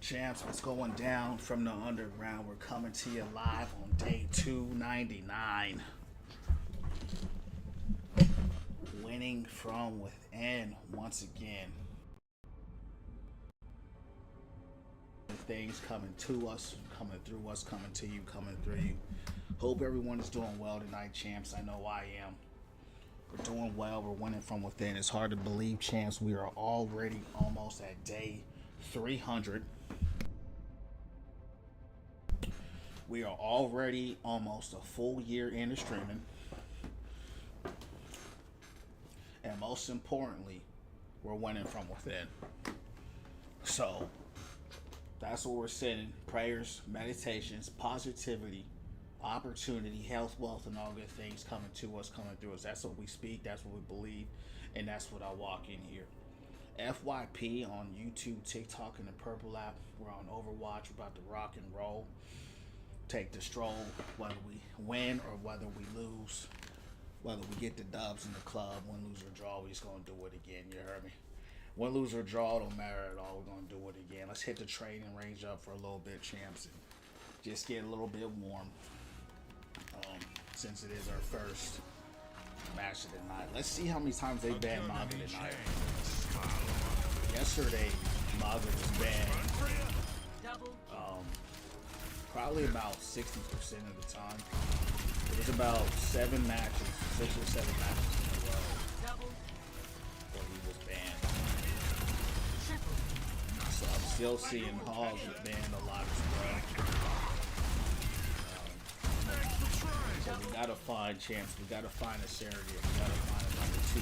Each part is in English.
Champs, what's going down from the underground? We're coming to you live on day 299. Winning from within once again. Things coming to us, coming through us, coming to you, coming through you. Hope everyone is doing well tonight, champs. I know I am. We're doing well. We're winning from within. It's hard to believe, champs. We are already almost at day 300. We are already almost a full year into streaming. And most importantly, we're winning from within. So, that's what we're sending. Prayers, meditations, positivity, opportunity, health, wealth, and all good things coming to us, coming through us. That's what we speak. That's what we believe. And that's what I walk in here. FYP on YouTube, TikTok, and the Purple app. We're on Overwatch. We're about to rock and roll. Take the stroll, whether we win or whether we lose. Whether we get the dubs in the club, win, lose, or draw, we just going to do it again. You heard me? Win, lose, or draw, don't matter at all. We're going to do it again. Let's hit the trading range up for a little bit, champs, and just get a little bit warm. Since it is our first match of the night. Let's see how many times they banned Mauga tonight. Yesterday, Mauga was banned probably about 60% of the time. It was about 7 matches, 6 or 7 matches in a row where he was banned. So I'm still seeing Hogs get banned a lot as well. So we gotta find champs. We gotta find a surrogate. We gotta find a number 2.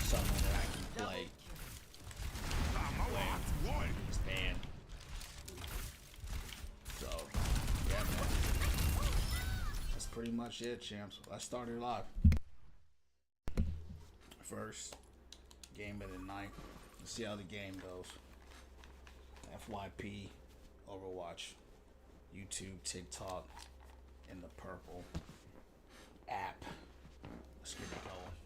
Someone that I can play when he's banned. So, yeah, man. That's pretty much it, champs. Let's start it live. First game of the night. Let's see how the game goes. FYP, Overwatch, YouTube, TikTok, and the Purple app. Let's get it going.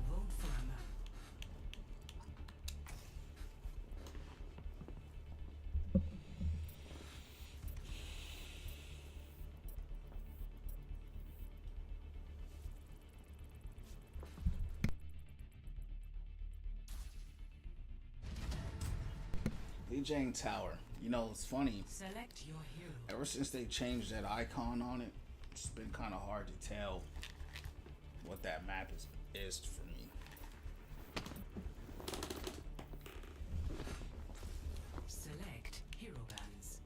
Vote for a map. DJing Tower. You know, it's funny. Select your hero. Ever since they changed that icon on it, it's been kind of hard to tell what that map is for me. Select hero bands.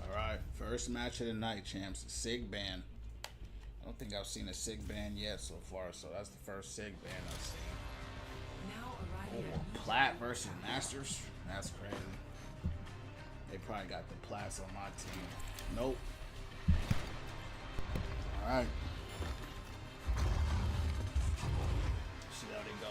Alright, first match of the night, champs. Sig ban. I don't think I've seen a Sig ban yet so far, so that's the first Sig ban I've seen. Now arriving Oh, Plat versus Masters? That's crazy. They probably got the Plats on my team. Nope. Alright. See how they go.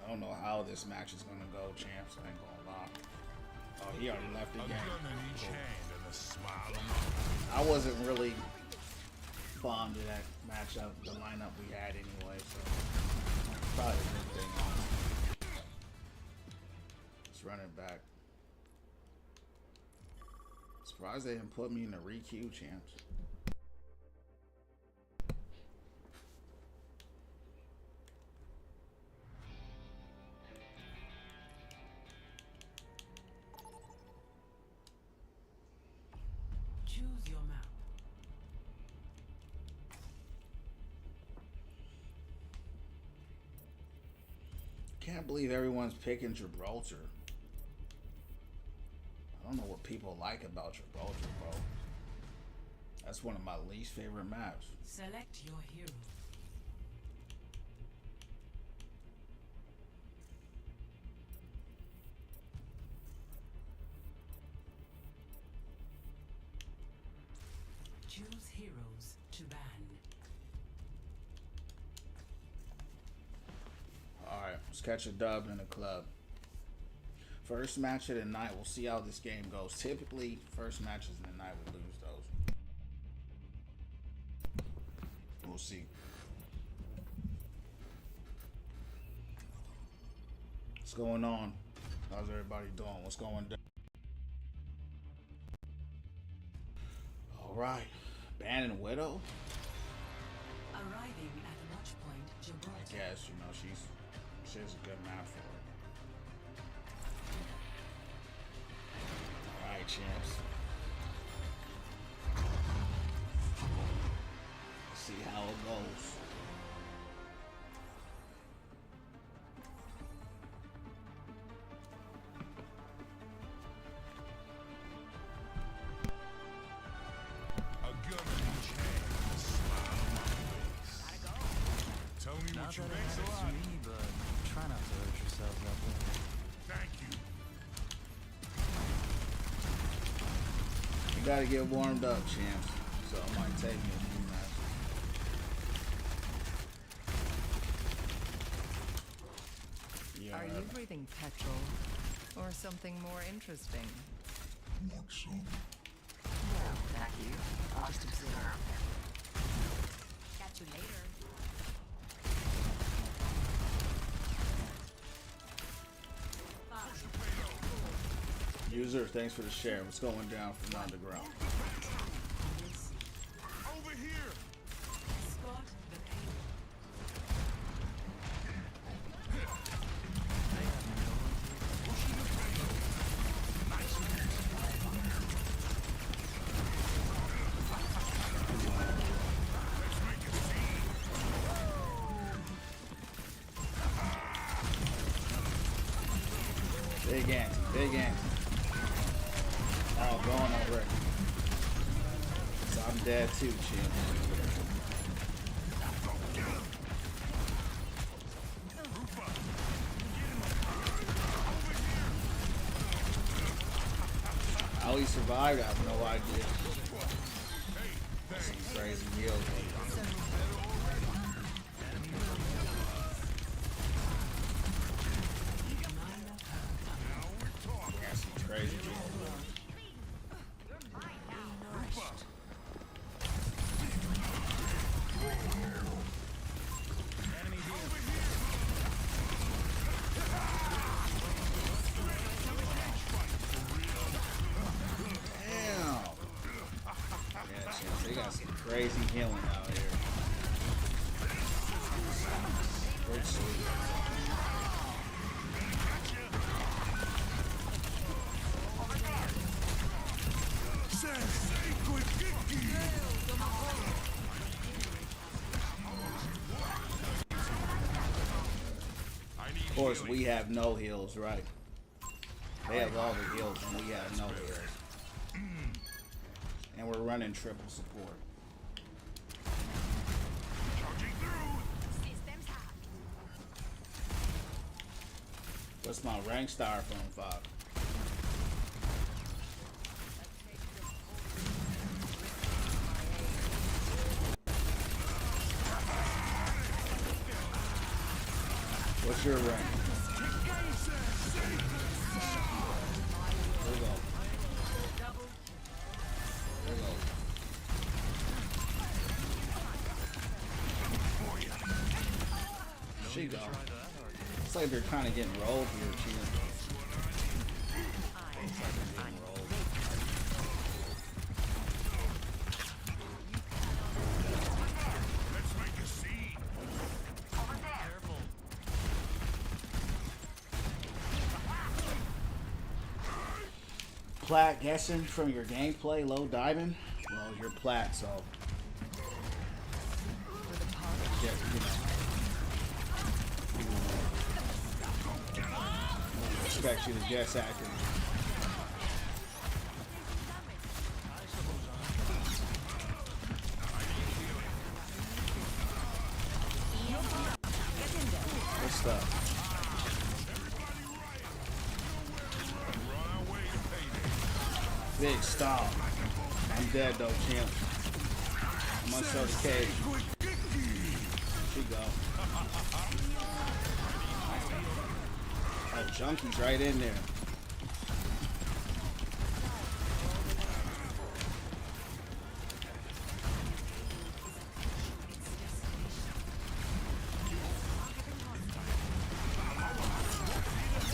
I don't know how this match is gonna go, champs. I ain't gonna lie. Oh, he already left the game. I wasn't really fond of that matchup, the lineup we had anyway, so probably a good thing. Let's run it back. Surprised they didn't put me in the re-queue, champs. choose your map. Can't believe everyone's picking Gibraltar. I don't know what people like about Gibraltar, bro. That's one of my least favorite maps. Select your hero. Choose heroes to ban. Alright, let's catch a dub in the club. First match of the night. We'll see how this game goes. Typically, first matches in the night we lose those. We'll see. What's going on? How's everybody doing? What's going down? Alright. Banning Widow? Arriving at watch point I Gibraltar. guess, you know, she's a good map for it. Alright, champs. Let's see how it goes. A gunman chain, a smile on my face. Tell me Not what you that it make matters to me, but try not to hurt yourselves out there. Thank you. You gotta get warmed up, champs. So it might take me a few matches. Yeah. Are you breathing petrol or something more interesting? Want some? No, thank you. I'll just observe. Catch you later. User, thanks for the share. What's going down from the underground? Over here! Spot the payload. Big ante, big ante. Oh, going already. So I'm dead too, champ. How he survived, I have no idea. Some crazy heals. Yeah, some crazy heals. Damn. Yeah, champ, they got some crazy healing out here. Great sleep. Of course, we have no heals, right? They have all the heals, and we have no heals. And we're running triple support. What's my rank star from 5? What's your rank? There we go. There we go. She go. It's like they're kind of getting rolled here, Chia. It's like they're getting rolled. Let's make a scene. Plat guessing from your gameplay, low diving. Well, you're plat, so yeah, you know. Expect you to guess accurately. Good stuff. Big stop. I'm dead though, champ. I'm gonna start the cage. She go. Oh, Junkie's right in there.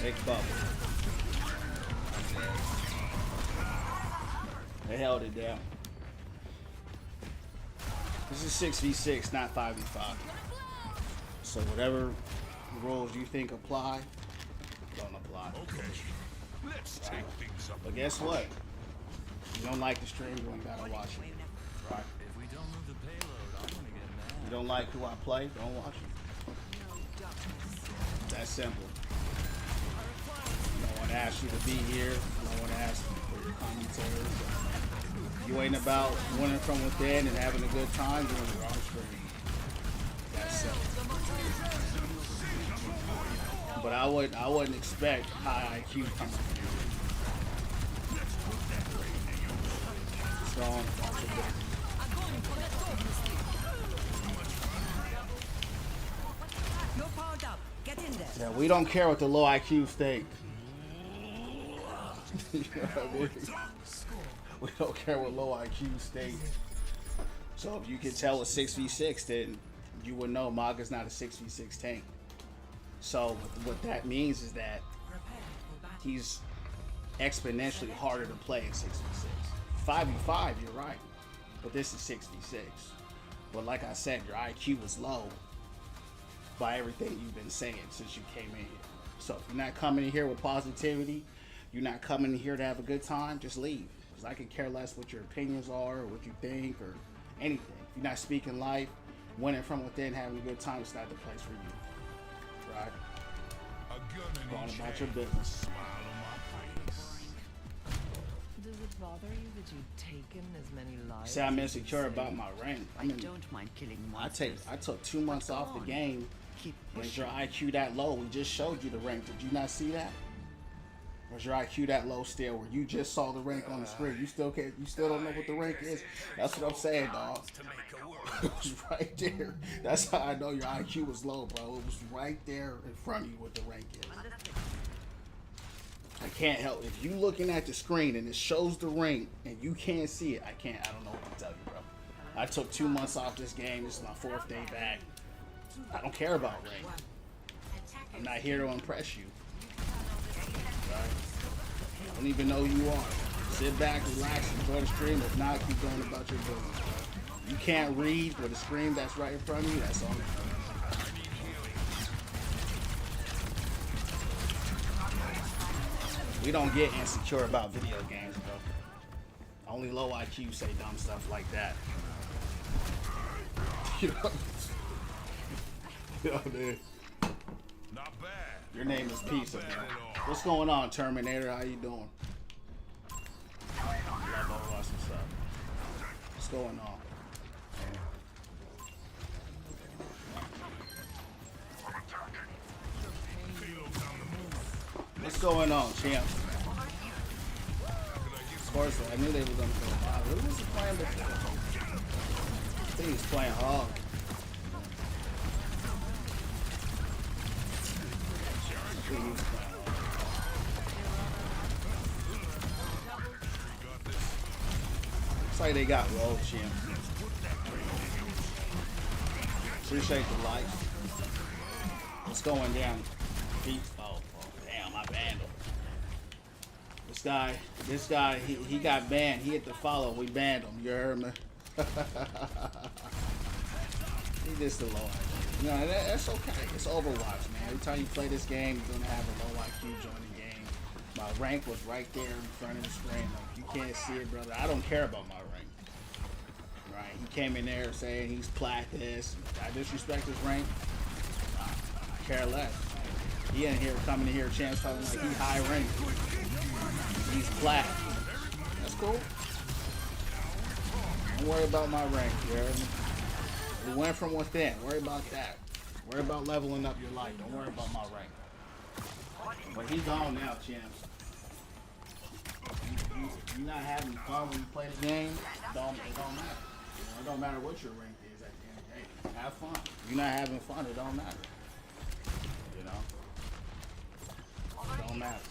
Big bubble. They held it down. This is 6v6, not 5v5. So whatever rules you think apply, don't apply. Okay, let's take things up. But guess what? If you don't like the stream, you ain't gotta watch it. Right? If we don't move the payload, I'm gonna get You mad. don't like who I play, don't watch it. That simple. No one asked you to be here. No one asked you for your commentary. If you ain't about winning from within and having a good time, you're in the wrong stream. That's simple. But I wouldn't expect high IQ coming from you. It's on. You're powered up. Get in there. Yeah, we don't care what the low IQ think. You know what I mean? We don't care what low IQ state. So if you can tell it's 6v6, then you would know Mauga's not a 6v6 tank. So what that means is that he's exponentially harder to play in 6v6. 5v5, you're right, but this is 6v6. But like I said, your IQ was low by everything you've been saying since you came in here. So if you're not coming in here with positivity, you're not coming in here to have a good time, just leave. Because I could care less what your opinions are or what you think or anything. If you're not speaking life, winning from within, having a good time, it's not the place for you. Right? Going about your business. Does it bother you that you've taken as many lives? See, I'm as you insecure say? about my rank. I don't mind killing I monsters. took 2 months off the game. Keep Was pushing. your IQ that low? We just showed you the rank. Did you not see that? Was your IQ that low still? Where you just saw the rank on the screen? You still can't. You still don't know what the rank is. That's what I'm saying, dog. It was right there. That's how I know your IQ was low, bro. It was right there in front of you what the rank is. I can't help if you looking at the screen and it shows the rank and you can't see it. I don't know what to tell you, bro. I took 2 months off this game. This is my 4th day back. I don't care about rank. I'm not here to impress you. Right? I don't even know who you are. Sit back, relax, enjoy the stream. If not, keep going about your business. You can't read with a screen that's right in front of you. That's all. We don't get insecure about video games, bro. Only low IQ say dumb stuff like that. You know? You know, dude. Not bad. Your name is Pizza, man. What's going on, Terminator? How you doing? Love Overwatch, what's up? What's going on? What's going on, champ? Of course, I knew they were gonna go. Wow, who was he playing before? I think he was playing Hog. Looks like they got rolled, champ. Appreciate the likes. What's going down? Oh, damn, I banned him. This guy, he got banned. He hit the follow. We banned him. You heard me? He just a low IQ. You know, that's okay. It's Overwatch, man. Every time you play this game, you're gonna have a low IQ join the game. My rank was right there in front of the screen. Like, you can't see it, brother. I don't care about my rank. Right? He came in there saying he's plat this. I disrespect his rank. I care less. He in here coming in here, chance talking like he's high rank. He's plat. That's cool. Don't worry about my rank, you heard me? We went from within. Worry about that. Worry about leveling up your life. Don't worry about my rank. But he's on now, champs. You not having fun when you play the game, it don't matter. know, it don't matter what your rank is at the end of the day. Have fun. If you're not having fun, it don't matter. You know? It don't matter.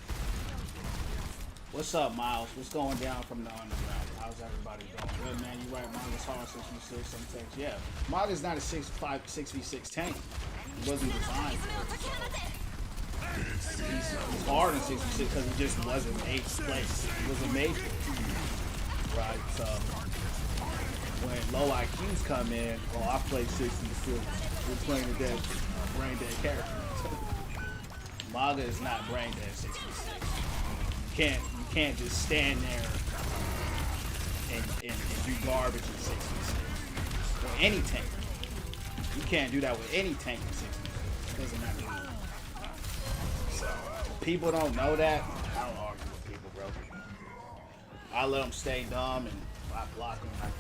What's up, Miles? What's going down from the underground? How's everybody doing? Good, man. You right, Mauga's hard 6v6, some tanks. Yeah. Mauga's not a 6v6 tank. He wasn't designed for it. So he's hard in 6v6 because he just wasn't made to play. He wasn't made for it. Right? So when low IQs come in, oh, I played 6v6. We're playing a dead, brain dead character. Mauga is not brain dead 6v6. You can't just stand there and do garbage in 6v6. Or any tank. You can't do that with any tank in 6v6. It doesn't matter. So, people don't know that. I don't argue with people, bro. I let them stay dumb and I block them when I can.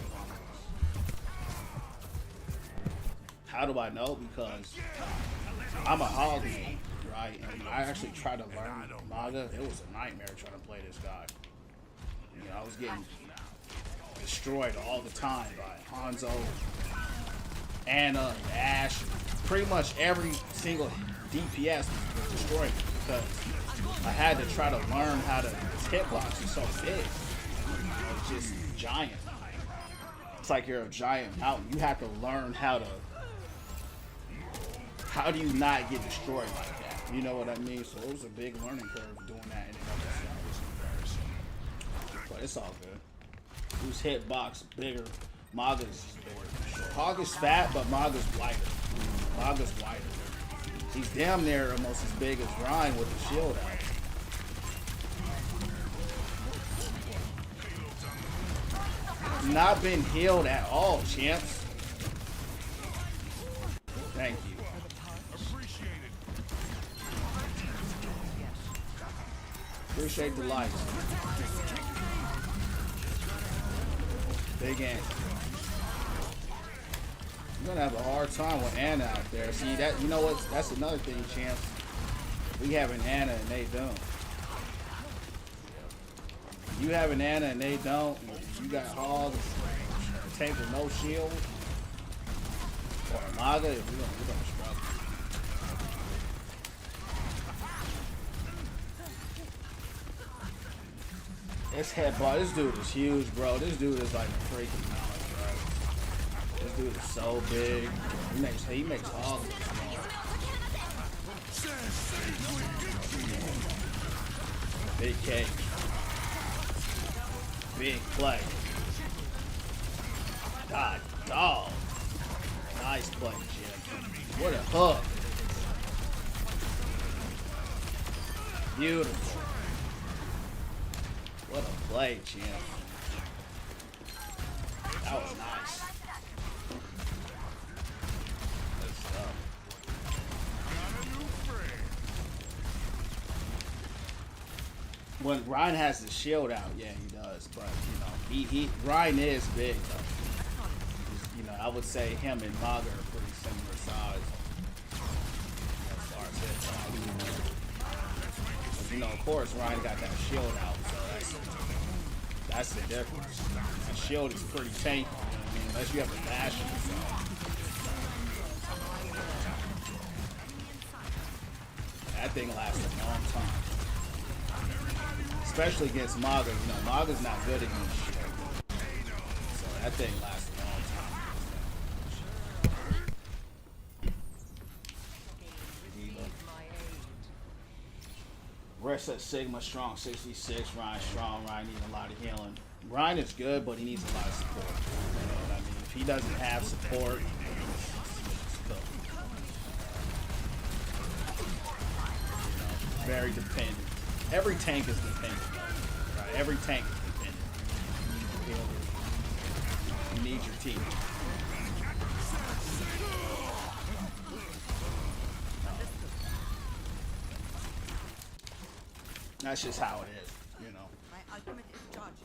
How do I know? Because I'm a hog lead, right? And I actually tried to learn Mauga. It was a nightmare trying to play this guy. You know, I was getting destroyed all the time by Hanzo, Anna, Ash. Pretty much every single DPS was destroyed because I had to try to learn how to. This hitbox is so big. It's just giant. It's like you're a giant mountain. You have to learn how to. How do you not get destroyed like that? You know what I mean? So it was a big learning curve doing that in and of itself. But it's all good. Whose hitbox bigger? Mauga's bigger. Hog is fat, but Mauga's wider. Mauga's wider. He's damn near almost as big as Ryan with the shield out. Not been healed at all, champs. Thank you. Appreciate the likes. Big Ant. You're gonna have a hard time with Anna out there. See that? You know what? That's another thing, champ. We have an Anna and they don't. You have an Anna and they don't. You got hogs, a tank with no shield, or a Mauga. We're gonna struggle. This headbutt, this dude is huge, bro. This dude is like a freaking mountain, bro. This dude is so big. He makes all of it small. Big cake. Big play. God, dog. Nice play, Jim. What a hook. Beautiful. What a play, Jim. That was nice. Good stuff. When Ryan has his shield out, yeah, he does. But you know, Ryan is big though. You know, I would say him and Mauga are pretty similar size. As far as his size. You know, of course, Ryan got that shield out, so that's the difference. The shield is pretty tanky, you know what I mean? Unless you have a dash in the that thing lasts a long time. Especially against Mauga. You know, Mauga's not good against shield. So that thing lasts a long time. Rest says Sigma strong, 66. Ryan strong. Ryan needs a lot of healing. Ryan is good, but he needs a lot of support. You know what I mean? If he doesn't have support, it's cool. You know, very dependent. Every tank is dependent, right? Every tank is dependent. You need your team. That's just how it is, you know. My ultimate is charged.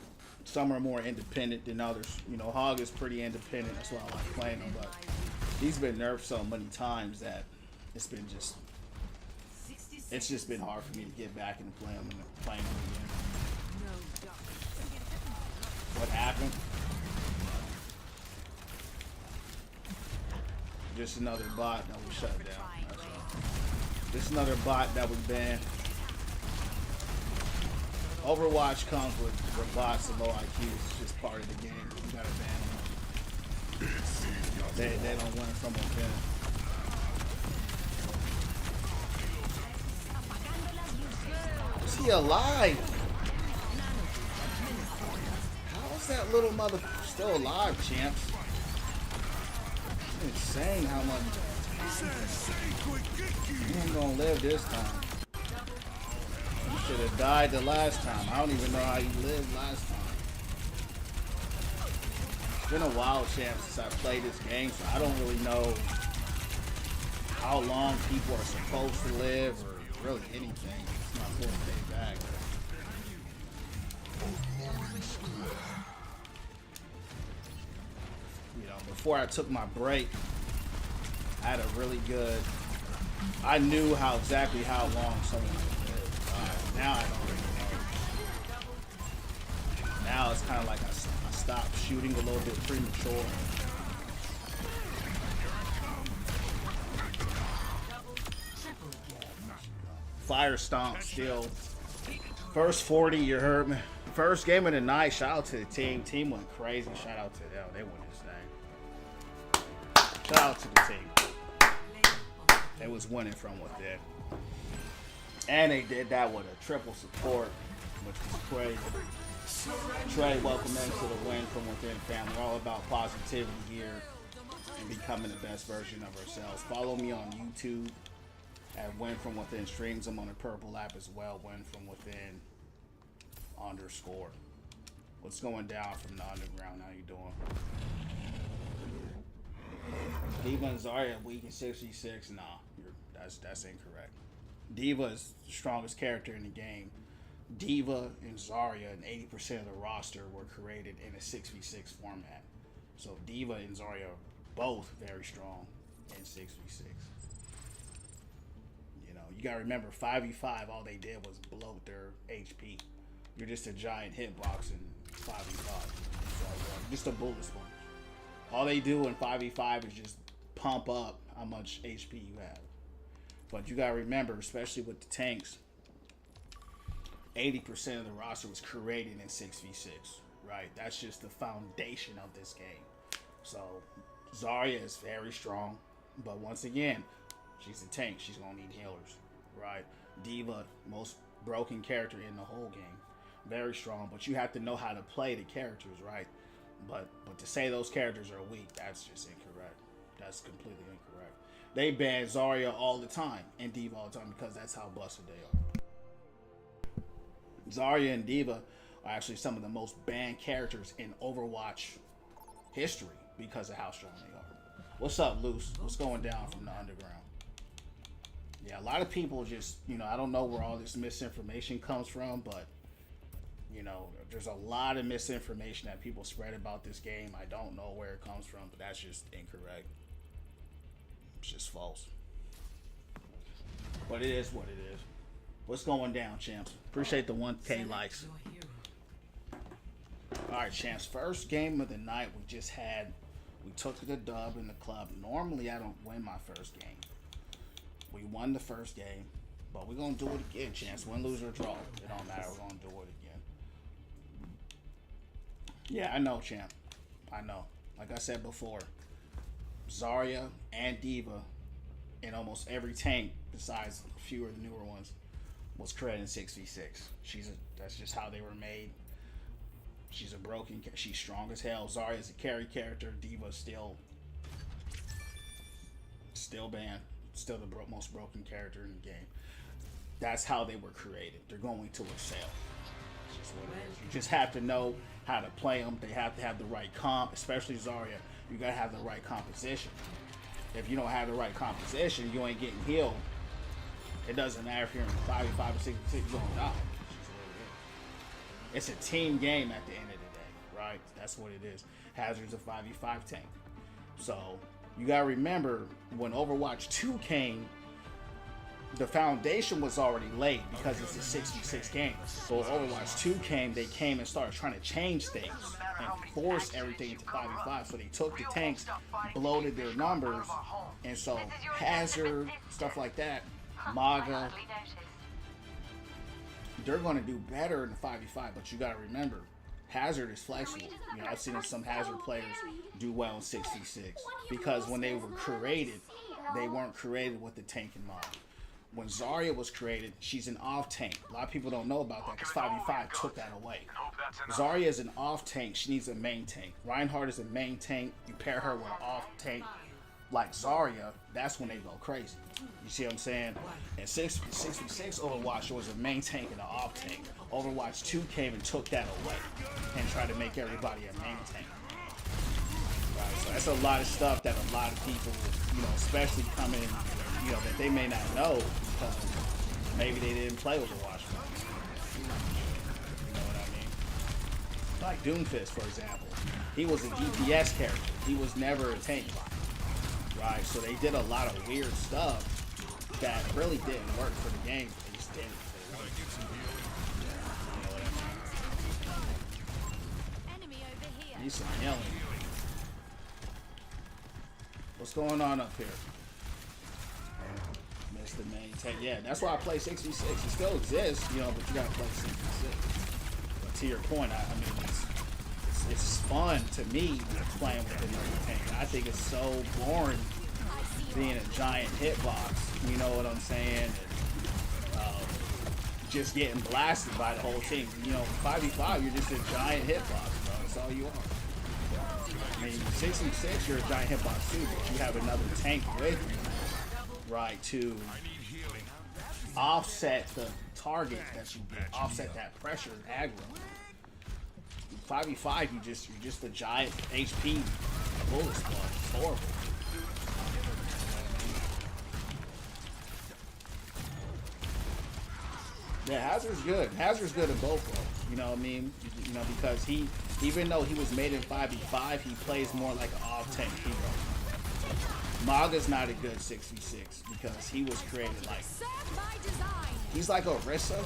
Some are more independent than others. You know, Hog is pretty independent. That's why I like playing him. But he's been nerfed so many times that it's been just been hard for me to get back and play him again. What happened? just another bot that we shut down. That's all. Just another bot that we banned. Overwatch comes with bots and low IQ. It's just part of the game. You gotta ban them. They don't win from within. Is he alive? How is that little mother still alive, champs? It's insane how much. He ain't gonna live this time. He should have died the last time. I don't even know how he lived last time. It's been a while, champs, since I played this game, so I don't really know how long people are supposed to live or really anything. It's my fourth day back. You know, before I took my break, I had a really good. I knew exactly how long someone would live. Now I don't really know. Now it's kind of like I stopped shooting a little bit premature. Fire Stomp still. First 40, you heard me. First game of the night. Shout out to the team. Team went crazy. Shout out to them. They won this thing. Shout out to the team. They was winning from within. And they did that with a triple support, which was crazy. Trey, welcome into the Win From Within family. All about positivity here and becoming the best version of ourselves. Follow me on YouTube at Win From Within Streams. I'm on the purple app as well, Win From Within _. What's going down from the underground? How you doing? Diva and Zarya weak in 66. Nah, that's incorrect. Diva is the strongest character in the game. Diva and Zarya and 80% of the roster were created in a 6v6 format. So Diva and Zarya are both very strong in 6v6. You know, you gotta remember 5v5, all they did was bloat their HP. You're just a giant hitbox in 5v5. So, just a bullet sponge. All they do in 5v5 is just pump up how much HP you have. But you gotta remember, especially with the tanks, 80% of the roster was created in 6v6, right? That's just the foundation of this game. So Zarya is very strong, but once again, she's a tank. She's gonna need healers, right? Diva, most broken character in the whole game, very strong, but you have to know how to play the characters, right? But to say those characters are weak, that's just incorrect. That's completely incorrect. They ban Zarya all the time and Diva all the time because that's how busted they are. Zarya and Diva are actually some of the most banned characters in Overwatch history because of how strong they are. What's up, Luce? What's going down from the underground? Yeah, a lot of people just, you know, I don't know where all this misinformation comes from, but, you know, there's a lot of misinformation that people spread about this game. I don't know where it comes from, but that's just incorrect. It's just false. But it is what it is. What's going down, champs? Appreciate the 1K likes. Alright, champs. First game of the night we just had. We took the dub in the club. Normally I don't win my first game. We won the first game, but we're going to do it again, champs. Win, lose, or draw. It don't matter. We're going to do it again. Yeah, I know, champ. I know. Like I said before, Zarya and Diva in almost every tank, besides a few of the newer ones, was created in 6v6. That's just how they were made. She's a broken. She's strong as hell. Zarya is a carry character. Diva's still banned. Still the most broken character in the game. That's how they were created. They're going to excel. It's just what it is. You just have to know how to play them. They have to have the right comp, especially Zarya. You gotta have the right composition. If you don't have the right composition, you ain't getting healed. It doesn't matter if you're in 5v5 or 6v6, you're gonna die. It's a team game at the end of the day, right? That's what it is. Hazard's a 5v5 tank. So you gotta remember, when Overwatch 2 came, the foundation was already laid because it's a 6v6 game. So when Overwatch 2 came, they came and started trying to change things. forced everything to 5v5. So they took the tanks, bloated their numbers, and so Hazard, stuff like that, Mauga, they're going to do better in the 5v5. But you got to remember, Hazard is flexible. You know, I've seen some Hazard players do well in 6v6 because when they were created, they weren't created with the tank in mind. When Zarya was created, she's an off tank. A lot of people don't know about that because 5v5 took that away. Zarya is an off tank. She needs a main tank. Reinhardt is a main tank. You pair her with an off tank like Zarya, that's when they go crazy. You see what I'm saying? And 6v6 Overwatch was a main tank and an off tank. Overwatch 2 came and took that away and tried to make everybody a main tank. Right, so that's a lot of stuff that a lot of people, you know, especially coming, you know, that they may not know because maybe they didn't play Overwatch. You know what I mean? Like Doomfist, for example. He was a DPS character. He was never a tank. Right, so they did a lot of weird stuff that really didn't work for the game. They just didn't. You know what I mean? Enemy over here. Need some healing. What's going on up here? Missed the main tank. Yeah, that's why I play 6v6. It still exists, you know, but you gotta play 6v6. But to your point, I mean, it's fun to me playing with another tank. I think it's so boring being a giant hitbox. You know what I'm saying? And, just getting blasted by the whole team. You know, 5v5, you're just a giant hitbox, bro. That's all you are. I mean, 6v6, you're a giant hitbox too, but you have another tank with you, right, to offset the target that you get, offset that pressure and aggro. 5v5, you're just a giant HP bullet squad. It's horrible. Yeah, Hazard's good. Hazard's good at both, bro. You know what I mean? You know, because he, even though he was made in 5v5, he plays more like an off-tank hero. Mauga's not a good 6v6 because he was created like, he's like a Orisa,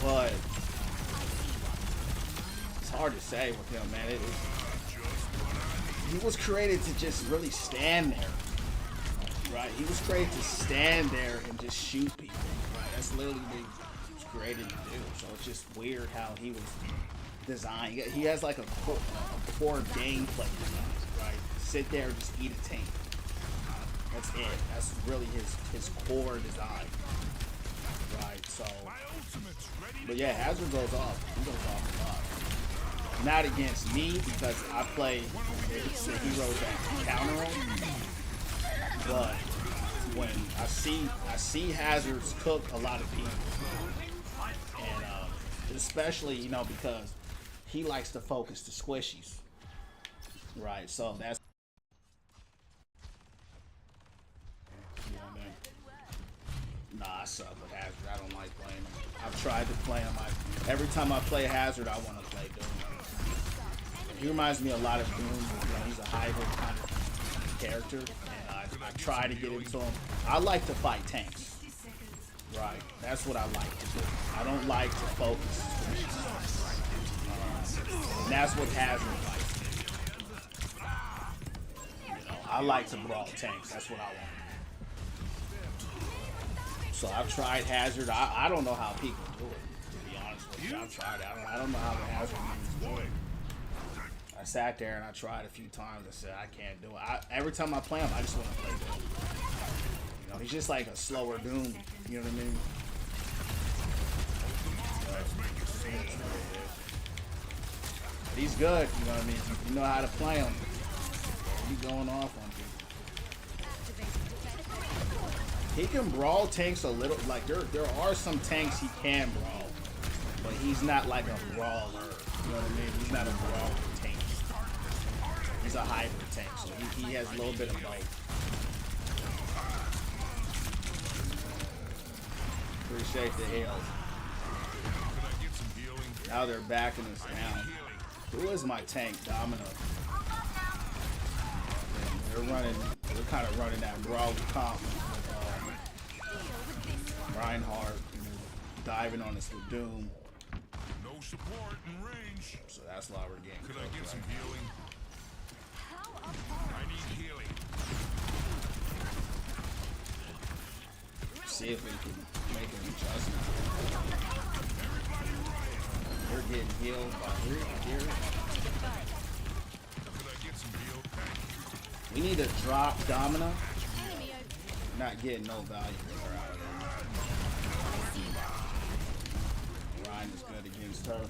but it's hard to say with him, man. He was created to just really stand there, right? He was created to stand there and just shoot people, right? That's literally what he was created to do. So it's just weird how he was designed. He has like a core gameplay design, right? Sit there and just eat a tank. That's it. That's really his core design, right? So, but yeah, Hazard goes off. He goes off a lot. Not against me because I play the heroes that counter him. But when I see Hazards cook a lot of people, and especially, you know, because he likes to focus the squishies, right? So that's, you know what I mean? Nah, I suck with Hazard. I don't like playing him. I've tried to play him. Every time I play Hazard, I want to play Doom. He reminds me a lot of Doom. You know, he's a hybrid kind of character, and I try to get into him. I like to fight tanks, right? That's what I like to do. I don't like to focus. And that's what Hazard likes. You know, I like to brawl tanks. That's what I want. So I've tried Hazard. I don't know how people do it, to be honest with you. I've tried it. I don't know how the Hazard means do it. I sat there and I tried a few times. I said, I can't do it. Every time I play him, I just want to play Doom. You know, he's just like a slower Doom. You know what I mean? But he's good. You know what I mean? You know how to play him. He's going off on people. He can brawl tanks a little. Like there are some tanks he can brawl, but he's not like a brawler. You know what I mean? He's not a brawler tank. He's a hybrid tank, so he has a little bit of both. Appreciate the heals. Now they're backing us down. Who is my tank? Domino. They're kind of running that brawl comp with Reinhardt, you know, diving on us with Doom. support in range. So that's why we're getting Could I cooked get some right healing? I need healing. now. See if we can make an adjustment. We're getting healed by here. Could I get some heal? Thank you. We need to drop Domina. Not getting no value for her out of there. Ryan is good against her.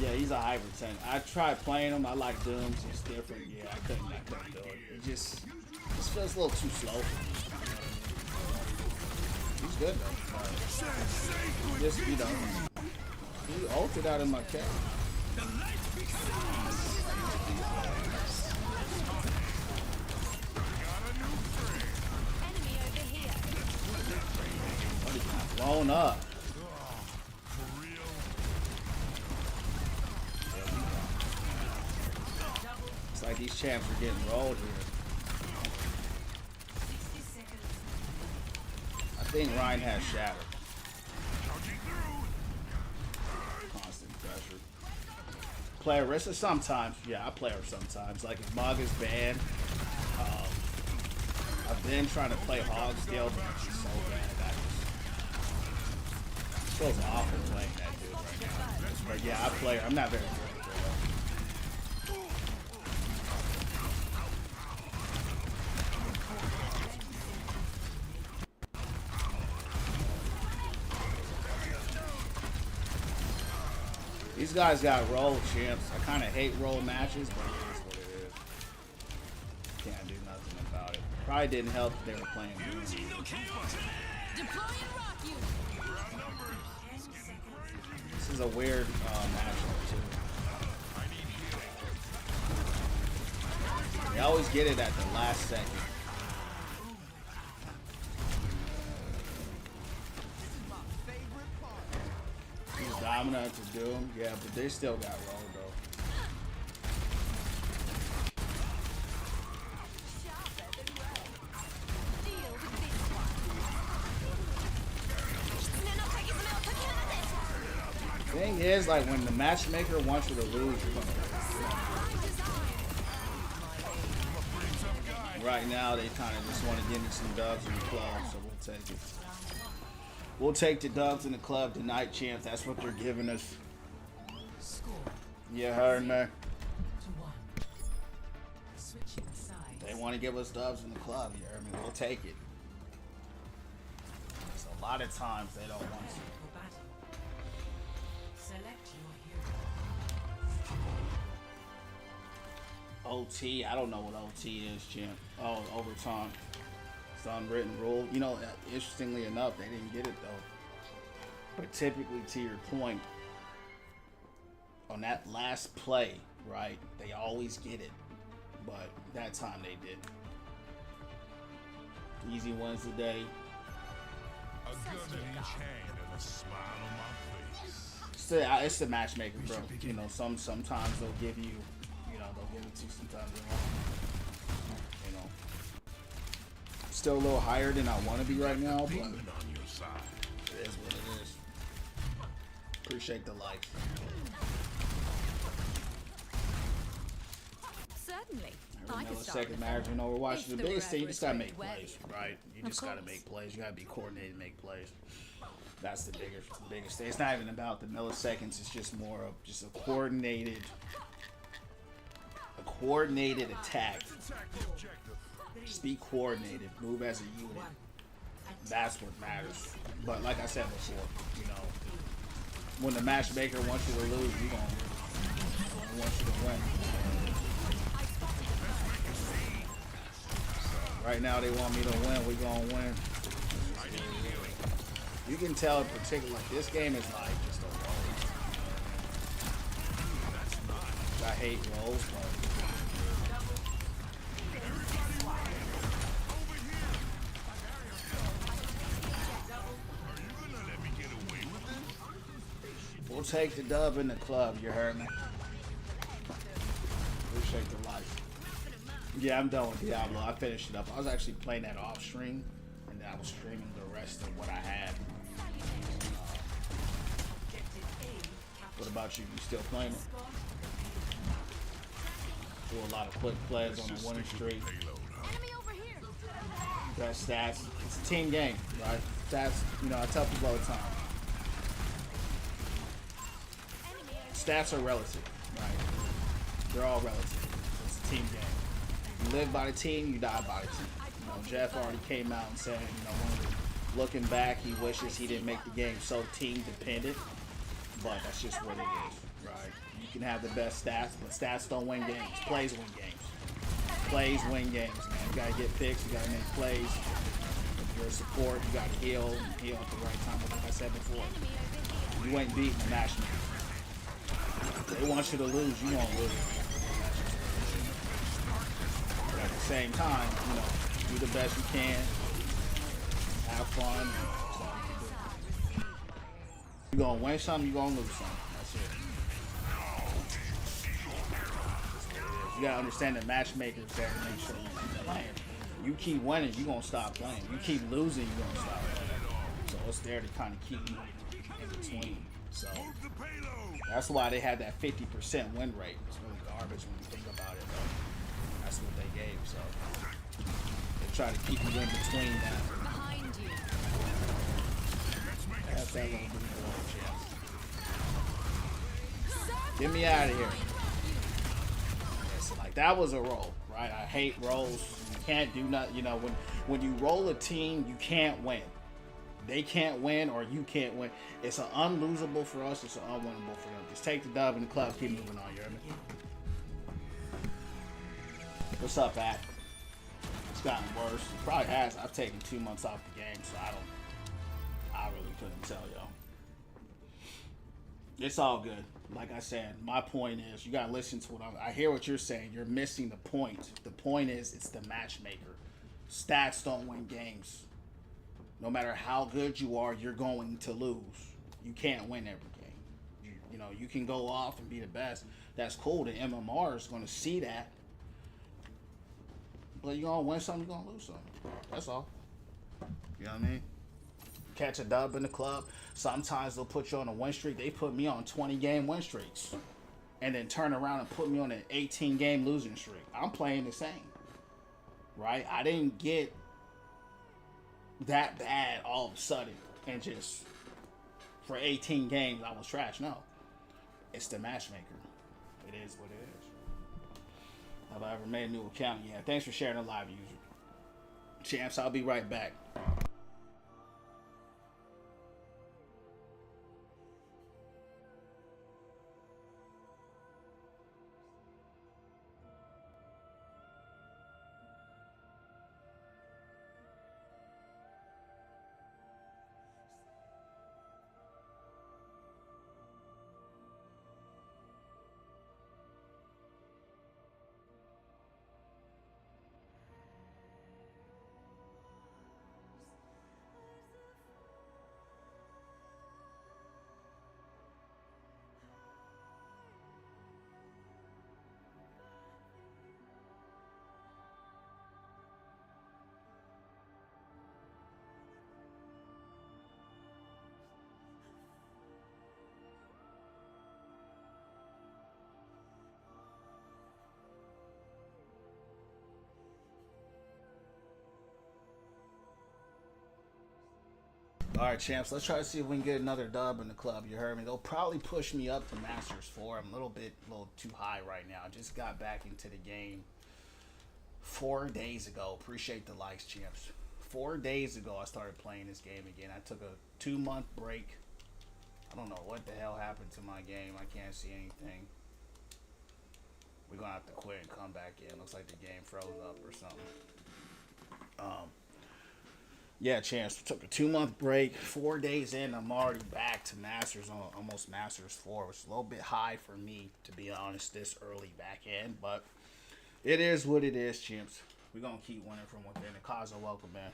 Yeah, he's a hyper tank. I tried playing him. I like Dooms. It's different. Yeah, I couldn't do it. It just feels a little too slow for me. He's good though. But just, you know, he ulted out in my cat. But he got blown up. For real? It's like these champs are getting rolled here. 60 seconds. I think Ryan has Shatter. Charging through. Constant pressure. Play Arissa sometimes. Yeah, I play her sometimes. Like if Mauga's banned, I've been trying to play Hog still, but she's so bad. I just feels awful playing that dude right now. But yeah, I play her. I'm not very good with her though. These guys got roll champs. I kind of hate roll matches, but it is what it is. Can't do nothing about it. Probably didn't help if they were playing. This is a weird matchup too. They always get it at the last second. He's dominant to Doom, yeah, but they still got rolled though. Thing is, like when the matchmaker wants you to lose, you're gonna lose. Right now, they kind of just want to give me some dubs in the club, so we'll take it. We'll take the dubs in the club tonight, champ. That's what they're giving us. Score You heard me. 2-1. Switching sides. They want to give us dubs in the club. You heard me. We'll take it. So a lot of times they don't want to. For battle. Select your hero. OT, I don't know what OT is, champ. Oh, overtime. It's an unwritten rule. You know, interestingly enough, they didn't get it though. But typically, to your point, on that last play, right, they always get it. But that time they did. Easy wins the day. A gun in each hand and a smile on my face. It's the matchmaking, bro. You know, sometimes they'll give you, they'll give it to you, sometimes they won't. You know, still a little higher than I want to be right now, but Demon on your side. it is what it is. Appreciate the life. Certainly. I Every could start millisecond with marriage in Overwatch. If The the biggest thing, you just gotta reverence make rate plays, worthy. right? You Of just gotta course. make plays. You gotta be coordinated and make plays. That's the biggest thing. It's not even about the milliseconds. It's just more of just a coordinated attack. Attack the objective. Just be coordinated. Move as a unit. That's what matters. But like I said before, when the matchmaker wants you to lose, you gonna want you to win. Right now they want me to win. We gonna win. You can tell in particular, like this game is like just a roll. I hate rolls, but we'll take the dub in the club, you heard me? Appreciate the life. Yeah, I'm done with Diablo. I finished it up. I was actually playing that off stream, and then I was streaming the rest of what I had. What about you? You still playing it? Do a lot of quick plays on the winning streak. Best stats. It's a team game, right? Stats, you know, I tell people all the time. Stats are relative, right? They're all relative. It's a team game. You live by the team, you die by the team. You know, Jeff already came out and said, you know, looking back, he wishes he didn't make the game so team dependent. But that's just what it is, right? You can have the best stats, but stats don't win games. Plays win games. Plays win games, man. You gotta get picks, you gotta make plays. If you're a support, you gotta heal at the right time, like I said before. You ain't beating the matchmaker. They want you to lose, you won't lose. But at the same time, you know, do the best you can. Have fun. You're gonna win something, you're gonna lose something. That's it. You gotta understand that matchmakers there to make sure you keep playing. You keep winning, you're gonna stop playing. You keep losing, you're gonna stop playing. So it's there to kind of keep you in between. So that's why they had that 50% win rate. It's really garbage when you think about it, but that's what they gave. So they try to keep you in between that. Behind you. That's that little bit of chance. Get me out of here. It's like that was a roll, right? I hate rolls. You can't do nothing. You know, when you roll a team, you can't win. They can't win or you can't win. It's an unlosable for us. It's an unwinnable for them. Just take the dub in the club. Keep moving on. You hear me? What's up, Pat? It's gotten worse. It probably has. I've taken 2 months off the game, so I really couldn't tell y'all. It's all good. Like I said, my point is you gotta listen to what I hear what you're saying. You're missing the point. The point is it's the matchmaker. Stats don't win games. No matter how good you are, you're going to lose. You can't win every game. You know, you can go off and be the best. That's cool. The MMR is going to see that. But you're going to win something, you're going to lose something. That's all. You know what I mean? Catch a dub in the club. Sometimes they'll put you on a win streak. They put me on 20-game win streaks. And then turn around and put me on an 18-game losing streak. I'm playing the same. Right? I didn't get that bad all of a sudden and just for 18 games I was trash. No, it's the matchmaker. It is what it is. Have I ever made a new account? Yeah, thanks for sharing the live, user. Champs, I'll be right back. All right, champs. Let's try to see if we can get another dub in the club. You heard me. They'll probably push me up to Masters 4. I'm a little too high right now. Just got back into the game 4 days ago. Appreciate the likes, champs. 4 days ago, I started playing this game again. I took a 2-month break. I don't know what the hell happened to my game. I can't see anything. We're gonna have to quit and come back in. Looks like the game froze up or something. Yeah, champs. Took a 2-month break. 4 days in, I'm already back to Masters, almost Masters 4, which is a little bit high for me, to be honest, this early back in. But it is what it is, champs. We're going to keep winning from within. The cause of welcome, man.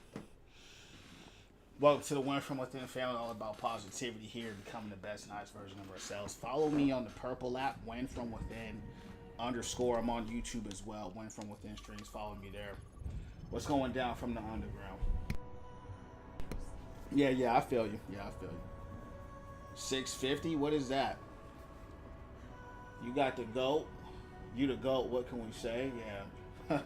Welcome to the Win From Within family. All about positivity here, becoming the best and highest version of ourselves. Follow me on the Purple app, Win From Within _ I'm on YouTube as well. Win From Within streams. Follow me there. What's going down from the underground? Yeah, I feel you. 650? What is that? You got the GOAT. You the GOAT. What can we say? Yeah.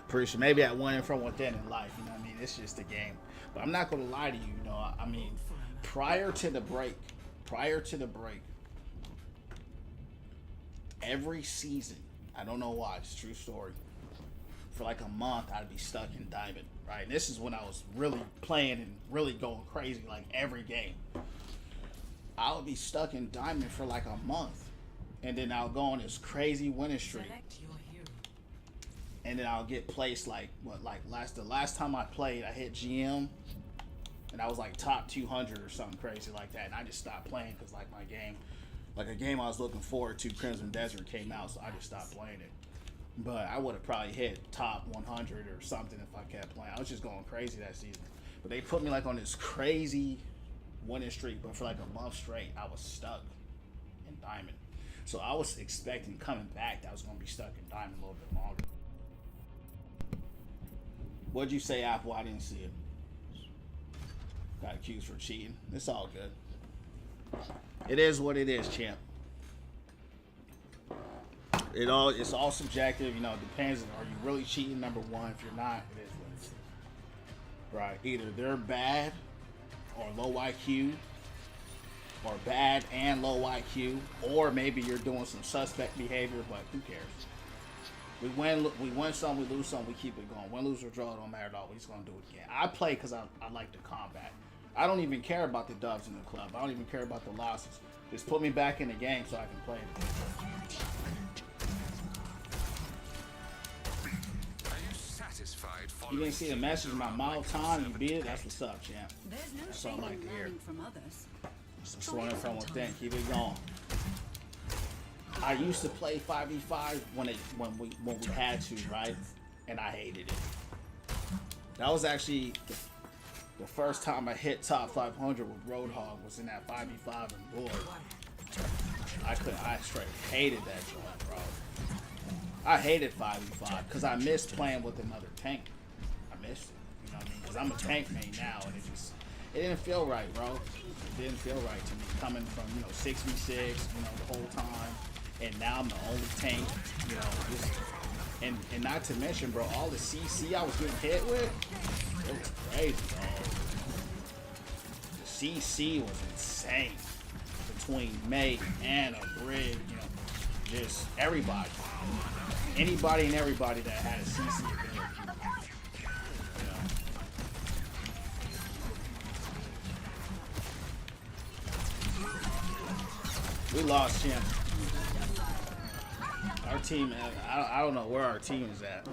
Pretty sure. Maybe I won it from within in life. You know what I mean? It's just a game. But I'm not gonna lie to you. You know, I mean, prior to the break, every season, I don't know why, it's a true story, for like a month I'd be stuck in Diamond, right? And this is when I was really playing and really going crazy, like every game. I would be stuck in Diamond for like a month, and then I'll go on this crazy winning streak, Select your hero. and then I'll get placed like the last time I played, I hit GM, and I was like top 200 or something crazy like that, and I just stopped playing because like my game. Like a game I was looking forward to, Crimson Desert, came out, so I just stopped playing it. But I would have probably hit top 100 or something if I kept playing. I was just going crazy that season. But they put me like on this crazy winning streak, but for like a month straight, I was stuck in Diamond. So I was expecting coming back that I was going to be stuck in Diamond a little bit longer. What'd you say, Apple? I didn't see it. Got accused for cheating. It's all good. It is what it is, champ. It's all subjective, you know. It depends. Are you really cheating? Number one. If you're not, it is what it is. Right? Either they're bad or low IQ, or bad and low IQ, or maybe you're doing some suspect behavior. But who cares? We win some, we lose some, we keep it going. Win, lose, or draw, it don't matter at all. We're just gonna do it again. I play because I like the combat. I don't even care about the dubs in the club. I don't even care about the losses. Just put me back in the game so I can play it. Are you satisfied? You didn't see the message in my mouth time, you beat it? That's what's up, champ. There's no That's all I shame like in to hear. learning from others. Just running from within. Keep it going. I used to play 5v5 when we had to, right? And I hated it. That was actually the first time I hit top 500 with Roadhog, was in that 5v5 and Lord. I straight hated that joint, bro. I hated 5v5 because I missed playing with another tank. I missed it, you know what I mean? Because I'm a tank main now, and it didn't feel right, bro. It didn't feel right to me coming from, 6v6, the whole time, and now I'm the only tank, just, and not to mention, bro, all the CC I was getting hit with, it was crazy, dog. The CC was insane between May and a Brig, just everybody. Anybody and everybody that had a CC ability. We lost him. Our team, I don't know where our team is at.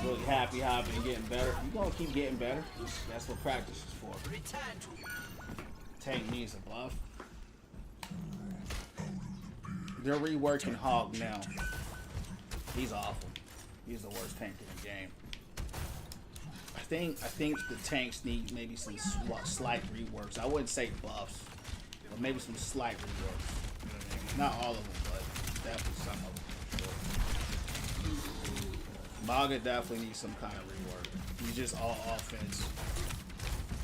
Really happy, hopping, and getting better. You're gonna keep getting better. That's what practice is for. Tank needs a buff. They're reworking Hog now. He's awful. He's the worst tank in the game. I think the tanks need maybe some slight reworks. I wouldn't say buffs, but maybe some slight reworks. You know what I mean? Not all of them, but definitely some of them. Mauga definitely needs some kind of rework. He's just all offense.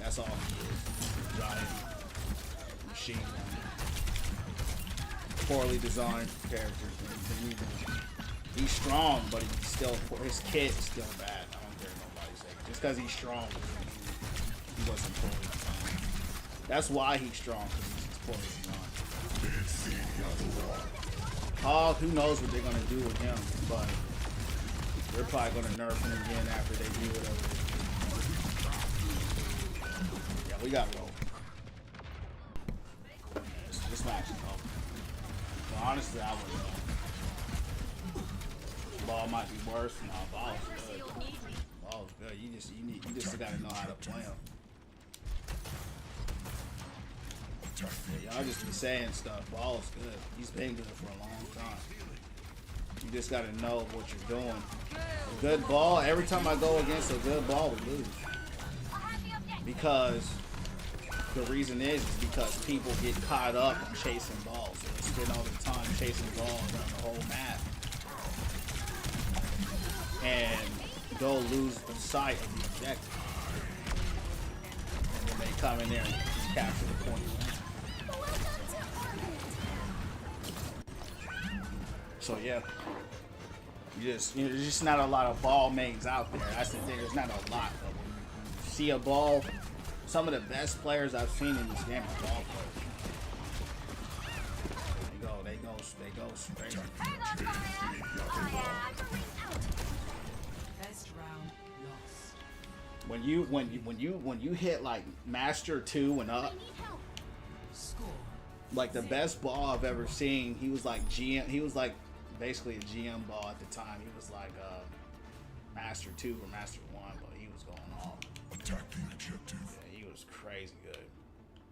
That's all he is. Giant machine gun. Poorly designed character. He's strong, but his kit is still bad. I don't care what nobody says. Just because he's strong, he wasn't poorly designed. That's why he's strong, because he's poorly designed. Hog, who knows what they're gonna do with him, but they're probably gonna nerf him again after they do whatever they do. Yeah, we got roll. This match is over. But honestly, I wouldn't know. Ball might be worse. No, ball's good. Ball's good. You just gotta know how to play him. Yeah, y'all just be saying stuff. Ball's good. He's been good for a long time. You just gotta know what you're doing. A good ball. Every time I go against a good ball, we lose. Because the reason is because people get caught up in chasing balls. So they spend all their time chasing balls around the whole map. And go lose the sight of the objective. And then they come in there and capture the point. So yeah, there's just not a lot of ball mains out there. That's the thing. There's not a lot. But when you see a ball, some of the best players I've seen in this game are ball players. They go straight. Best round lost. When you hit like Master 2 and up, Score. like the best ball I've ever seen, he was like GM. He was like basically a GM ball at the time. He was like Master 2 or Master 1, but he was going off. Attack the objective. Yeah, he was crazy good.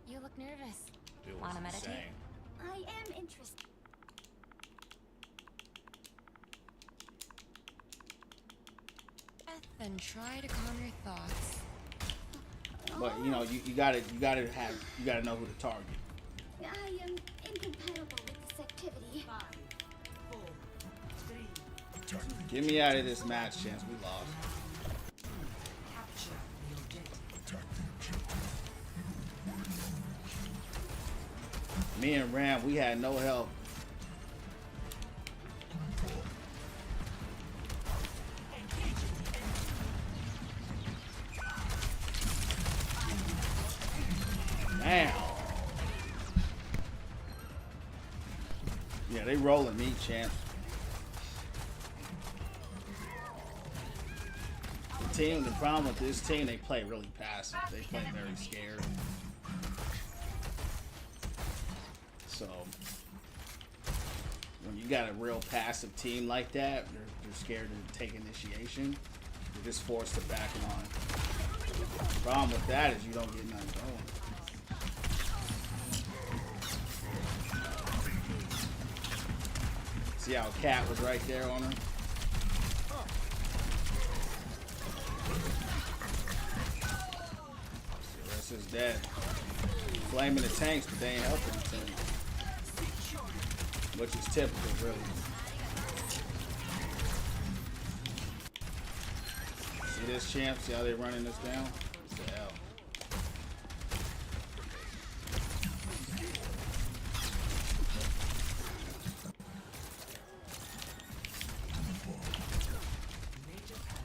You look nervous. Dude was Wanna meditate? insane. I am interested. Then try to calm your thoughts. But you know, you gotta know who to target. I am incompatible with this activity. 5, 4, 3. Attack the Get me out of this match, Chance. We lost. Capture the objective. attack the objective. Me and Ram, we had no help. Damn. Yeah, they rolling me, champ. The problem with this team, they play really passive. They play very scared. So, when you got a real passive team like that, they're scared to take initiation. You're just forced to back on. The problem with that is you don't get nothing going. See how Cat was right there on her? The rest is dead. Flaming the tanks, but they ain't helping the team. Which is typical, really. See this champ? See how they running this down? What the hell?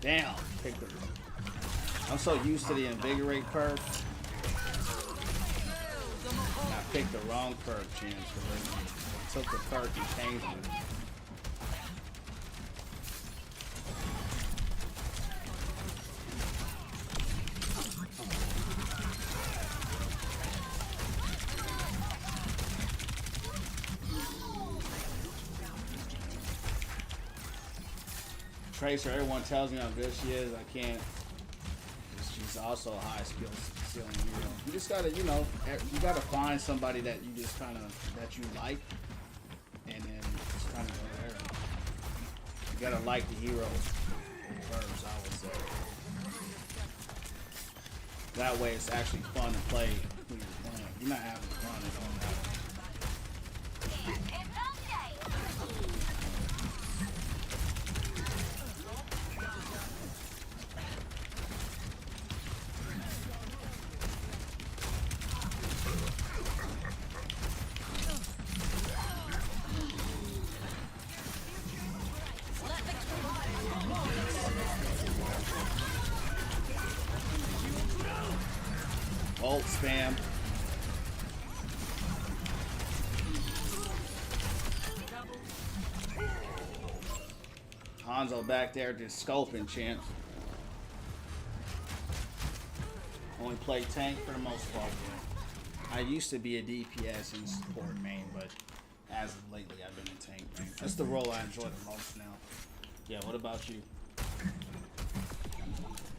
Damn, picked it. I'm so used to the invigorate perk. I picked the wrong perk, Chance. I took the perk and changed it. Tracer, everyone tells me how good she is. I can't. She's also a high skill ceiling hero. You just gotta, you know, you gotta find somebody that you just kind of that you like, and then just kind of go there. You gotta like the hero first, I would say. That way, it's actually fun to play when you're playing. If you're not having fun, it don't matter. Ult spam. Hanzo back there just scoping, champ. Only play tank for the most part. I used to be a DPS and support main, but as of lately I've been a tank main. That's the role I enjoy the most now. Yeah, what about you?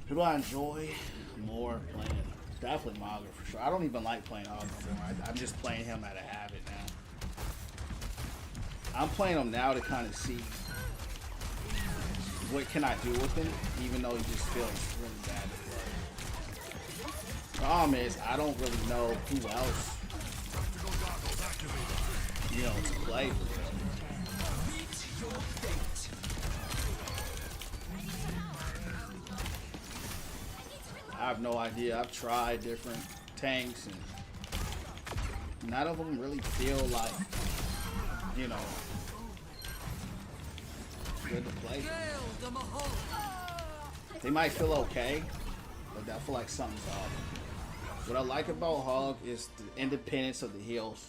Who do I enjoy more playing? Definitely Mauga for sure. I don't even like playing Hog no more. I'm just playing him out of habit now. I'm playing him now to kind of see what can I do with him, even though he just feels really bad to play. Problem is, I don't really know who else, you know, to play with him. I have no idea. I've tried different tanks and none of them really feel like, you know, good to play. They might feel okay, but I feel like something's off. What I like about Hog is the independence of the heals,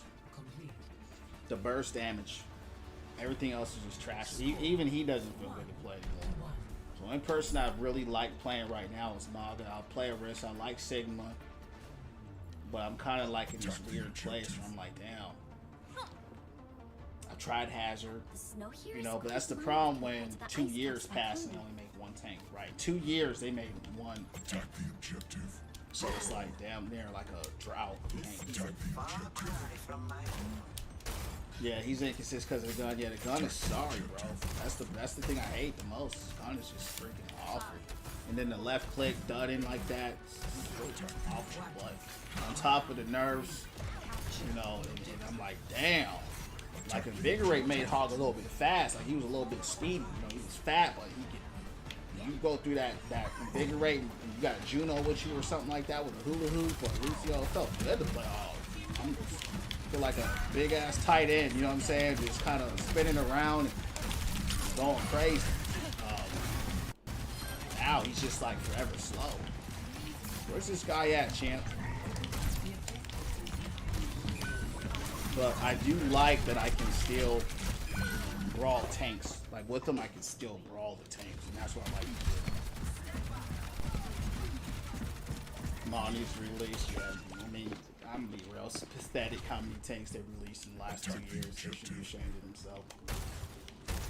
the burst damage. Everything else is just trash. Even he doesn't feel good to play anymore. So one person I really like playing right now is Mauga. I'll play a risk. I like Sigma, but I'm kind of like in this weird place where I'm like, damn. I tried Hazard, you know, but that's the problem when 2 years pass and they only make one tank, right? 2 years they made one. Attack the objective. So it's like damn near like a drought. Yeah, he's inconsistent because of the gun. Yeah, the gun is sorry, bro. That's the thing I hate the most. The gun is just freaking awful. And then the left click dudding like that, it's really awful. But on top of the nerves, you know, and I'm like, damn. Like Invigorate made Hog a little bit fast. Like he was a little bit speedy. You know, he was fat, but he could. You go through that Invigorate, and you got Juno with you or something like that with a hula hoop or Lucio. It felt good to play Hog. I'm feel like a big ass tight end. You know what I'm saying? Just kind of spinning around and going crazy. Now he's just like forever slow. Where's this guy at, champ? But I do like that I can still brawl tanks. Like with them, I can still brawl the tanks, and that's what I like to do. Mon needs to release, yeah. I mean, I'm gonna be real. It's pathetic how many tanks they released in the last 2 years. They should be ashamed of themselves.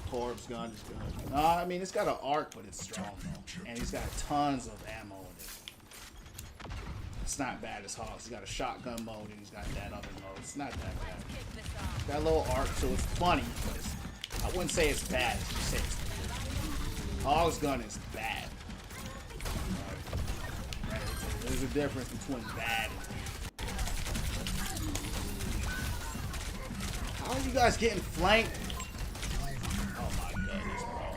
Torb's gun is good. No, I mean it's got an arc, but it's strong though, and he's got tons of ammo in it. It's not bad as Hawks. He's got a shotgun mode and he's got that other mode. It's not that bad. Got a little arc, so it's funny, but I wouldn't say it's bad. It's just say it's weird. Hog's gun is bad. Right? There's a difference between bad and weird. How are you guys getting flanked? Oh my goodness, bro.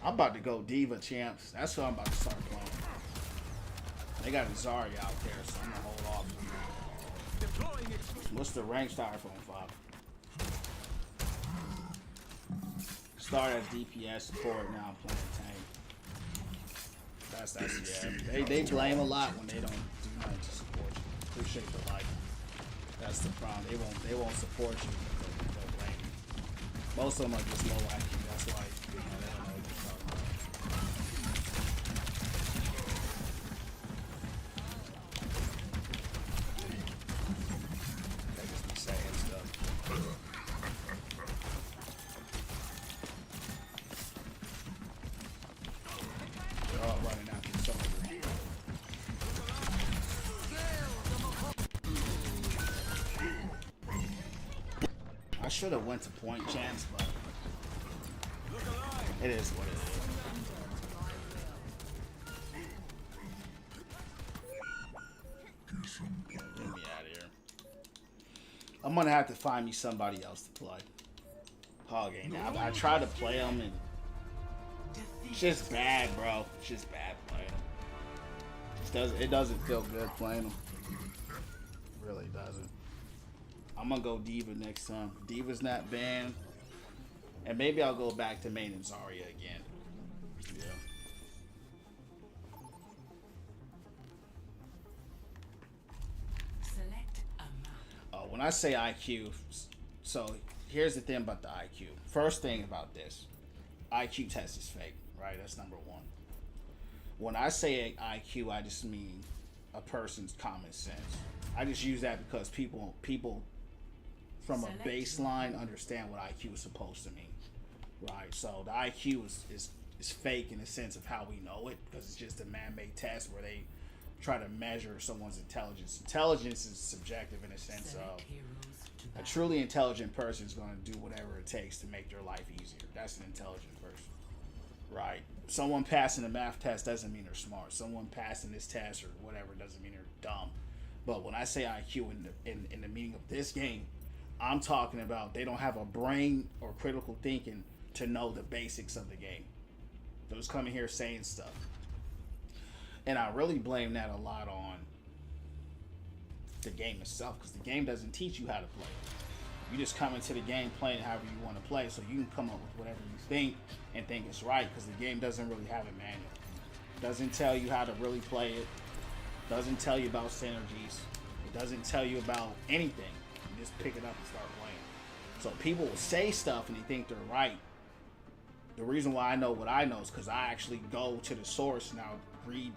I'm about to go Diva champs. That's what I'm about to start playing. They got a Zarya out there, so I'm gonna hold off. What's the rank styrofoam 5? Start as DPS support, now I'm playing tank. That's yeah. They blame a lot when they don't do nothing to support you. Appreciate the like. That's the problem. They won't support you. They'll blame you. Most of them are just low IQ. That's why they don't know what they're talking about. They just be saying stuff. They're all running out the soldier. I should have went to point chance, but it is what it is. Get me out of here. I'm gonna have to find me somebody else to play. Hog ain't now. I tried to play him and it's just bad, bro. It's just bad playing him. It doesn't feel good playing him. It really doesn't. I'm gonna go Diva next time. Diva's not banned. And maybe I'll go back to main and Zarya again. Yeah. Select a map. When I say IQ, so here's the thing about the IQ. First thing about this, IQ test is fake, right? That's number one. When I say IQ, I just mean a person's common sense. I just use that because people from a baseline understand what IQ is supposed to mean, right? So the IQ is fake in the sense of how we know it, because it's just a man-made test where they try to measure someone's intelligence. Intelligence is subjective in the sense of a truly intelligent person is going to do whatever it takes to make their life easier. That's an intelligent person, right? Someone passing a math test doesn't mean they're smart. Someone passing this test or whatever doesn't mean they're dumb. But when I say IQ in the meaning of this game, I'm talking about they don't have a brain or critical thinking to know the basics of the game. They're just coming here saying stuff. And I really blame that a lot on the game itself, because the game doesn't teach you how to play. You just come into the game playing however you want to play, so you can come up with whatever you think and think it's right, because the game doesn't really have a manual. Doesn't tell you how to really play it. Doesn't tell you about synergies. It doesn't tell you about anything. You just pick it up and start playing. So people will say stuff and they think they're right. The reason why I know what I know is because I actually go to the source and I'll read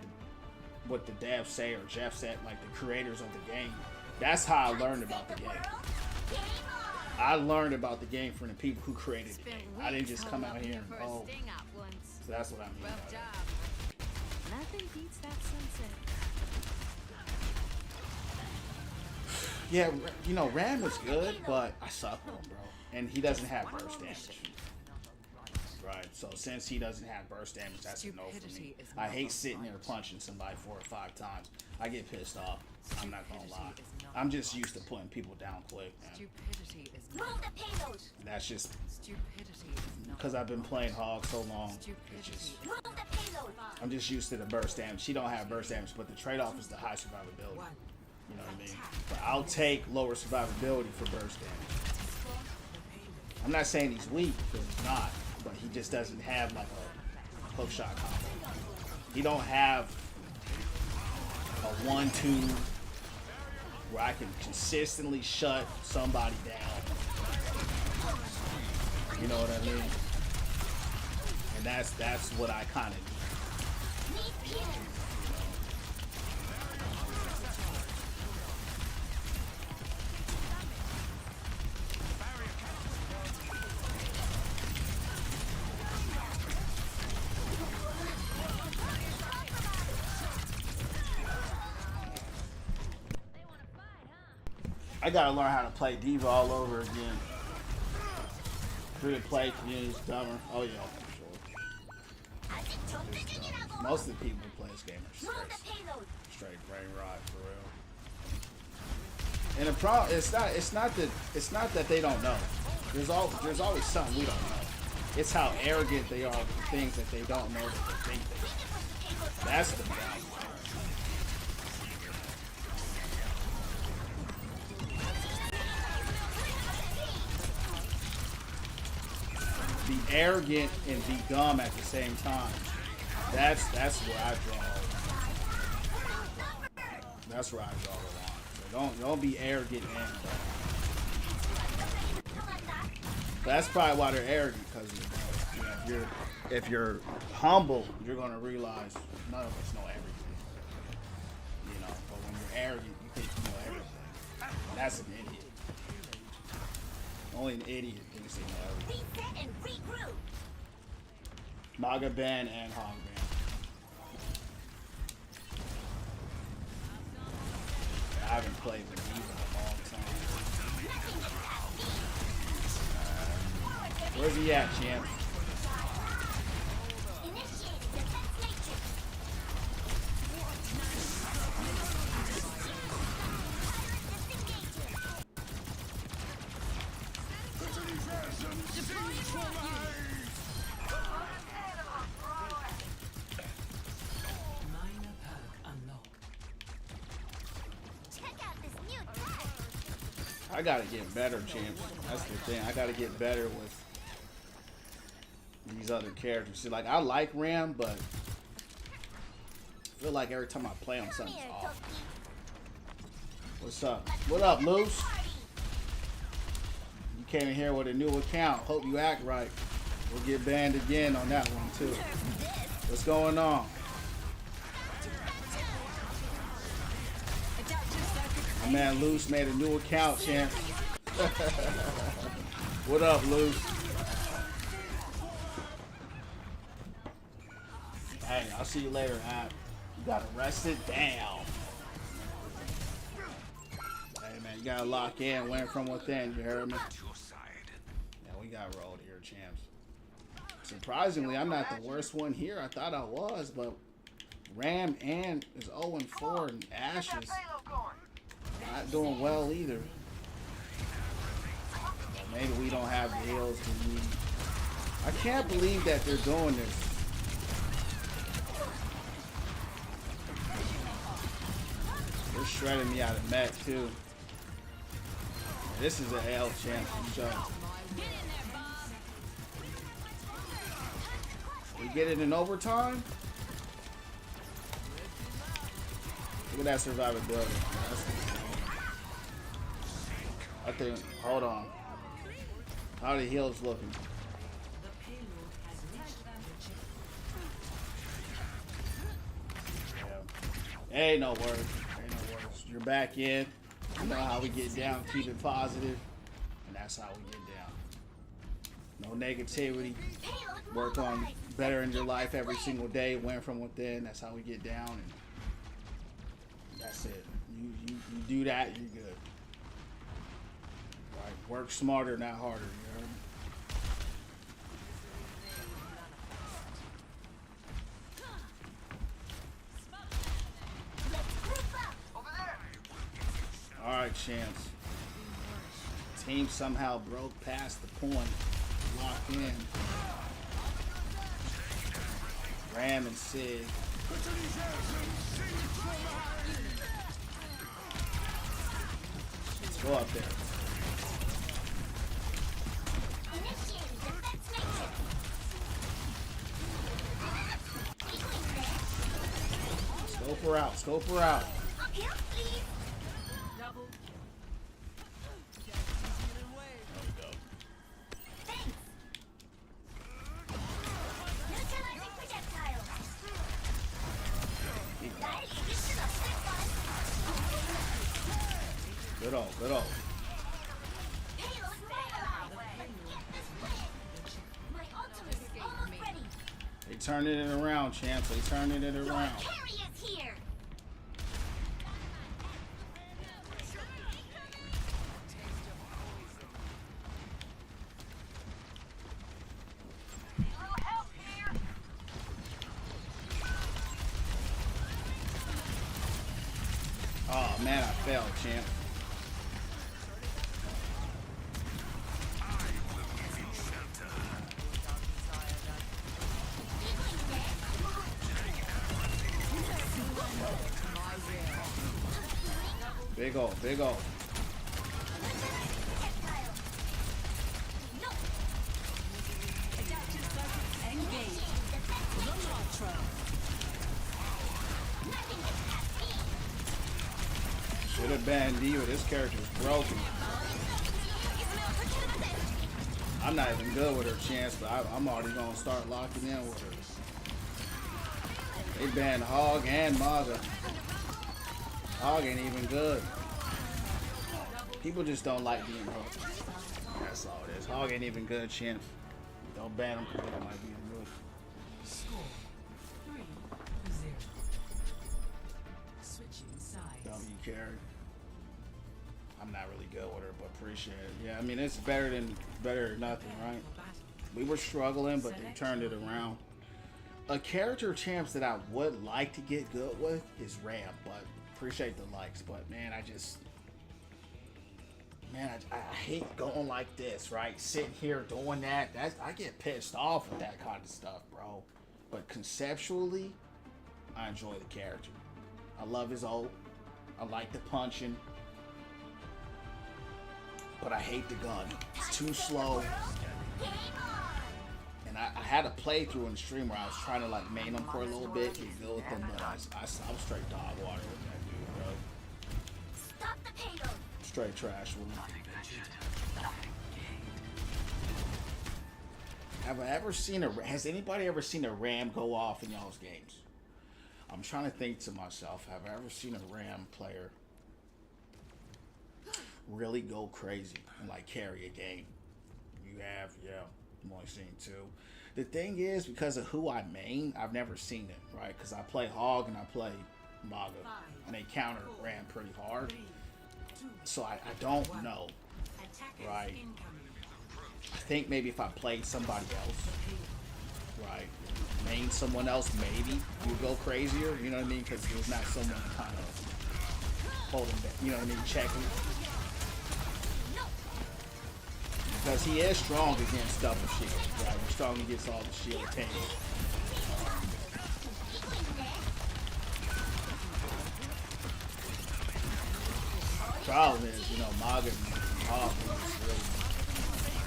what the devs say, or Jeff said, like the creators of the game. That's how I learned about the game. I learned about the game from the people who created the game. I didn't just come out here and so that's what I mean by that. Nothing beats that sunset. Yeah, you know, Ram is good, but I suck with him, bro. And he doesn't have burst damage. Right, so since he doesn't have burst damage, that's a no for me. I hate sitting there punching somebody 4 or 5 times. I get pissed off. I'm not gonna lie. I'm just used to putting people down quick, man. Stupidity is Move the payload. That's just Stupidity is not. because I've been playing Hog so long. It's just, Move the payload. I'm just used to the burst damage. She don't have burst damage, but the trade-off is the high survivability. You know what I mean? But I'll take lower survivability for burst damage. I'm not saying he's weak, because he's not, but he just doesn't have like a hook shot combo. He don't have a 1-2 where I can consistently shut somebody down. You know what I mean? And that's what I kind of need. I gotta learn how to play Diva all over again. Free to play community's dumber. Oh yeah, for sure. Most of the people who play this game are straight brain rot for real. And the problem, it's not that they don't know. There's always something we don't know. It's how arrogant they are with the things that they don't know that they think they know. That's the problem. Be arrogant and be dumb at the same time. That's where I draw. That's where I draw the line. So don't be arrogant and dumb. That's probably why they're arrogant, because you know, if you're humble, you're gonna realize none of us know everything. You know, but when you're arrogant, you think you know everything. That's an idiot. Only an idiot thinks they know everything. Reset and regroup. Mauga ban and Hog ban. I haven't played with Diva in a long time. Where's he at, champ? Initiate defense matrix. Minor perk unlocked. Check out this new tech. I gotta get better, champs. That's the thing. I gotta get better with these other characters. See, like, I like Ram, but I feel like every time I play him, something's off. What's up? What up, Loose? You came in here with a new account. Hope you act right. We'll get banned again on that one, too. What's going on? My man Loose made a new account, champ. What up, Loose? Hey, I'll see you later, App. You got arrested? Damn. Hey, man, you gotta lock in, win from within, you heard me? Yeah, we got rolled here, champs. Surprisingly, I'm not the worst one here. I thought I was, but Ram and is 0-4 and Ashes not doing well either. Maybe we don't have the heals we need. I can't believe that they're doing this. They're shredding me out of mech too. This is an L chance for sure. We get it in overtime. Look at that survivability. I think. Hold on. How the heals looking? Yeah. Ain't no words. Ain't no words. You're back in. You know how we get down. Keep it positive, and that's how we get down. No negativity. Work on bettering your life every single day. Win from within. That's how we get down. And that's it. You do that, you're good. Right. Work smarter, not harder. You heard me? All right, Chance. Team somehow broke past the point. Locked in. Ram and Sid. Let's go up there. Scope her out. Scope her out. Good old, good old. They turning it around, champs. They turning it around. Oh man, I failed, champ. Big ol', big ol'. Should have been Diva. This character's broken. I'm not even good with her, Chance, but I'm already gonna start locking in with her. They banned Hog and Mauga. Hog ain't even good. People just don't like being hooked. That's all it is. Hog ain't even good, Chance. Don't ban him because they don't like being good. Score 3-0. Switching sides. W carry. I'm not really good with her, but appreciate it. Yeah, I mean it's better than nothing, right? We were struggling, but they turned it around. A character, champs, that I would like to get good with is Ram, but appreciate the likes. But man, I hate going like this, right? Sitting here doing that. I get pissed off with that kind of stuff, bro. But conceptually, I enjoy the character. I love his ult. I like the punching. But I hate the gun. It's too slow. And I had a playthrough in the stream where I was trying to like main him for a little bit, get good with him, but I was straight dog water with that dude, bro. Stop the payload. Straight trash with him. Has anybody ever seen a Ram go off in y'all's games? I'm trying to think to myself, have I ever seen a Ram player really go crazy and like carry a game? You have, yeah. I've only seen two. The thing is, because of who I main, I've never seen it, right? Because I play Hog and I play Mauga, and they counter Ram pretty hard. So I don't know, right? I think maybe if I played somebody else, right? Main someone else, maybe you go crazier. You know what I mean? Because there's not someone kind of holding back. You know what I mean? Checking. Because he is strong against double shield, right? He's strong against all the shield tanks. Problem is, you know, Mauga and Hog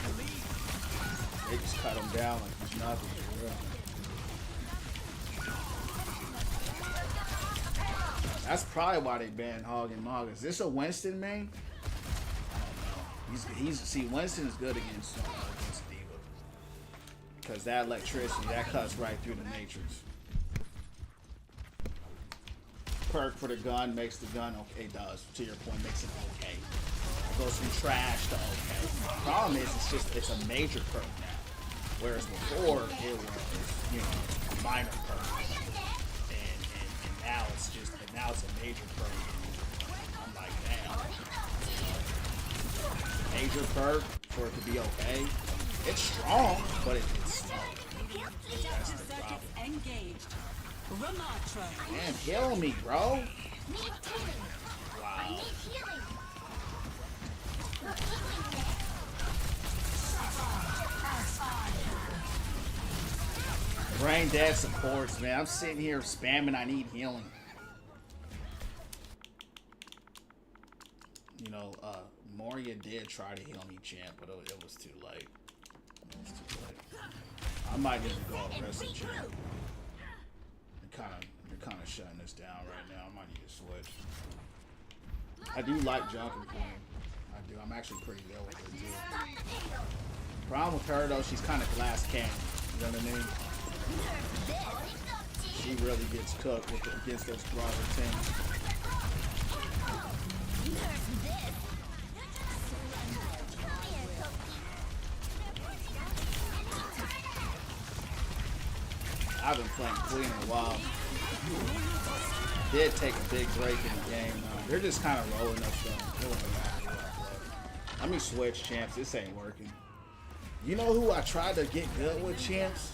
really, they just cut him down like there's nothing for real. That's probably why they banned Hog and Mauga. Is this a Winston main? I don't know. See, Winston is good against D.Va. Because that electricity, that cuts right through the matrix. Perk for the gun makes the gun okay. It does, to your point, makes it okay. It goes from trash to okay. The problem is, it's a major perk now. Whereas before, it was, you know, a minor perk. And now it's just, now it's a major perk. I'm like, damn. Major perk for it to be okay. It's strong, but it's slow. That's the problem. Engaged. Ramatra. Man, kill me, bro. Need healing. I Wow. need healing. Brain dead supports, man. I'm sitting here spamming. I need healing. You know, Moria did try to heal me, champ, but it was too late. It was too late. I might need to go aggressive, champ. You're kind of shutting this down right now. I might need to switch. I do like Junker Queen. I do. I'm actually pretty good with her too. Problem with her though, she's kind of glass cannon. You know what I mean? She really gets cooked against those broader teams. I've been playing Queen in a while. Did take a big break in the game. They're just kind of rolling up stuff. Let me switch, champs. This ain't working. You know who I tried to get good with, champs?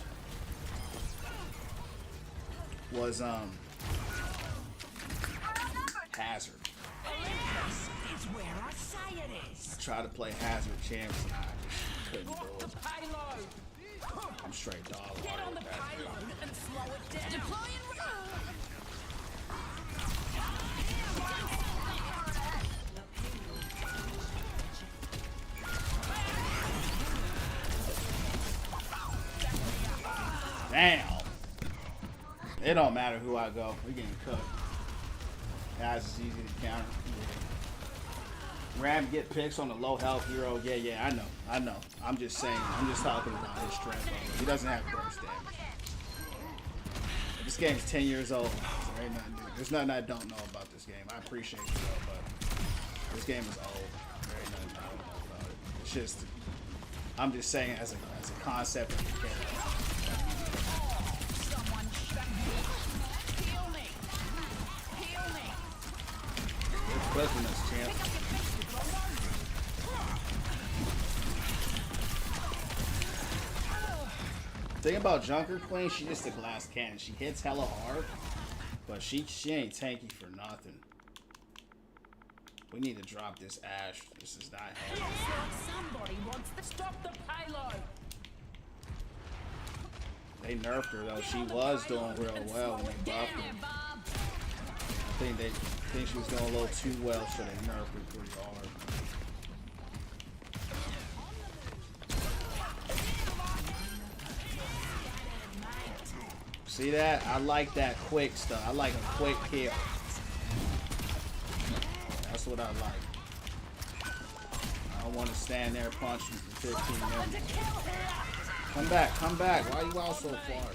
Was Hazard. It's where I say it is. I tried to play Hazard, champs, and I couldn't do it. I'm straight dog water with Hazard. And slow it down. Deploying. Damn. It don't matter who I go. We're getting cooked. Guys, it's easy to counter. Yeah. Ram get picks on the low health hero. Yeah, I know. I'm just saying. I'm just talking about his strength. He doesn't have burst damage. This game's 10 years old. So there ain't nothing new. There's nothing I don't know about this game. I appreciate you though, but this game is old. There ain't nothing I don't know about it. It's just, I'm just saying as a concept of the game. Clipping us, champ. The thing about Junker Queen, she just a glass cannon. She hits hella hard, but she ain't tanky for nothing. We need to drop this Ash. This is not heavy. Somebody wants to stop the payload. They nerfed her though. She was doing real well when they buffed her. I think she was doing a little too well, so they nerfed her pretty hard. See that? I like that quick stuff. I like a quick kill. That's what I like. I don't want to stand there punching for 15 minutes. Come back. Why are you out so far?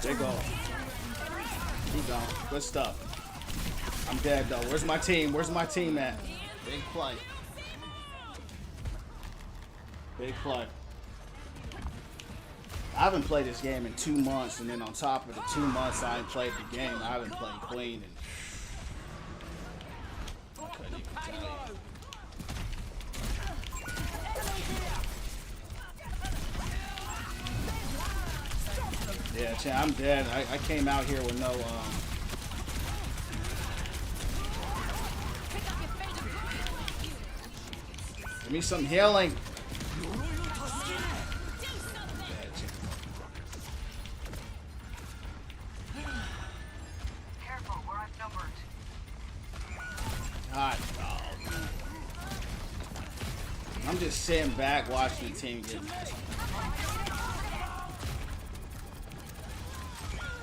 There go. He gone. Good stuff. I'm dead though. Where's my team? Where's my team at? Big play. Big play. I haven't played this game in 2 months, and then on top of the 2 months I ain't played the game, I haven't played Queen and I couldn't even tell you. Yeah, Chan, I'm dead. I came out here with no give me some healing. just sitting back watching the team get messed up.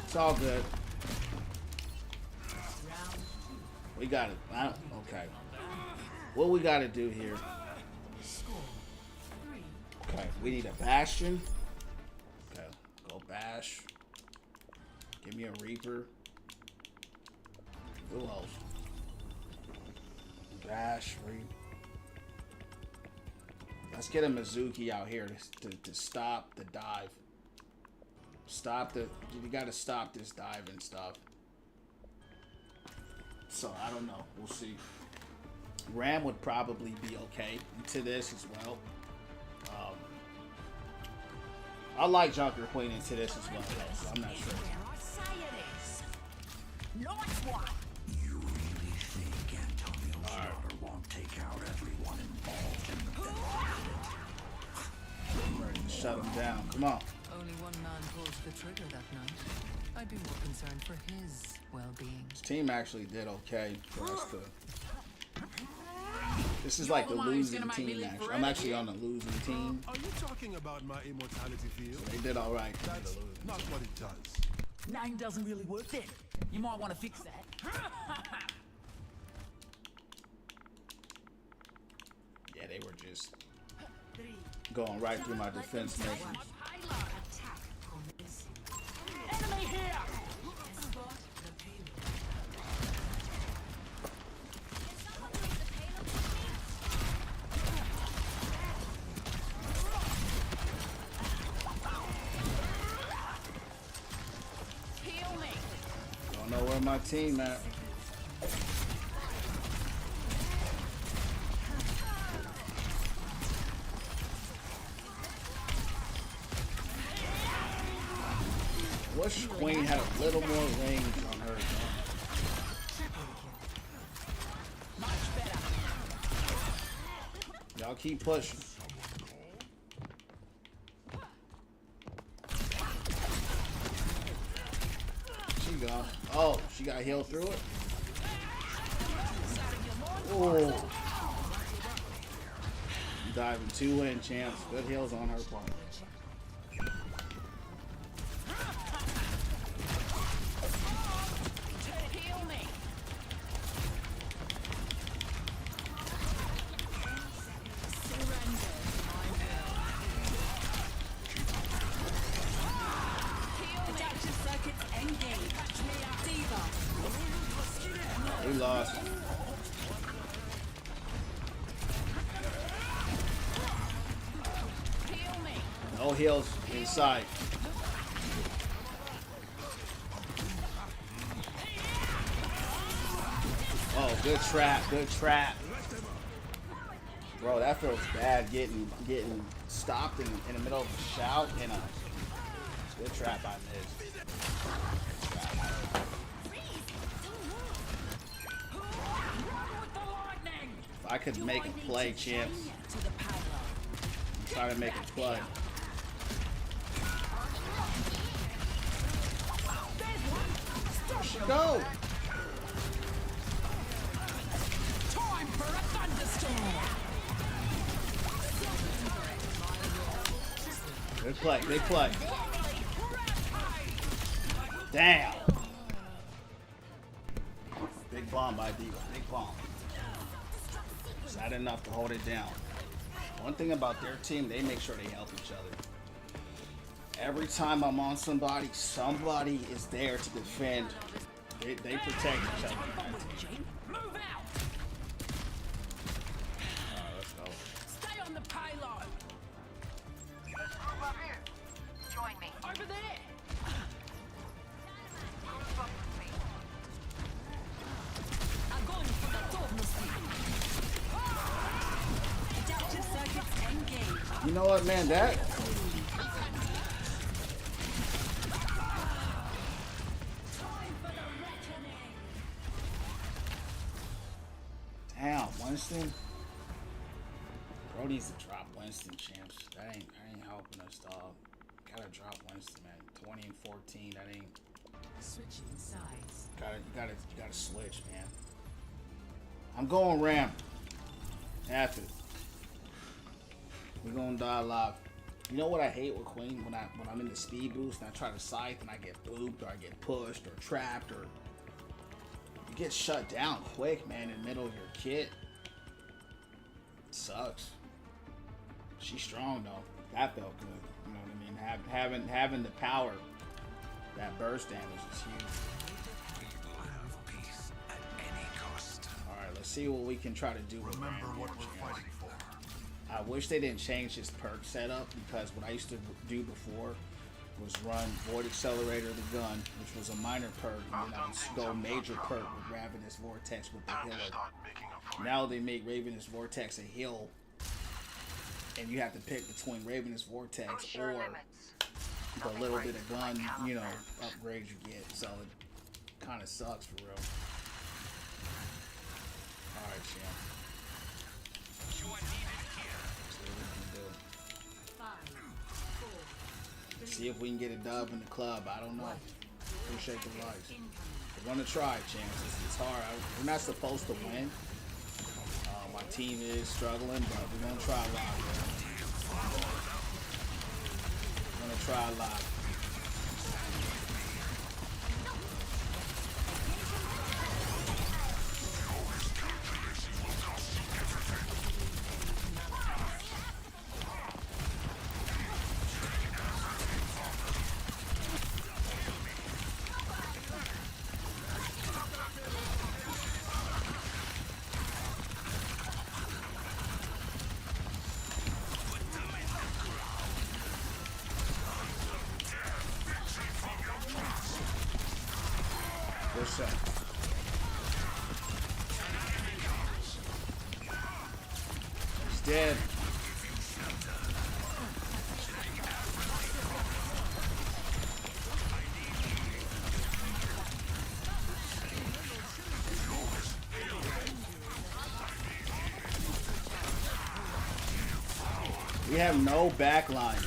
It's all good. We got it. Okay. What we got to do here? Okay, we need a Bastion. Okay, go Bash. Give me a Reaper. Who else? Bash, Reaper. Let's get a Mizuki out here to stop the dive. Stop the... You gotta stop this dive and stuff. So, I don't know. We'll see. Ram would probably be okay into this as well. I like Junker Queen into this as well, though, so I'm not sure. Where I say it is. Nice one. You really think Antonio's daughter won't take out everyone involved in the I'm ready to shut him down. Come on. Only one man pulled the trigger that night. I'd be more concerned for his well-being. This team actually did okay for us to... This is like the losing team, actually. I'm actually on the losing team. Are you talking about my immortality field? They did all right. That's not what it does. Name doesn't really work then. You might want to fix that. Yeah, they were just going right through my defense measures. Enemy here. Don't know where my team at. Wish Queen had a little more range on her. Y'all keep pushing. She gone. Oh, she got healed through it. Oh. Diving 2-win champs. Good heals on her part. We lost. No heals inside. Oh, good trap, good trap. Bro, that feels bad getting stopped in the middle of a shout and a good trap I missed. If I could make a play, champs. I'm trying to make a play. There she go. Time for a thunderstorm. Good play, big play. Damn. Big bomb by Diva, big bomb. Is that enough to hold it down? One thing about their team, they make sure they help each other. Every time I'm on somebody, somebody is there to defend. They protect each other. Move out. Alright, let's go. Stay on the payload. Join me. Over there. Огонь по готовности. Adaptive circuits engaged. You know what, man? That damn, Winston. Bro needs to drop Winston, champs. That ain't helping us, dog. Gotta drop Winston, man. 20 and 14. That ain't. Switching sides. You gotta switch, man. I'm going Ram. Half it. We're gonna die live. You know what I hate with Queen? When I'm in the speed boost and I try to scythe and I get booped or I get pushed or trapped or you get shut down quick, man, in the middle of your kit. It sucks. She's strong though. That felt good. You know what I mean? Having the power, that burst damage is huge. Peace at any cost. Alright, let's see what we can try to do with Remember Randy what here, we're Chance. fighting for. I wish they didn't change his perk setup, because what I used to do before was run Void Accelerator the gun, which was a minor perk, and then I would go major perk with Ravenous Vortex with the healer. Now they make Ravenous Vortex a heal, and you have to pick between Ravenous Vortex or the little bit of gun, you know, upgrade you get. So it kind of sucks for real. Alright, champ. See what we can do. 5, 4, See if we can get a dub in the club. I don't know. Appreciate the likes. We're gonna try, champs. It's hard. We're not supposed to win. My team is struggling, but we're gonna try live. We're gonna try live. What's up? He's dead. We have no backline.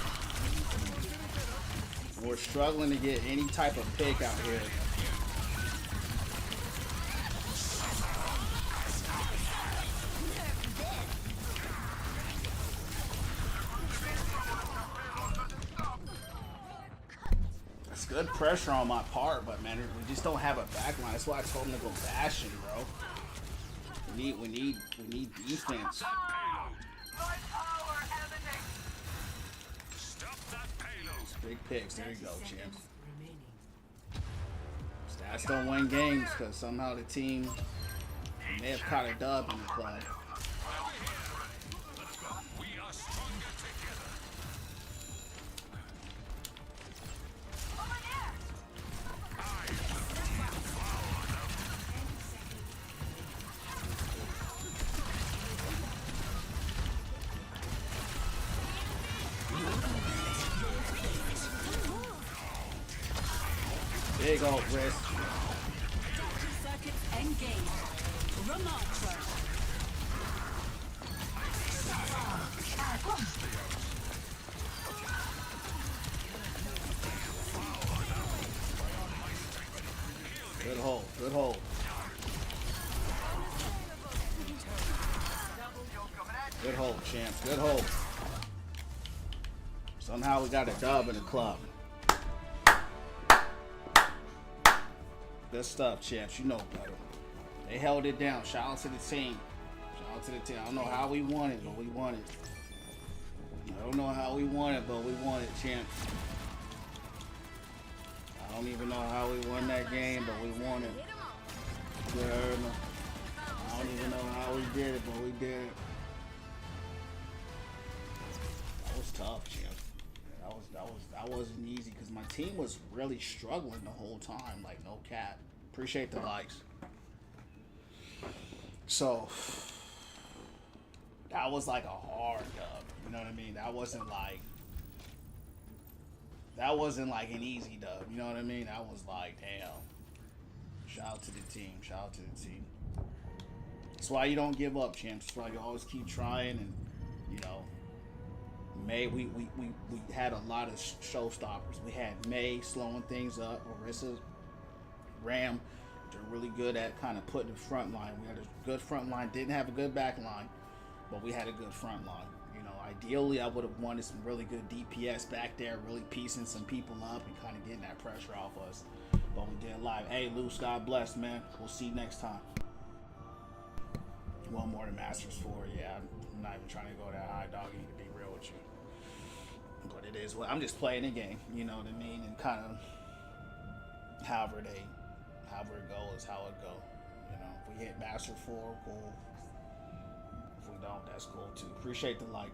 We're struggling to get any type of pick out here. It's good pressure on my part, but man, we just don't have a backline. That's why I told him to go bashing, bro. We need defense. Big picks. There you go, champs. Stats don't win games because somehow the team may have caught a dub in the club. Big old wrist. Circuits engaged. Remarkable. Good hold. Good hold. Good hold, champs. Good hold. Somehow we got a dub in the club. Good stuff, champs. You know better. They held it down. Shout out to the team. Shout out to the team. I don't know how we won it, but we won it. I don't know how we won it, but we won it, champs. I don't even know how we won that game, but we won it. You heard me? I don't even know how we did it, but we did it. That was tough, champs. That wasn't easy because my team was really struggling the whole time. Like, no cap. Appreciate the likes. So that was like a hard dub. You know what I mean? That wasn't like an easy dub. You know what I mean? That was like, damn. Shout out to the team. Shout out to the team. That's why you don't give up, champs. That's why you always keep trying, and you know. May we had a lot of showstoppers. We had May slowing things up. Orisa, Ram, they're really good at kind of putting the front line. We had a good front line. Didn't have a good back line, but we had a good front line. You know, I Ideally, I would have wanted some really good DPS back there, really piecing some people up and kind of getting that pressure off us. But we did live. Hey, Luce, God bless, man. We'll see you next time. One more to Masters 4. Yeah, I'm not even trying to go that high, doggy, to be real with you. But it is what I'm just playing the game, you know what I mean? And kind of however it goes is how it go. You know, if we hit Master 4, cool. If we don't, that's cool too. Appreciate the like.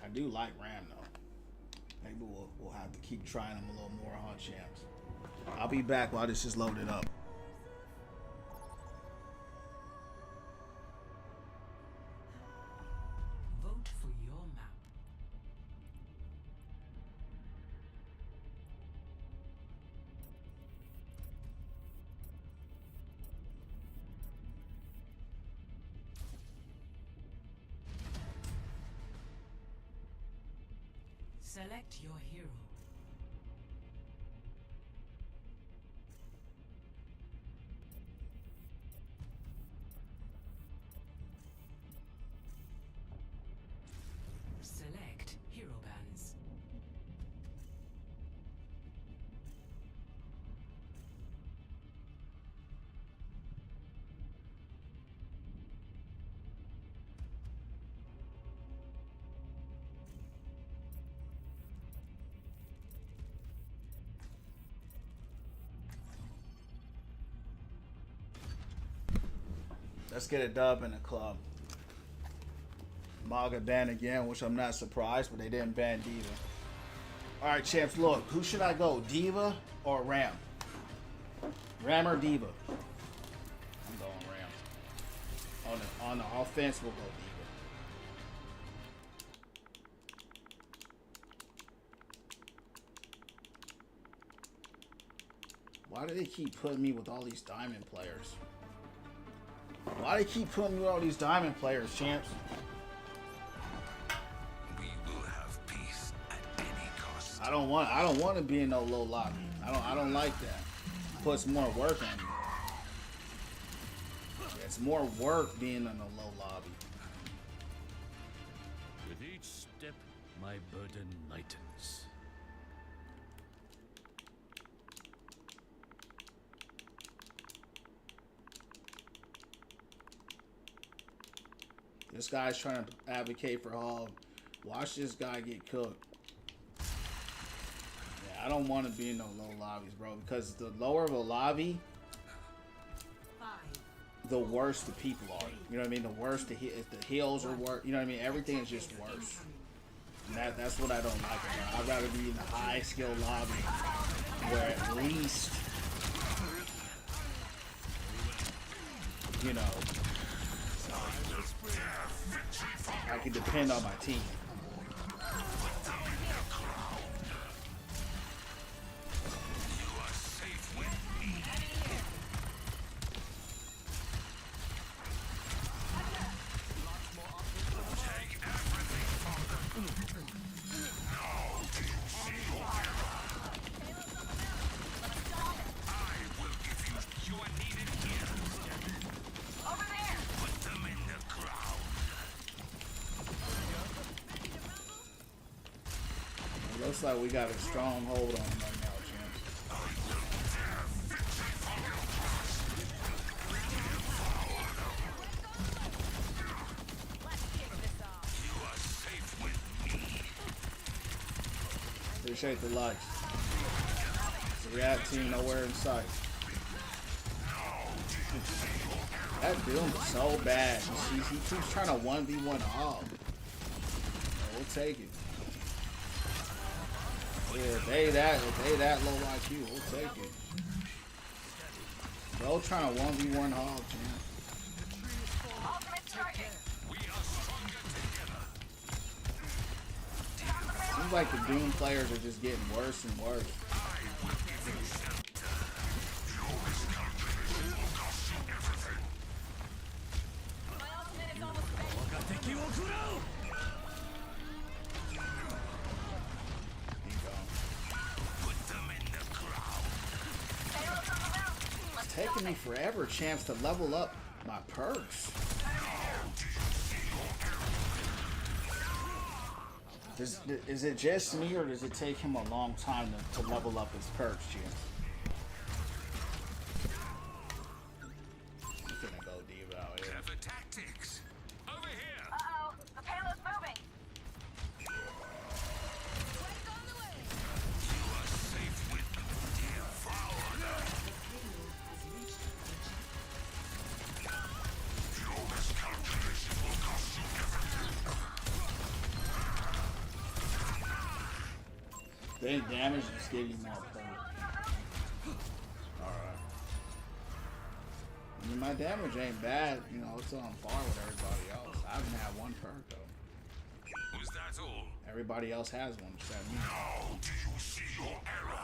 I do like Ram though. Maybe we'll have to keep trying him a little more on champs. I'll be back while this is loaded up. Vote for your map. Select your hero. Select hero bands. Let's get a dub in the club. Mauga banned again, which I'm not surprised, but they didn't ban Diva. Alright, champs, look. Who should I go? Diva or Ram? Ram or Diva? I'm going Ram. On the offense, we'll go Diva. Why do they keep putting me with all these diamond players? Why do they keep putting me with all these diamond players, champs? We will have peace at any cost. I don't want to be in no low lobby. I don't like that. Puts more work on me. It's more work being in a low lobby. With each step, my burden lightens. This guy's trying to advocate for Hog. Watch this guy get cooked. Yeah, I don't want to be in no low lobbies, bro, because the lower the lobby, the worse the people are. You know what I mean? The worse the heals are worse. You know what I mean? Everything is just worse. And that's what I don't like about it. I'd rather be in the high skill lobby where at least, you know, I can depend on my team. Looks like we got a strong hold on him right now, champs. Appreciate the likes. It's a RIOT team nowhere in sight. That Doom is so bad. He keeps trying to 1v1 Hog. We'll take it. Yeah, if they that low IQ, we'll take it. Bro trying to 1v1 Hog, man. Seems like the Doom players are just getting worse and worse. He go. taking me forever, champs, to level up my perks. Is it just me, or does it take him a long time to level up his perks, champs? I'm gonna go deep out here. Clever tactics. Over here. Uh-oh, the payload's moving. You are safe with dear Fowler. Your miscalculation will cost you everything. Then damage just give you more perks. Alright. I mean, my damage ain't bad, you know, it's on par with everybody else. I haven't had one perk though. Was that all? Everybody else has one except me. Now do you see your error?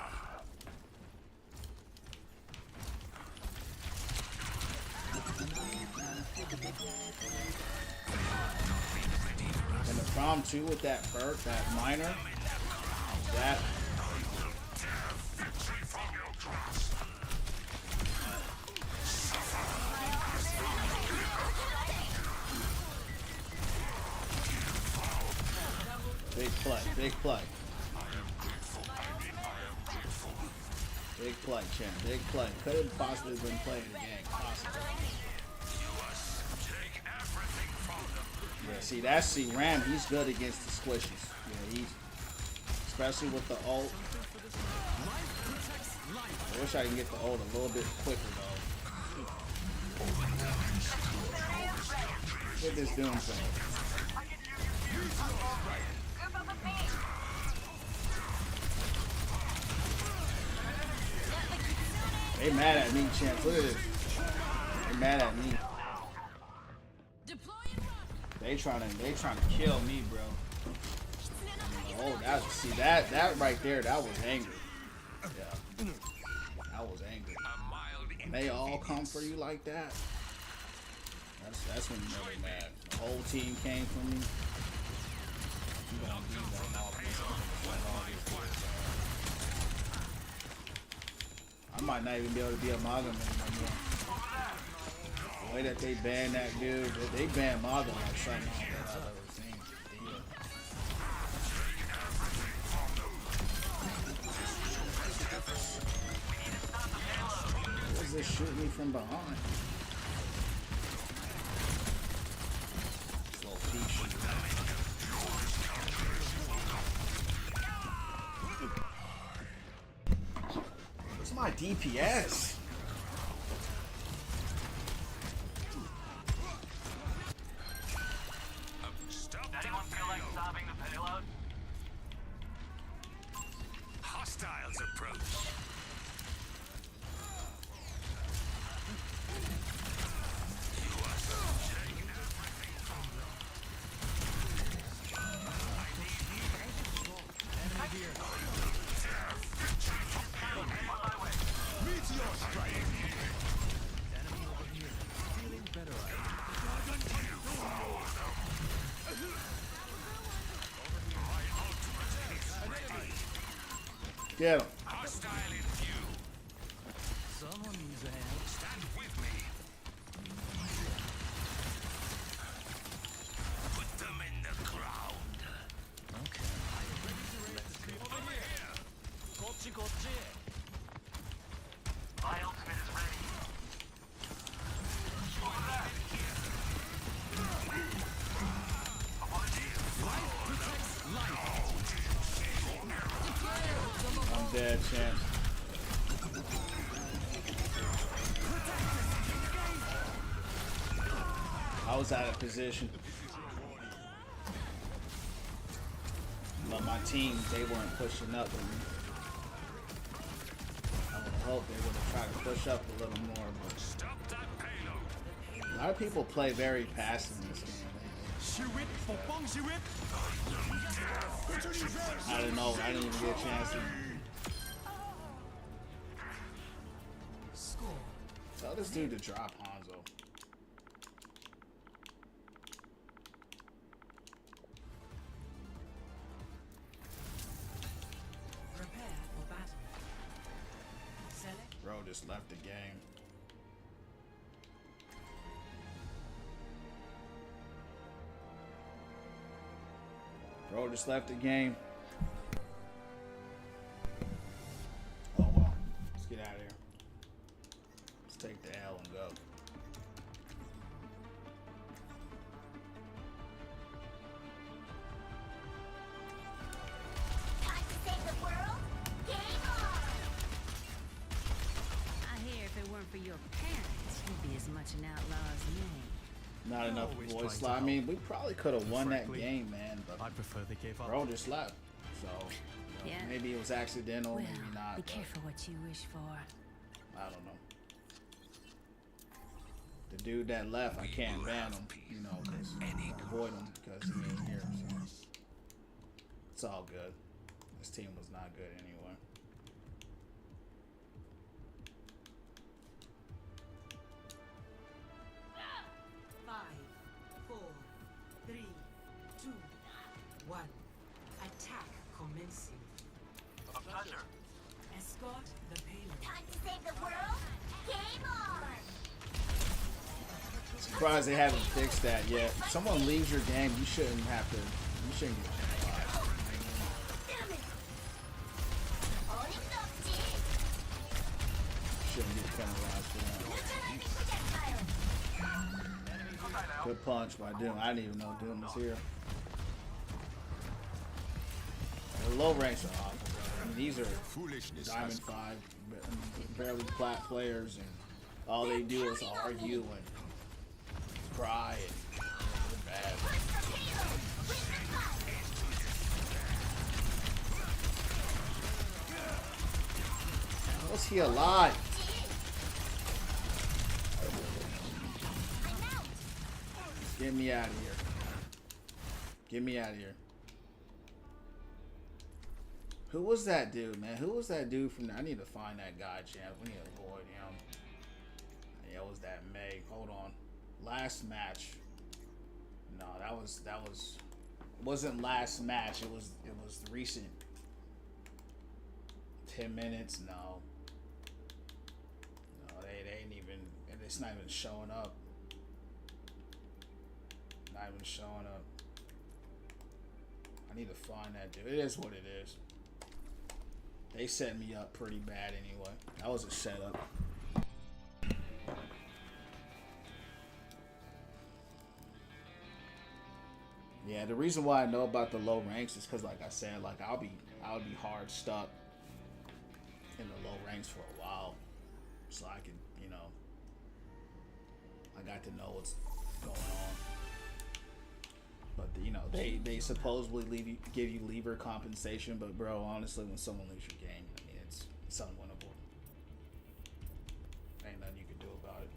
And the problem too with that perk, that minor, that Victory from your grasp. big play, big play. Big play, champ, big play. Could have possibly been playing the game, possibly. Take everything from them. Yeah, see, Ram, he's good against the squishes. Yeah, he's, especially with the ult. I wish I could get the ult a little bit quicker, though. Look at this doing thing. Group up with me. They mad at me, champ. Look at this. They mad at me. They trying to kill me, bro. Oh, that right there, that was angry. Yeah, that was angry. A mild And they all come for you like that. That's when you know they mad. The whole team came for me. You gonna be like all this. I might not even be able to be a Mauga man no more. The way that they banned that dude, they banned Mauga like something that I've ever seen. Yeah. What is this shooting me from behind? This little pea shoot. Where's my DPS? Stop. Anyone feel like stopping the payload? Hostiles approach. You are taking everything from them. Meteor strike. Get him. Hostile in view. Someone needs a hand. Stand with me. Put them in the ground. Okay. Over here. Gotchi. My ultimate is ready. I'm dead, champ. I was out of position. But my team, they weren't pushing up with me. I would hope they would have tried to push up a little more, but Stop that payload. a lot of people play very passive in this game. I don't know. I didn't even get a chance to. Tell this dude to drop Hanzo. Prepare for battle. Select Bro just left the game. Bro just left the game. Oh well. Let's get out of here. Let's take the L and go. Time to save the world? Game on! I hear if it weren't for your parents, you'd be as much an outlaw as me. Not enough Always voice trying to lie. I mean, help. we probably could have won that Frankly, game, man, but I prefer they gave up. bro just left. So you know, Yeah. maybe it was accidental, Well, maybe not. be but careful what you wish for. I don't know. The dude that left, I can't ban him, you know, because avoid him because he ain't here. So it's all good. This team was not good anyway. Five, 4, 3, 2, 1. Attack commencing. A pleasure. Escort the payload. Time to save the world? Game on! Surprised they haven't fixed that yet. If someone leaves your game, you shouldn't have to. You shouldn't get penalized. Damn it! Holding up, You shouldn't get penalized for that. Good punch by Doom. I didn't even know Doom was here. The low ranks are awful. I mean, these are Foolishness Diamond has 5, barely plat players, and all they do is argue and cry and they're bad. Was he alive? Get me out of here. Get me out of here. Who was that dude, man? Who was that dude from there? I need to find that guy, champ. We need to avoid him. Yeah, it was that May. Hold on. Last match. No, that was it wasn't last match. It was recent. 10 minutes? No. No, they ain't even, it's not even showing up. Not even showing up. I need to find that dude. It is what it is. They set me up pretty bad anyway. That was a setup. Yeah, the reason why I know about the low ranks is because, like I said, like I would be hard stuck in the low ranks for a while, so I could, you know, I got to know what's going on. But you know, they supposedly give you lever compensation, but bro, honestly, when someone leaves your game, I mean, it's unwinnable. Ain't nothing you can do about it.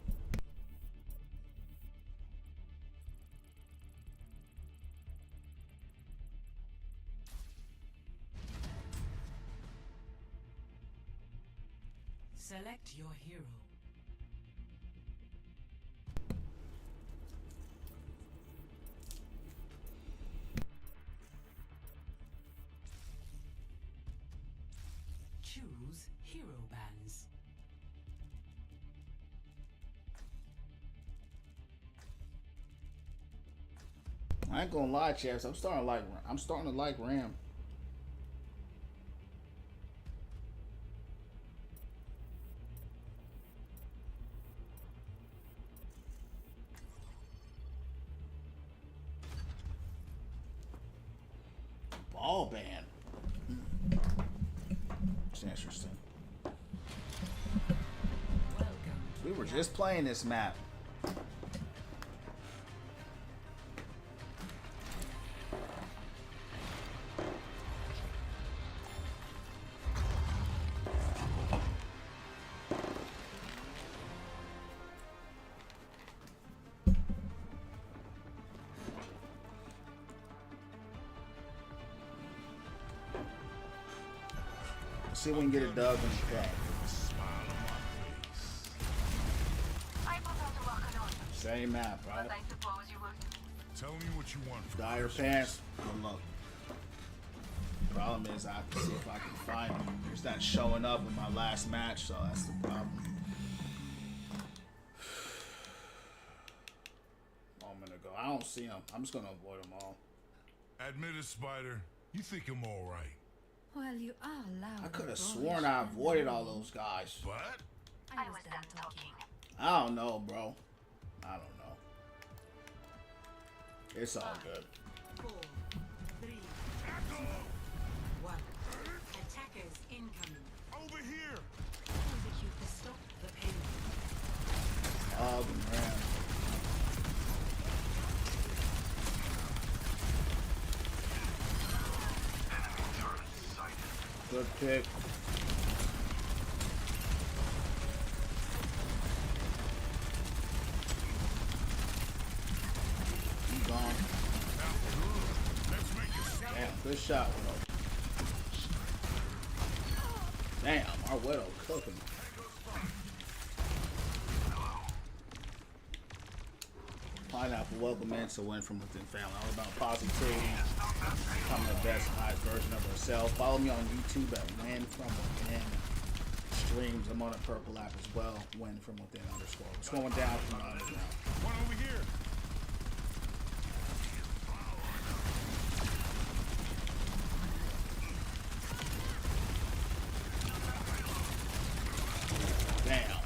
Select your hero. Choose hero bands. I ain't gonna lie, chaps. I'm starting to like Ram. Ball ban. It's interesting. Welcome. We were just playing this map. Let's see if we can get a dub in the crowd. smile on my face. I prefer to walk alone, Same map, right? but I suppose you would. Tell me what you want from Dire pants. Good luck. Problem is, I have to see if I can find him. He's not showing up in my last match, so that's the problem. Moment ago, I don't see him. I'm just gonna avoid them all. Admit it, Spider. You think I'm all right. Well, you are loud. I could have sworn I avoided all those guys. But I was done talking. I don't know, bro. I don't know. It's all good. 4, 3, 2, 1. Attackers incoming. over here. Execute the stop the payload. Oh, man. Good pick. He's gone. Damn, good shot, Widow. Damn, our Widow cooking. Pineapple, welcome in to Win From Within family. All about positivity, becoming the best and highest version of ourselves. Follow me on YouTube at Win From Within. Streams, I'm on a purple app as well. Win From Within _. What's going down from the underground? One over here. Damn.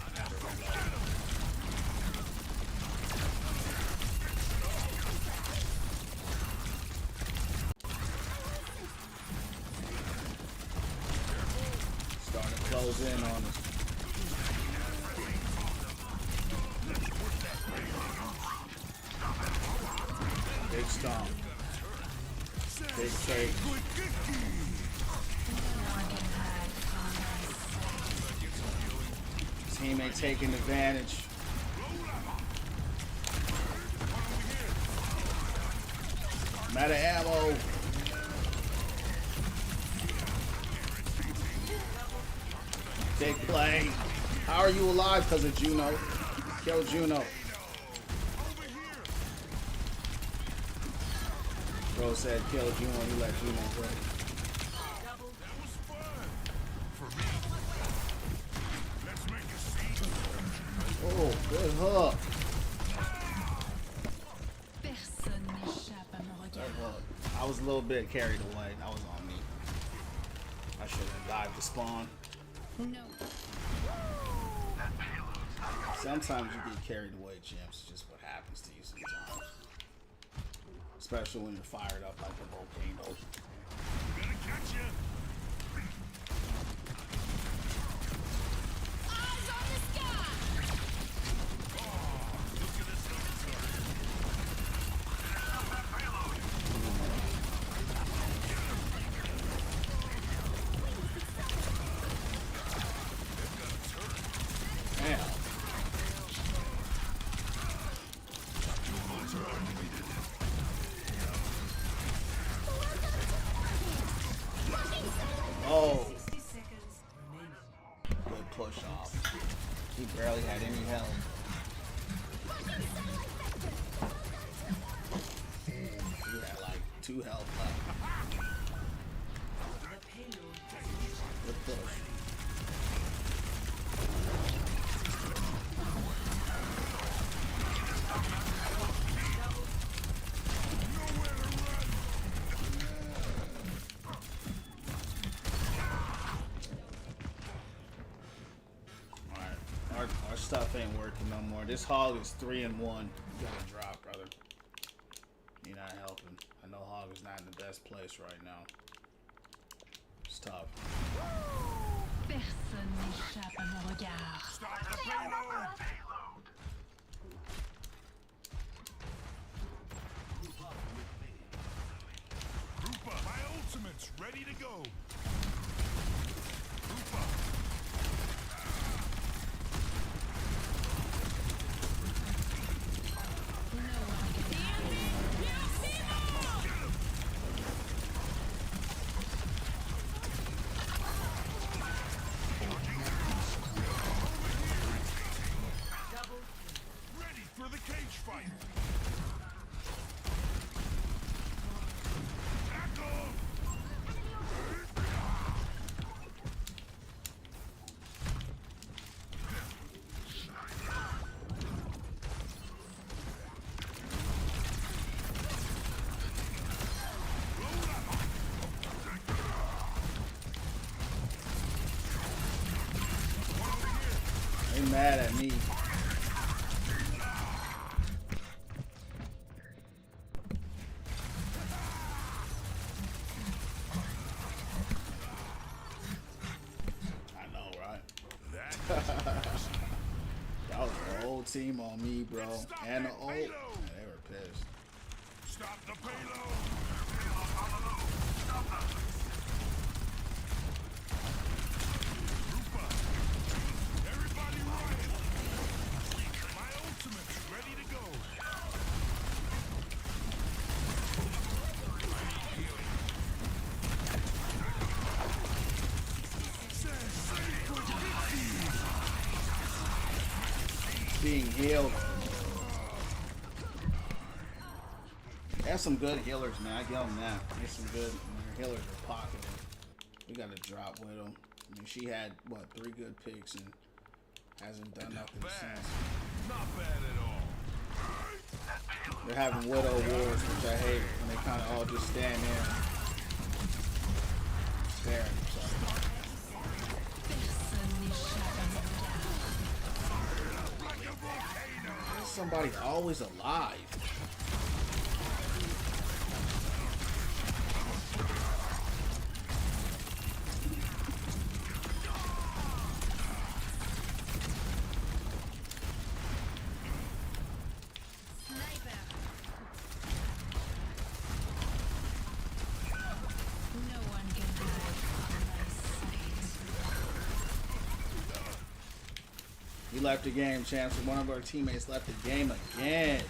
Starting to close in on us. Big stomp. Big cake. Teammate taking advantage. I'm out of ammo. Big play. How are you alive? Because of Juno. Kill Juno. Bro said kill Juno. You let Juno play. That was fun. For me. Let's make a scene. Oh, good hook. Personne n'échappe à mon Good regard. hook. I was a little bit carried away. That was on me. I should have dived to spawn. No. Sometimes you get carried away, champs. It's just what happens to you sometimes. Especially when you're fired up like a volcano. Gonna catch you. Eyes on the sky! Look at this other Damn. Oh, 60 seconds remaining. good push off. He barely had any health. He had like 2 health left. The payload is Good push. Alright, our stuff ain't working no more. This hog is 3 and 1. You gotta drop, brother. You're not helping. I know hog is not in the best place right now. It's tough. Personne n'échappe à mon regard. Stop the payload. Group up. My ultimate's ready to go. Group up. Ready for the cage fight. Tackle. mad at me. I know, right? That was the whole team on me, bro. And the ult. Yeah, they were pissed. Stop the payload. Everybody riot. My ultimate's ready to go. Being healed. There's some good healers, man. I get them now. There's some good healers are pocketed. We got to drop with them. I mean, she had, what, 3 good picks and hasn't done nothing since. Not bad at all. They're having Widow Wars, which I hate, when they kind of all just stand there staring. So. There's somebody always alive. We left the game, champs. One of our teammates left the game again.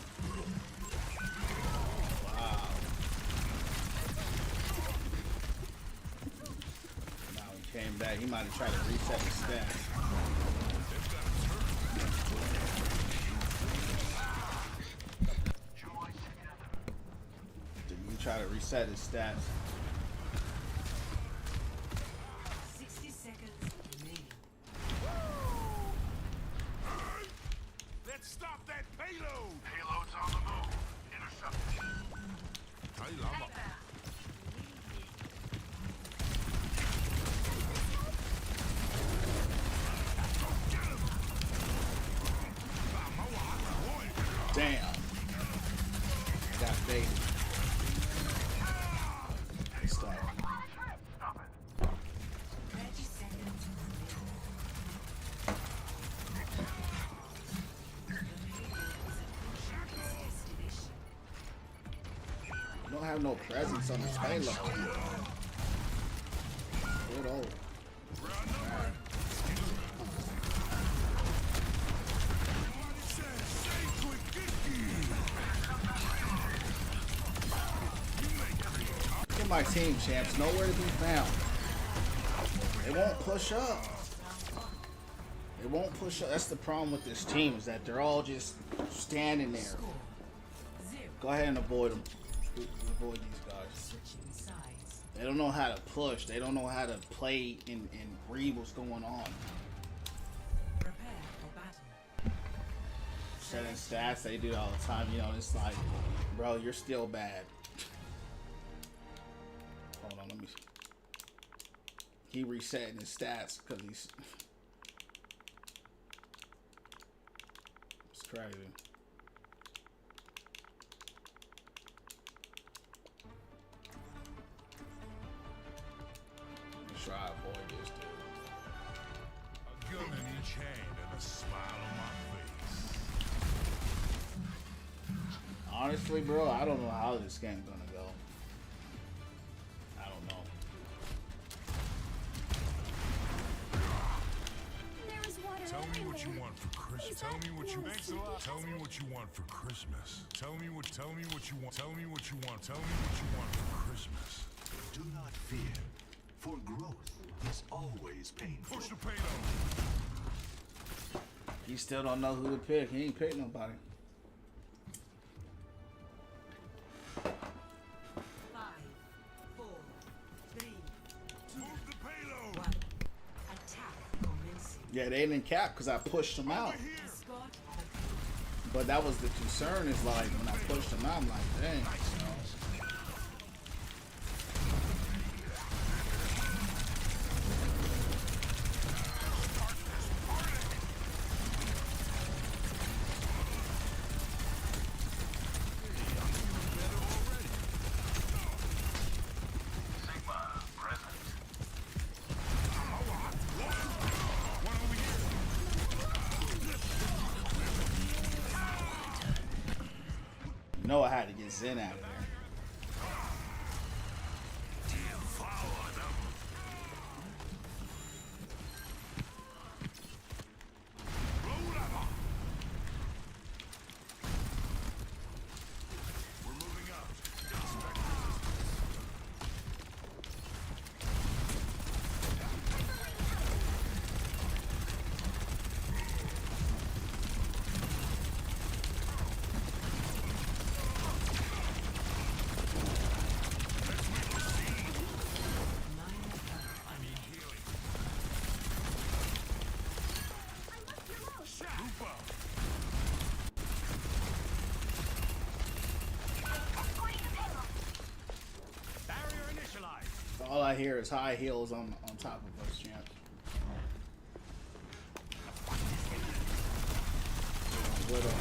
Wow. Now he came back. He might have tried to reset his stats. Did he try to reset his stats? 60 seconds remaining. Let's stop that payload. Payload's on the move. Intercepted. Payload. Damn. Got baited. Stop. 30 seconds You don't have no presence on this payload. Good old. Look at my team, champs. Nowhere to be found. They won't push up. They won't push up. That's the problem with this team, is that they're all just standing there. Go ahead and avoid them. Avoid these guys. They don't know how to push. They don't know how to play and read what's going on. prepare for battle. Setting stats, they do it all the time. You know, it's like, bro, you're still bad. Hold on, let me see. He resetting his stats because he's... It's crazy. Try to avoid this dude. A gun in each hand and a smile on my face. Honestly, bro, I don't know how this game's gonna go. I don't know. There is water Tell me what you everywhere. want for Christmas. Is Tell that me what you close to the Tell me what you want for Christmas. Tell me what you want. Tell me what you want. Tell me what you want for Christmas. Do not fear, for growth is always painful. Push the payload. He still don't know who to pick. He ain't picked nobody. 5, 4, 3, Move the payload. 1. Attack commencing. Yeah, they didn't cap because I pushed them out. Over here. Escort But that was the concern, is like, when I pushed them out, I'm like, dang. know I had to get Zen out of there. Devour them. Roll them up. We're moving out. Expect I need healing. Roof up. Barrier initialized. All I hear is high heels on top of us, champ. Widow.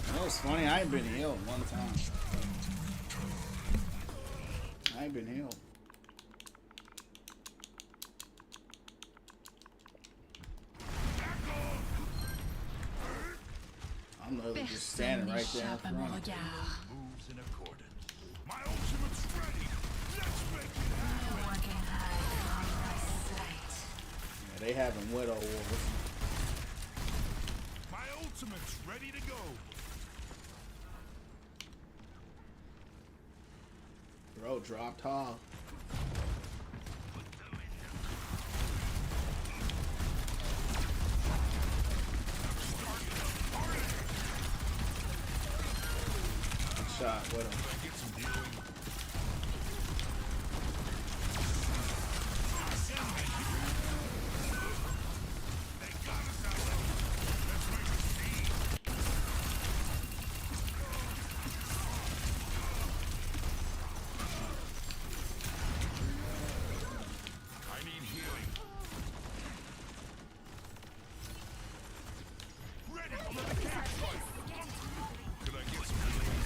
You know what's funny? I ain't been healed one time. I ain't been healed. I'm literally just standing right there in front. Moves in accordance. My ultimate's ready. Let's make it happen. Yeah, they having Widow wars. My ultimate's ready to go. Bro dropped hog. Good shot, Widow. Get some healing. They got us out there. Let's make a scene. I need healing. Ready for the catch. Could I get some healing?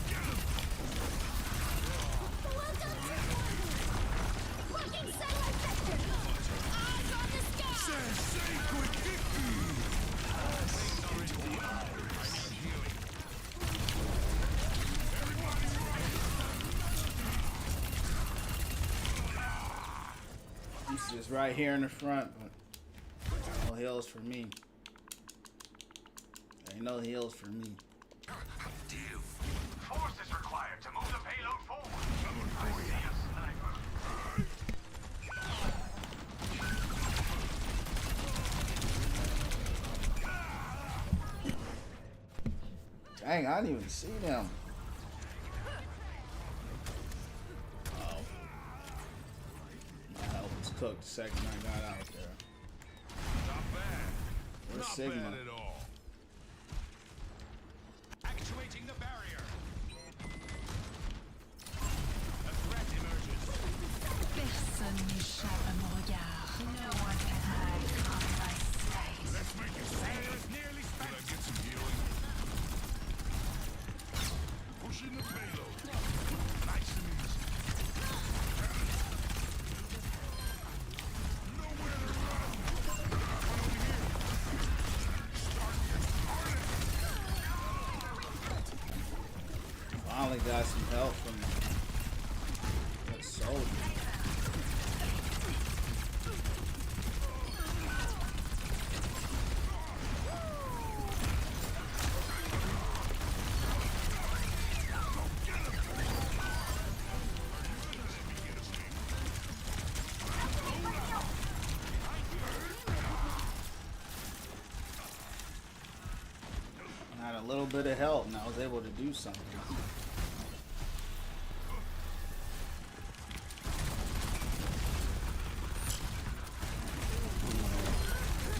Get him! Working satellite sector. Eyes on the sky. Sensei Quick-Kicky! I need healing. He's just right here in the front, but no heals for me. Ain't no heals for me. Force is required to move the payload forward. I see a sniper. Dang, I didn't even see them. Oh. My health was cooked the second I got out there. Not bad. Where's Not Sigma? bad at all. Actuating the barrier. A threat emerges. Personne n'échappe à mon regard. No one can hide from my sight. Let's make it safe. Nearly spent. Could I get some healing? Pushing the payload. Nice and easy. Nowhere to run. One over here. Start this party. Finally got some help from that soldier. I had a little bit of help and I was able to do something.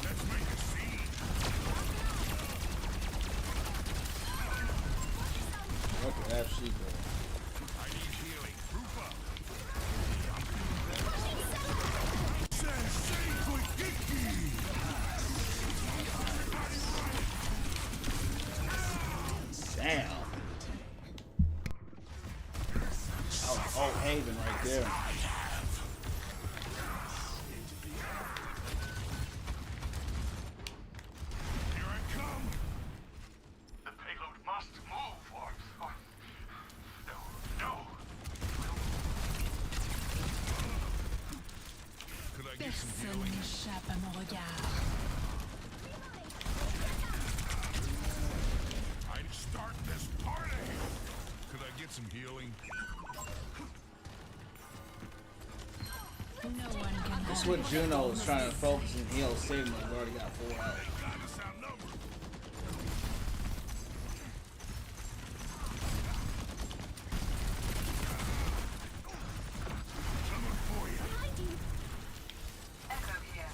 Let's make a scene. What the F she go? I need healing. Proof up. Sensei Quick-Kicky! Damn. That was Old Haven right there. get some Personne healing. n'échappe à mon regard. I'm starting this party. Could I get some healing? No one can That's hide. what Juno was trying to focus and heal Sigma. He's already got 4 health. Thank God it's outnumbered. Coming for you. Behind you. Echo here.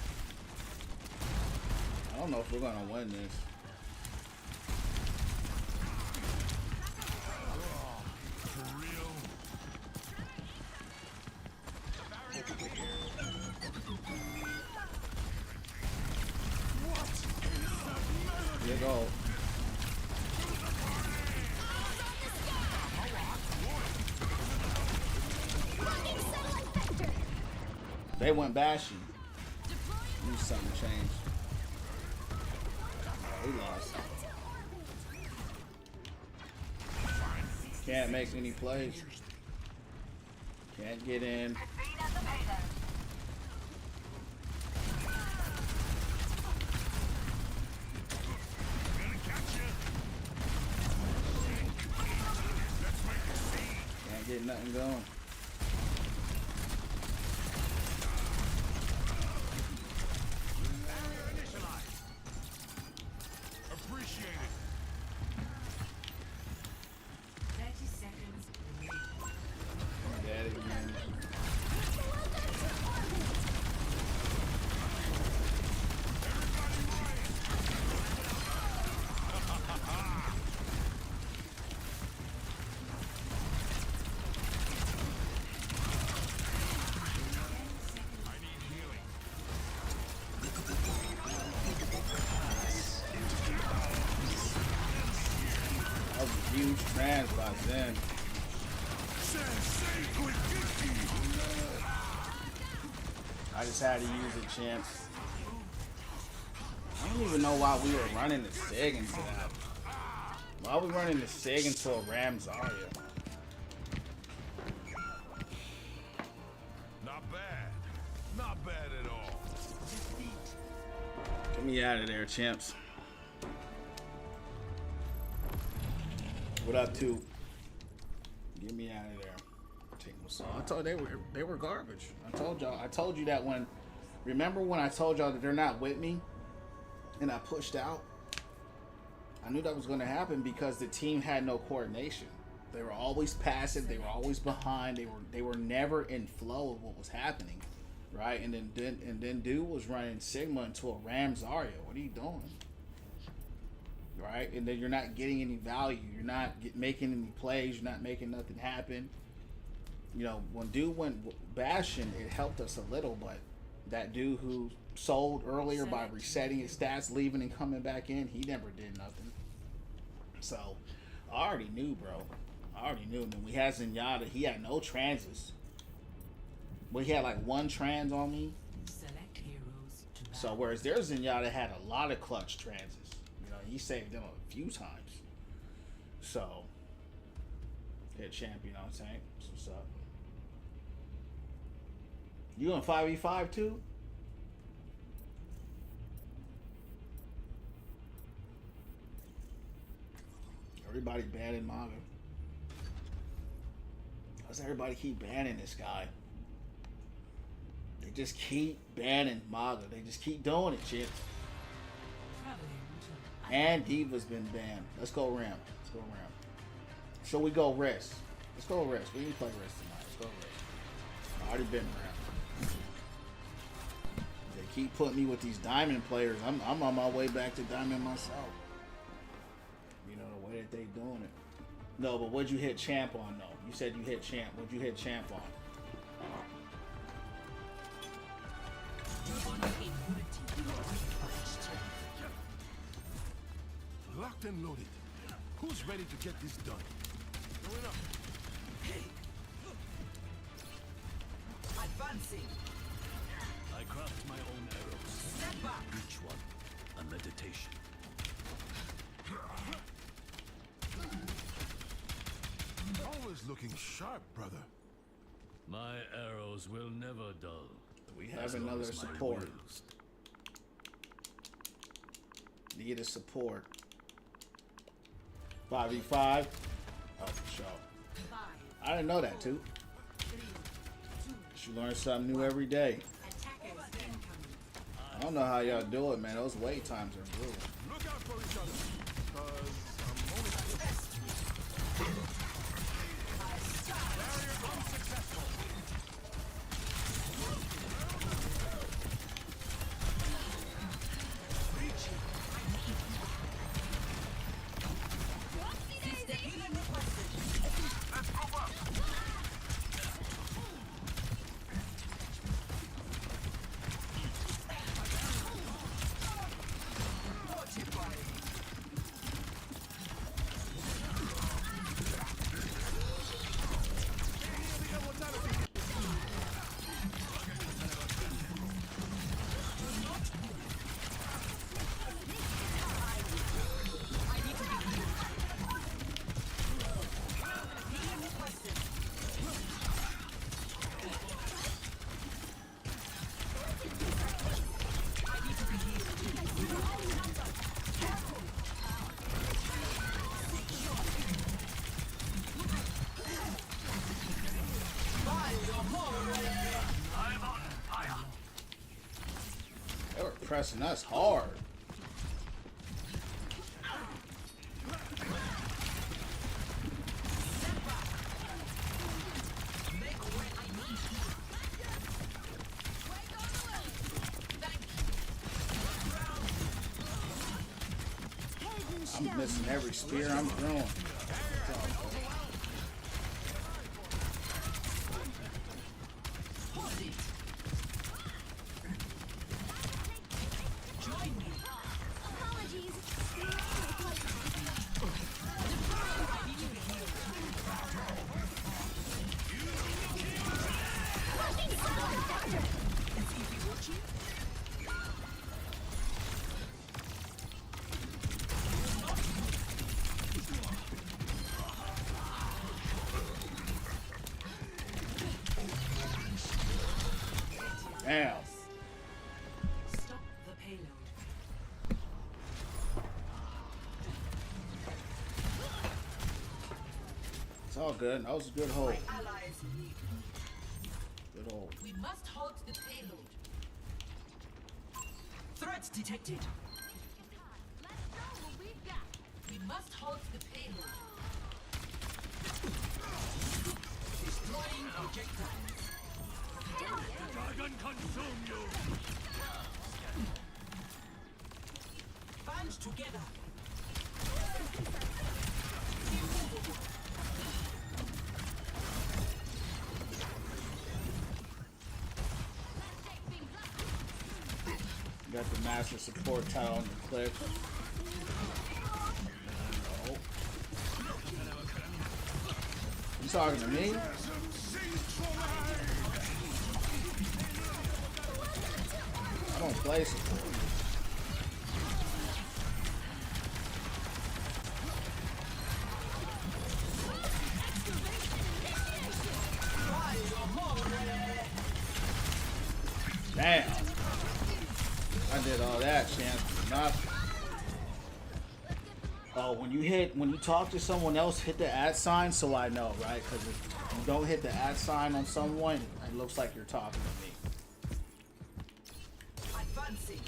I don't know if we're gonna win this. For real? Here you go. Blocking satellite vector. They went bashing. Knew something changed. We lost. Can't make any plays. Can't get in. Feed at the payload. Gonna catch you. Let's make a scene. Can't get nothing going. Appreciate it. 30 seconds remaining. Dead again. I need healing. That was a huge trans by Zen. Sensei Quiddiki. I just had to use it, champs. I don't even know why we were running the Sig into that. Why are we running the Sig into a Ram Zarya? Not bad. Not bad at all. Get me out of there, champs. What up, two? Get me out of there. Take my soul. I told they were garbage. I told y'all. I told you that when. Remember when I told y'all that they're not with me, and I pushed out. I knew that was going to happen because the team had no coordination. They were always passive. They were always behind. They were never in flow of what was happening, right? And then dude was running Sigma into a Ram Zarya. What are you doing? Right? And then you're not getting any value. You're not making any plays. You're not making nothing happen. You know, when dude went bashing, it helped us a little, but that dude who sold earlier by resetting his stats, leaving and coming back in, he never did nothing. So, I already knew, bro. I already knew. And then we had Zenyatta. He had no transes. Well, he had like one trans on me. Select heroes to battle. So, whereas their Zenyatta had a lot of clutch transes. You know, he saved them a few times. So, hit champion on tank. That's what's up. You in 5v5 too? Everybody banning Mauga. Why does everybody keep banning this guy? They just keep banning Mauga. They just keep doing it, shit. Traveling to And Diva's been banned. Let's go Ram. Let's go Ram. So we go rest. Let's go rest. We need to play rest tonight. Let's go rest. I already been Ram. They keep putting me with these diamond players. I'm on my way back to diamond myself. You know, the way that they doing it. No, but what'd you hit champ on though? You said you hit champ. What'd you hit champ on? Locked and loaded. Who's ready to get this done? Going up. Advancing. I craft my own arrows. Step back. Each one a meditation. Always looking sharp, brother. My arrows will never dull. We have another support. Need a support. 5v5. Oh, for sure. I didn't know that too. You learn something new every day. I don't know how y'all do it, man. Those wait times are brutal. Look out for each other, 'cause I'm only barrier unsuccessful. Let's group up. They were pressing us hard. I'm missing every spear I'm throwing. Apologies. Damn. Stop the payload. It's all good. That was a good hold. Allies lead. Good hold. We must halt the payload. Threats detected. Let's show what we've got. We must halt the payload. Destroying projectiles. Dragon consume you! Band together. You got the master support title on your clip. Oh. You talking to me? I don't play support. Damn. I did all that, chance for nothing. Oh, when you talk to someone else, hit the @ sign so I know, right? Because if you don't hit the @ sign on someone, it looks like you're talking to me. Advancing.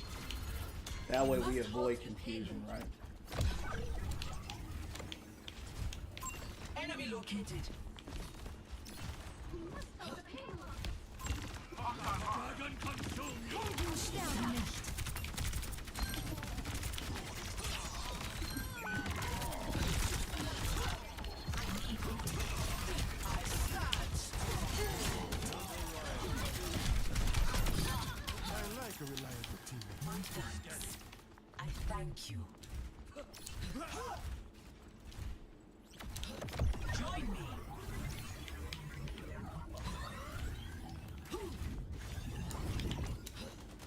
That way we avoid confusion, right? Enemy located. Dragon consume you! I like a reliable team. I thank you. Join me.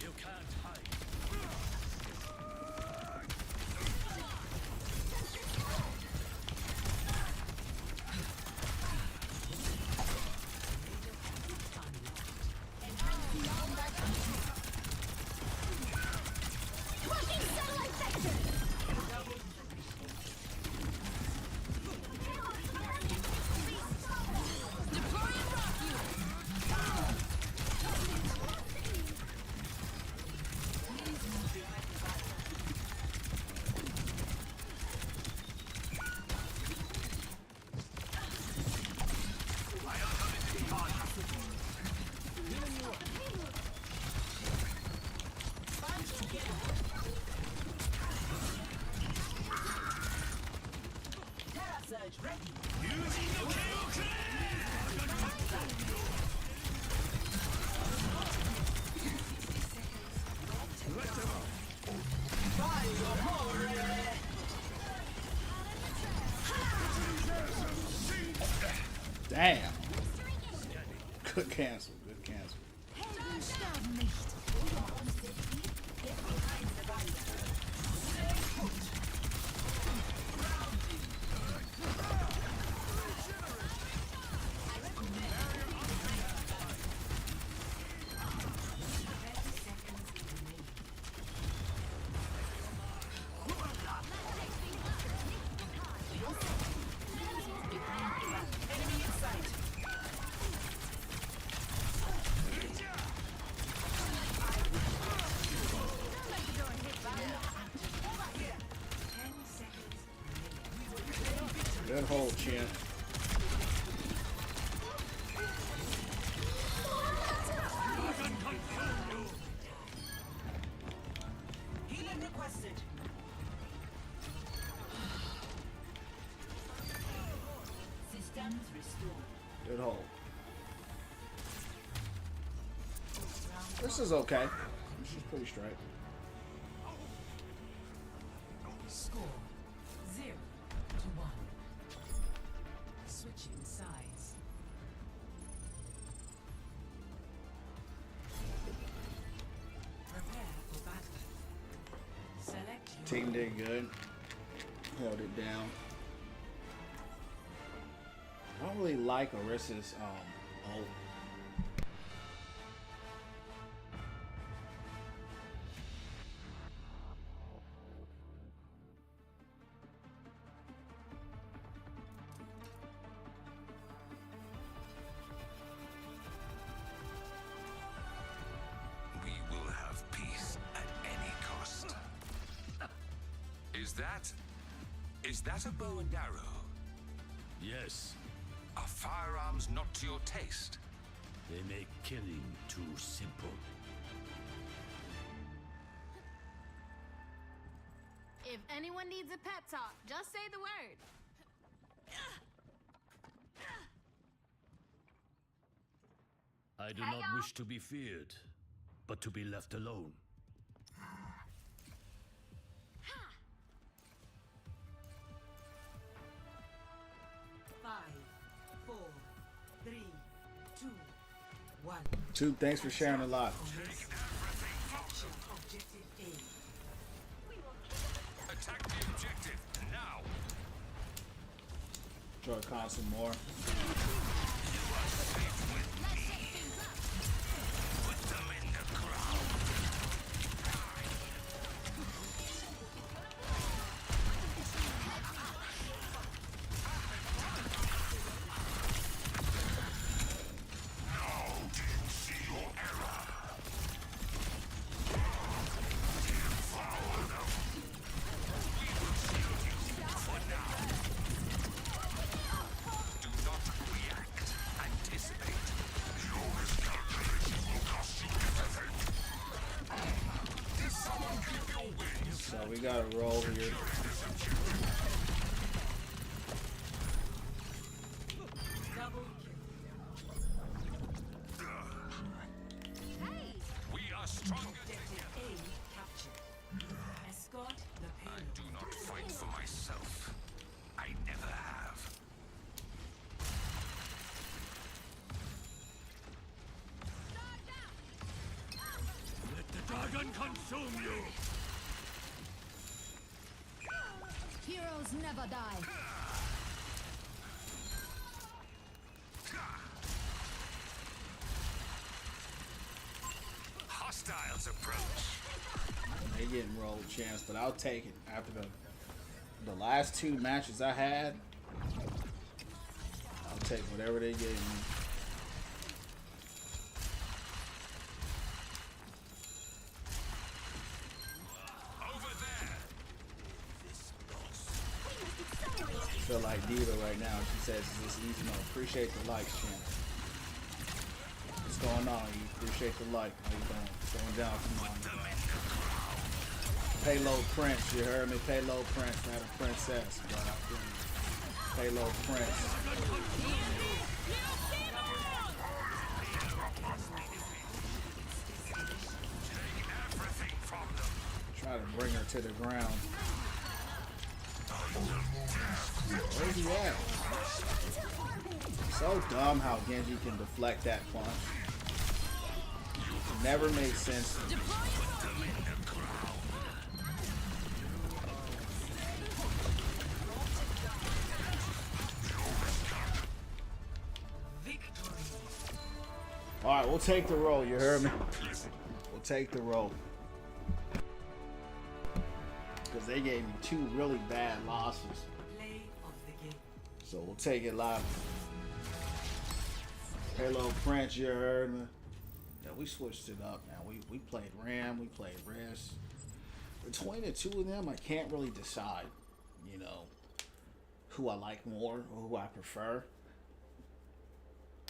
You can't hide. cancel. Good cancel. Helden sterben nicht. Good hold, Chin. Healing requested. Systems restored. Good hold. This is okay. This is pretty straight. Score 0-1. Switching sides. Prepare for battle. Select your Team did good. Held it down. I don't really like Orissa's ult. We will have peace at any cost. Is that a bow and arrow? Yes, Are firearms not to your taste? they make killing too simple. If anyone needs a pep talk, just say the word. I do not wish to be feared, but to be left alone. 5, 4, 3, 2, 1. Tube, thanks for sharing a lot. Capture objective A. Attack the objective now! Try to call some more. Put them in the ground. Now didn't see your error. Devour them. We will shield you for now. Do not react. Anticipate. Your miscalculation will cost you everything. Did someone give your wings? So we got a roll here. Double kill. Hey! We are stronger Objective together. A captured. Escort the I payload. do not fight for myself. I never have. Let the dragon consume you! Heroes never die. Hostiles approach. They getting rolled, chance, but I'll take it. After the last two matches I had, I'll take whatever they gave me. Over there. I feel like Diva right now. She says, "Is this easy?" No, appreciate the likes, champ. What's going on? You appreciate the like. How you doing? What's going down from on? Payload Prince, you heard me? Payload Prince, not a princess, but I feel you. Payload Prince. Take everything from them. Try to bring her to the ground. I will move Where's he at? So dumb how Genji can deflect that punch. Never made sense to me. Alright, we'll take the roll, you heard me? We'll take the roll. Because they gave me 2 really bad losses. So we'll take it live. Hello, French, you heard me? Yeah, we switched it up now. We played Ram, we played Res. Between the 2 of them, I can't really decide, you know, who I like more or who I prefer.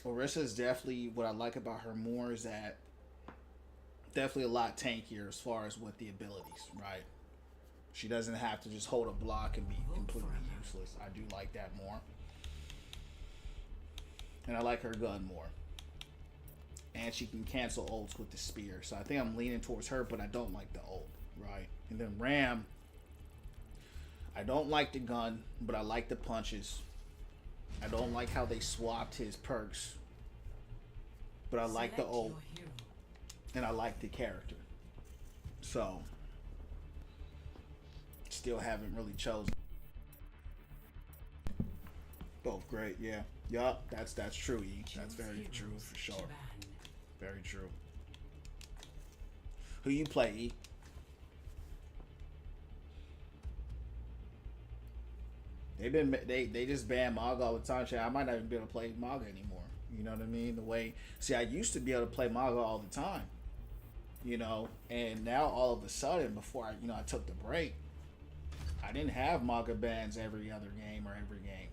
Orisa is definitely, what I like about her more is that definitely a lot tankier as far as with the abilities, right? She doesn't have to just hold a block and be completely useless. I do like that more. And I like her gun more. And she can cancel ults with the spear. So I think I'm leaning towards her, but I don't like the ult, right? And then Ram, I don't like the gun, but I like the punches. I don't like how they swapped his perks, but I like the ult, and I like the character. So, still haven't really chosen. Both great, yeah. Yup, that's true, E. That's very true for sure. Very true. Who you play, E? They just ban Mauga all the time. I might not even be able to play Mauga anymore. You know what I mean? The way, see, I used to be able to play Mauga all the time. You know, and now all of a sudden, before I took the break, I didn't have Mauga bans every other game or every game.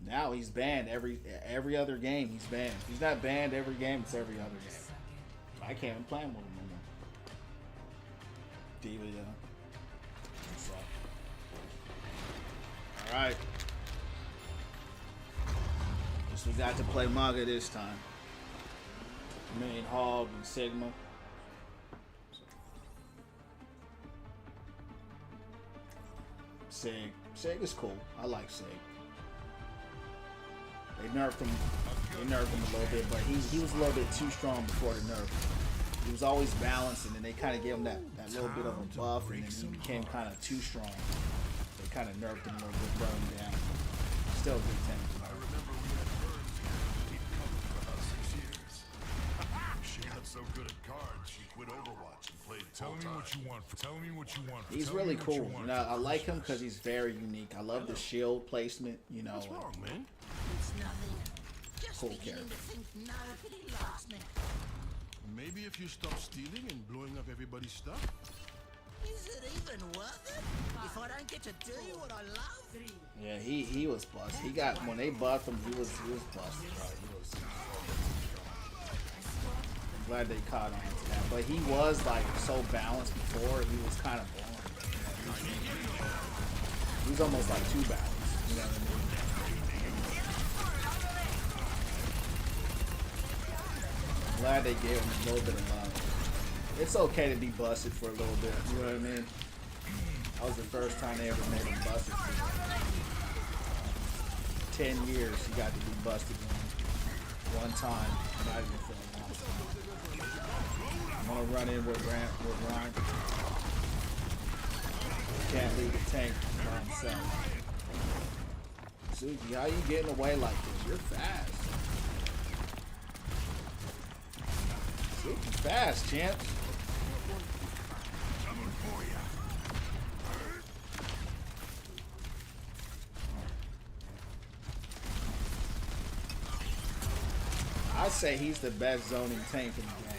Now he's banned every other game. He's banned. If he's not banned every game, it's every other game. So I can't even play him with him anymore. Diva, yeah. Alright. Guess we got to play Mauga this time. Main Hog and Sigma. Sig. Sig is cool. I like Sig. They nerfed him a little bit, but he was a little bit too strong before the nerf. He was always balanced, and then they kind of gave him that little bit of a buff, and then he became kind of too strong. They kind of nerfed him a little bit, brought him down. Still a good tank. I remember we had Burns keep coming for about 6 years. She got so good at cards, she quit Overwatch and played Tell me what you want. Tell me what you want. He's really cool. You know, I like him because he's very unique. I love the shield placement. You know. What's wrong, man? It's nothing. Just Cool beginning character. to think nobody loves me. Maybe if you stop stealing and blowing up everybody's stuff? Is it even worth it? If I don't get to do what I love? Yeah, he was busted. He got, when they buffed him, he was busted, bro. I'm glad they caught on to that. But he was like so balanced before, he was kind of boring. He was almost like too balanced. You know what I mean? Glad they gave him a little bit of love. It's okay to be busted for a little bit, you know what I mean? That was the first time they ever made him busted. 10 years he got to be busted one time, not even for a long time. I'm gonna run in with Ryan. Can't leave the tank by himself. Suki, how you getting away like this? You're fast. Suki's fast, champs. I'd say he's the best zoning tank in the game.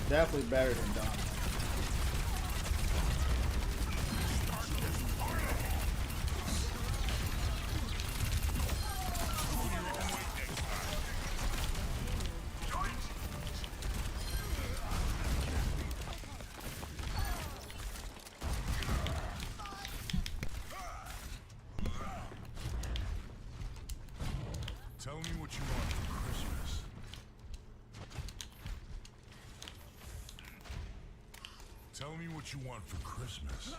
Definitely better than Don. Tell me what you want for Christmas. Tell me what you want for Christmas.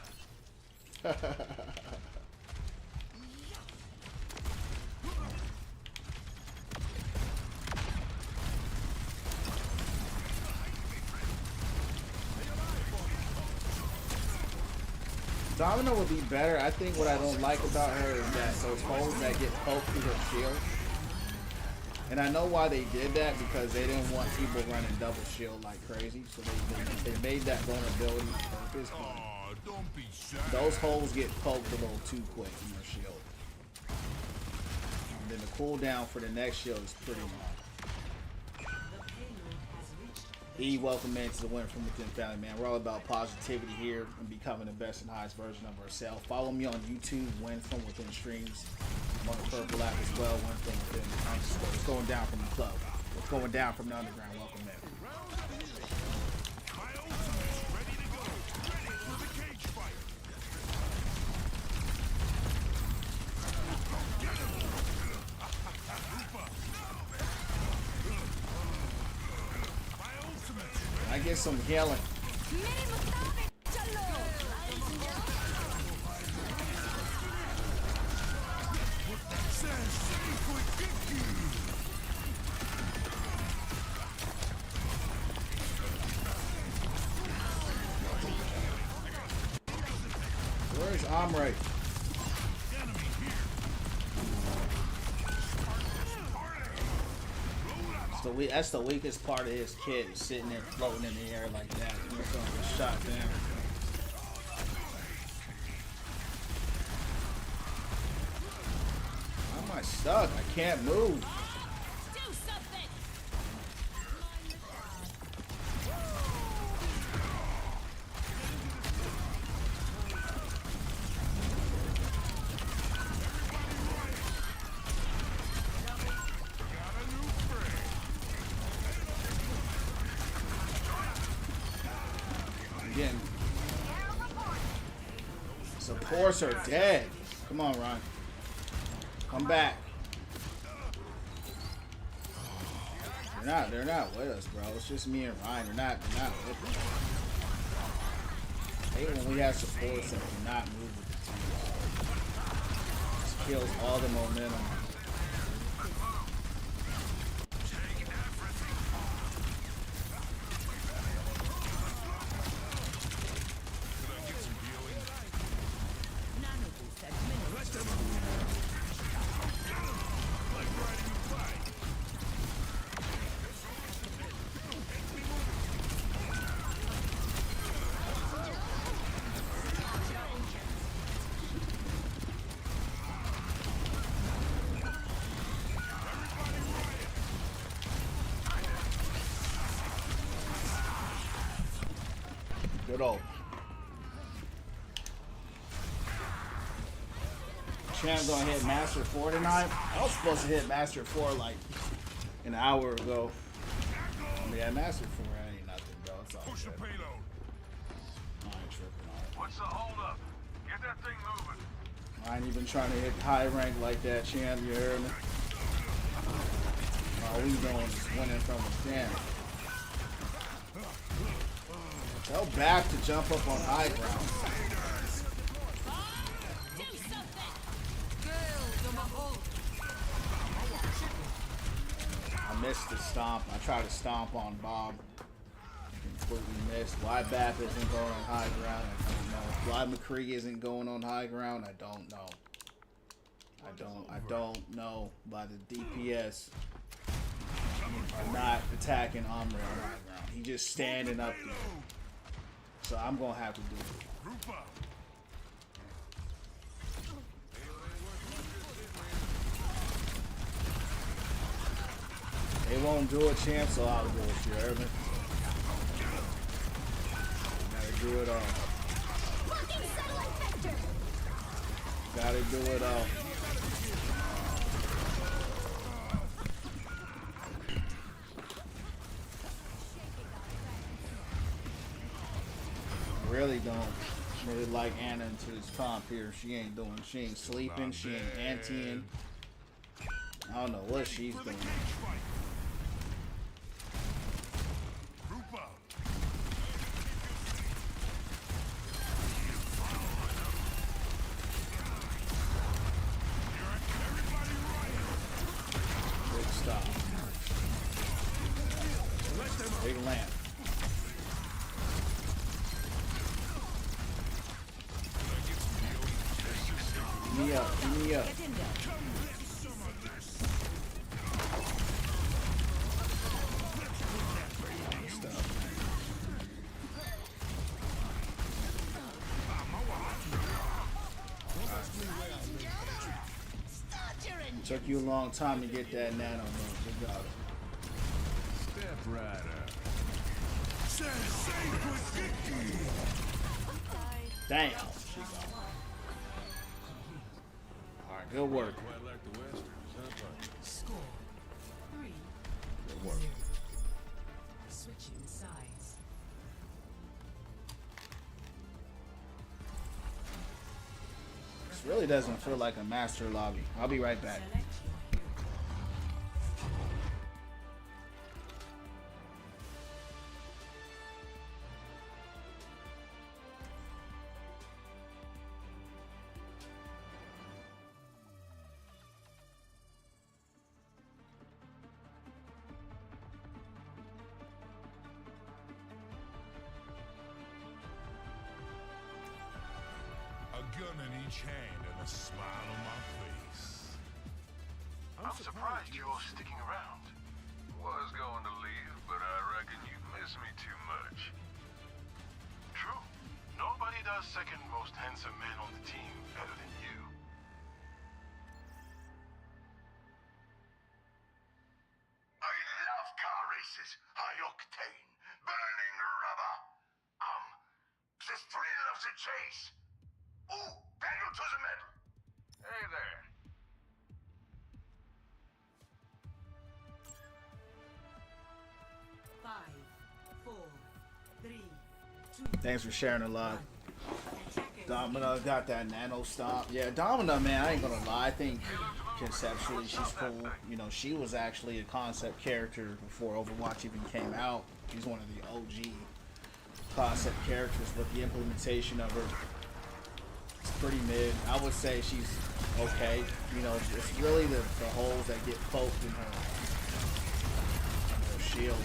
Domino would be better. I think what I don't like about her is that those holes that get poked through her shield. And I know why they did that, because they didn't want people running double shield like crazy. So they made that vulnerability on purpose. Aw, don't be sad. Those holes get poked a little too quick in her shield. And then the cooldown for the next shield is pretty long. E, welcome in to the Winner From Within family, man. We're all about positivity here and becoming the best and highest version of ourselves. Follow me on YouTube, Win From Within streams. I'm on the Purple app as well, Win From Within. What's going down from the club? What's going down from the underground? Welcome in. My ultimate's ready to go. Ready for the cage fight. My ultimate's ready. I get some healing. Where's Omri? That's the weakest part of his kit, sitting there floating in the air like that. And you're going to get shot down. Why am I stuck? I can't move. Supports are dead. Come on, Ron. Come back. They're not with us, bro. It's just me and Ryan. They're not with us. I hate when we have supports that do not move with the team. This kills all the momentum. Good old. Champ gonna hit Master 4 tonight. I was supposed to hit Master 4 like an hour ago. Yeah, Master 4 ain't nothing, bro. It's all Push the good. payload. I ain't tripping on it. What's the hold up? Get that thing moving. I ain't even trying to hit high rank like that, champ. You heard me? All we doing is winning from within. Tell back to jump up on high ground. I missed the stomp. I tried to stomp on Bob. Completely missed. Why Bap isn't going on high ground, I don't know. Why McCree isn't going on high ground, I don't know. I don't know. Why the DPS are not attacking Omri on high ground. He just standing up there. So I'm gonna have to do it. Group up. They won't do it, champ, so I'll do it. You heard me? Gotta do it all. Gotta do it all. Really don't really like Anna into this comp here. She ain't sleeping, she ain't anteing. I don't know what she's doing. Group up. the lamp. Give me up, give me up. Took you a long time to get that nano, man. Good job. Step right up. Damn. She gone. Alright, good work. Quite like the westerns, huh, buddy? Score 3-0. Good work. Switching sides. This really doesn't feel like a master lobby. I'll be right back. Select your hero. A gun in each hand and a smile on my face. I'm surprised you're sticking around. Was going to leave, but I reckon you miss me too much. True. Nobody does second most handsome man on the team better than you. I love car races. High octane. Burning rubber. The thrill of the chase. Ooh, pedal to the metal. Hey there. Five, four, three, two. Thanks for sharing a lot. Attackers. Domina got that nano stop. Yeah, Domina, man, I ain't gonna lie. I think conceptually she's cool. You know, she was actually a concept character before Overwatch even came out. She's one of the OG concept characters, but the implementation of her is pretty mid. I would say she's okay. You know, it's really the holes that get poked in her shield.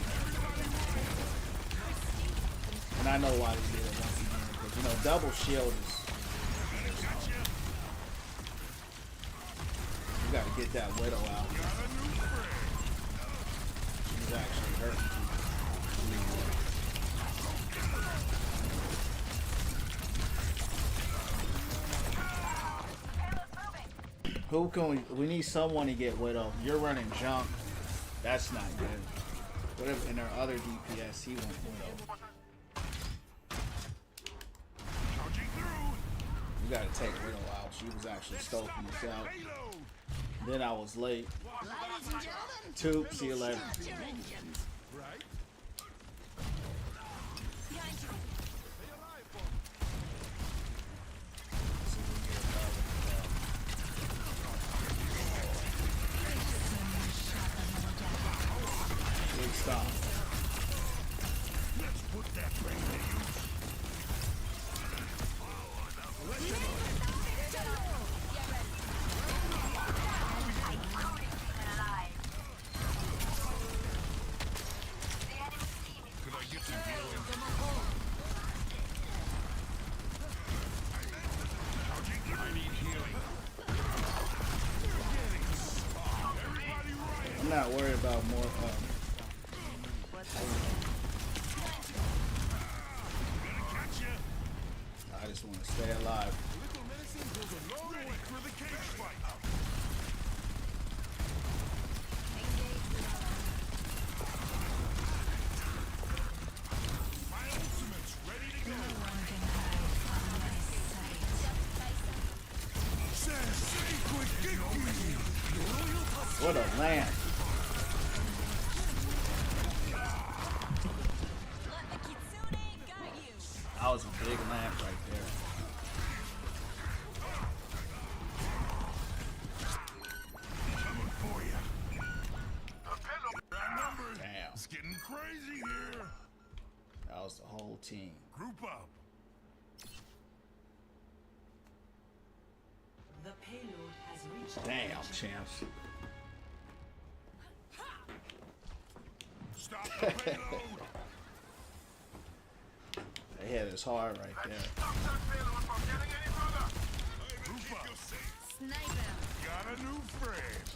And I know why they did it once again, because, you know, double shield is... You gotta get that Widow out. She's actually hurting people. Who can we need someone to get Widow. You're running junk. That's not good. What if in our other DPS he went Widow? You gotta take Widow out. She was actually stoking us out. Then I was late. Ladies and gentlemen, Toop, see you later. start your engines. Right? Behind you. Big stop. Let's put that brain to use. Could I get some healing? I need healing. Everybody riot! I'm not worried about more. Catch ya! I just want to stay alive. Little medicine goes a long way for the cage fight. My ultimate's ready to go. What a land. That was a big lamp right there. Coming for you. Damn. It's getting crazy here. That was the whole team. Group up. The payload has reached. Damn, champs. Stop the payload. hit us hard right there. Stop that payload from getting any further. Sniper. Got a new friend.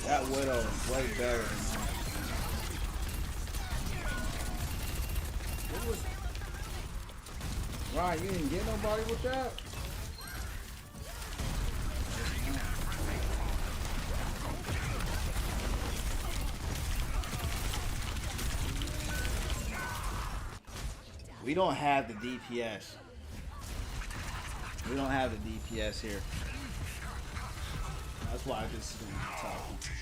That Widow is way better than mine. What was... Ryan, you didn't get nobody with that? We don't have the DPS. We don't have the DPS here. That's why this is going to be tough.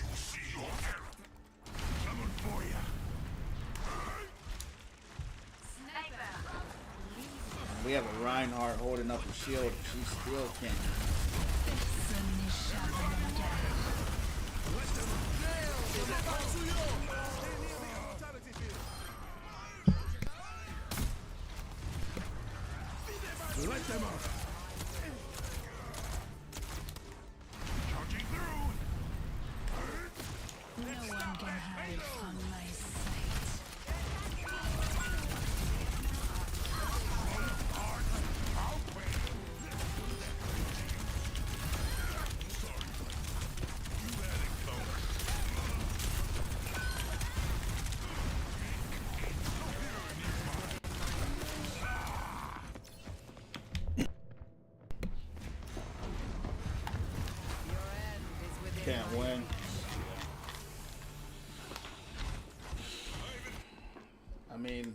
Coming for you. We have a Reinhardt holding up a shield. She still can't. Let them up. Charging through. No one can hide from my sight. Can't win. I mean,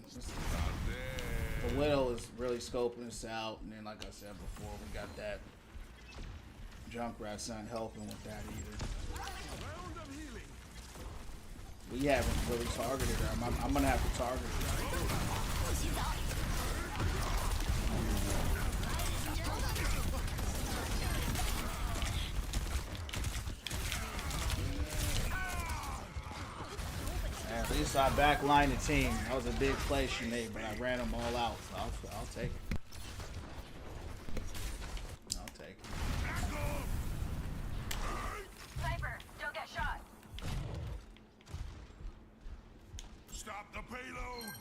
the Widow is really scoping us out, and then, like I said before, we got that Junkrat's not helping with that either. We haven't really targeted her. I'm gonna have to target her. At least I backlined the team. That was a big play she made, but I ran them all out. So I'll take it. I'll take it. Sniper, don't get shot. Stop the payload.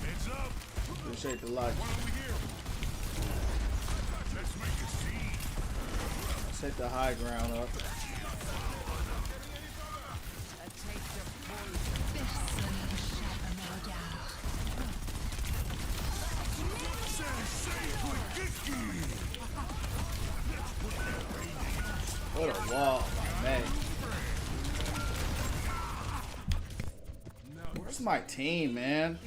Heads up. Appreciate the like. Let's make a scene. Let's hit the high ground up. What a wall, man. Where's my team, man?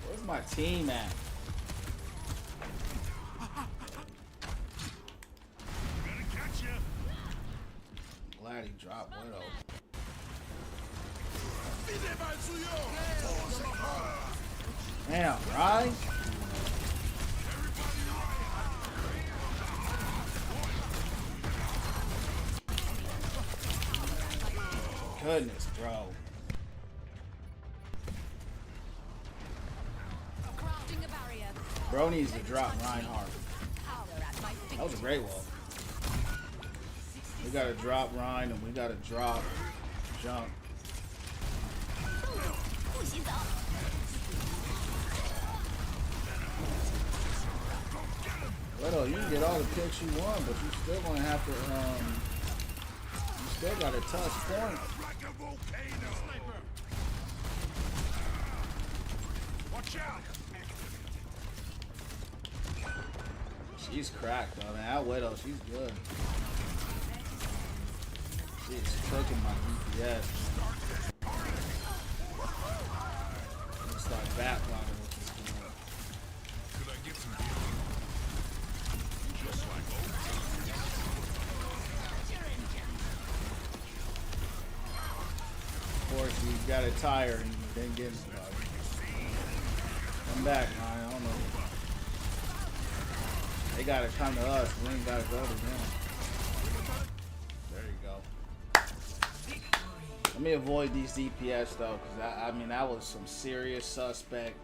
Where's my team at? Better catch ya. Glad he dropped Widow. Damn, right? Goodness, bro. Crafting a barrier. Bro needs to drop Reinhardt. That was a great wall. We gotta drop Ryan and we gotta drop Jump. Widow, you can get all the picks you want, but you still gonna have to you still gotta touch point. Like a volcano. Watch out. She's cracked though, man. That Widow, she's good. She's cooking my DPS. It's like backlining with this game. Could I get some healing? Just like Overwatch. Of course, you got a tire and you didn't get anybody. Come back, man. I don't know. They gotta come to us. We ain't gotta go to them. There you go. Let me avoid these DPS though, because I mean that was some serious suspect.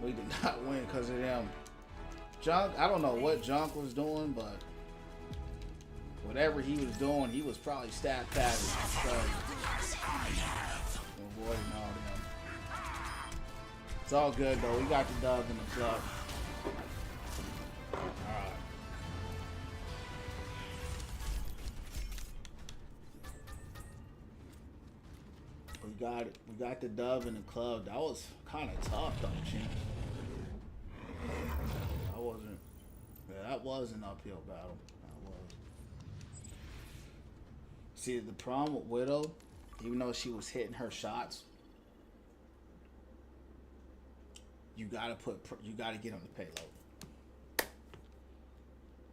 We did not win because of them. Junk, I don't know what Junk was doing, but whatever he was doing, he was probably stat padding. So avoiding all them. It's all good though. We got the dub in the club. Alright. We got it. We got the dub in the club. That was kind of tough though, Chief. That was an uphill battle. That was. See, the problem with Widow, even though she was hitting her shots, you gotta get on the payload.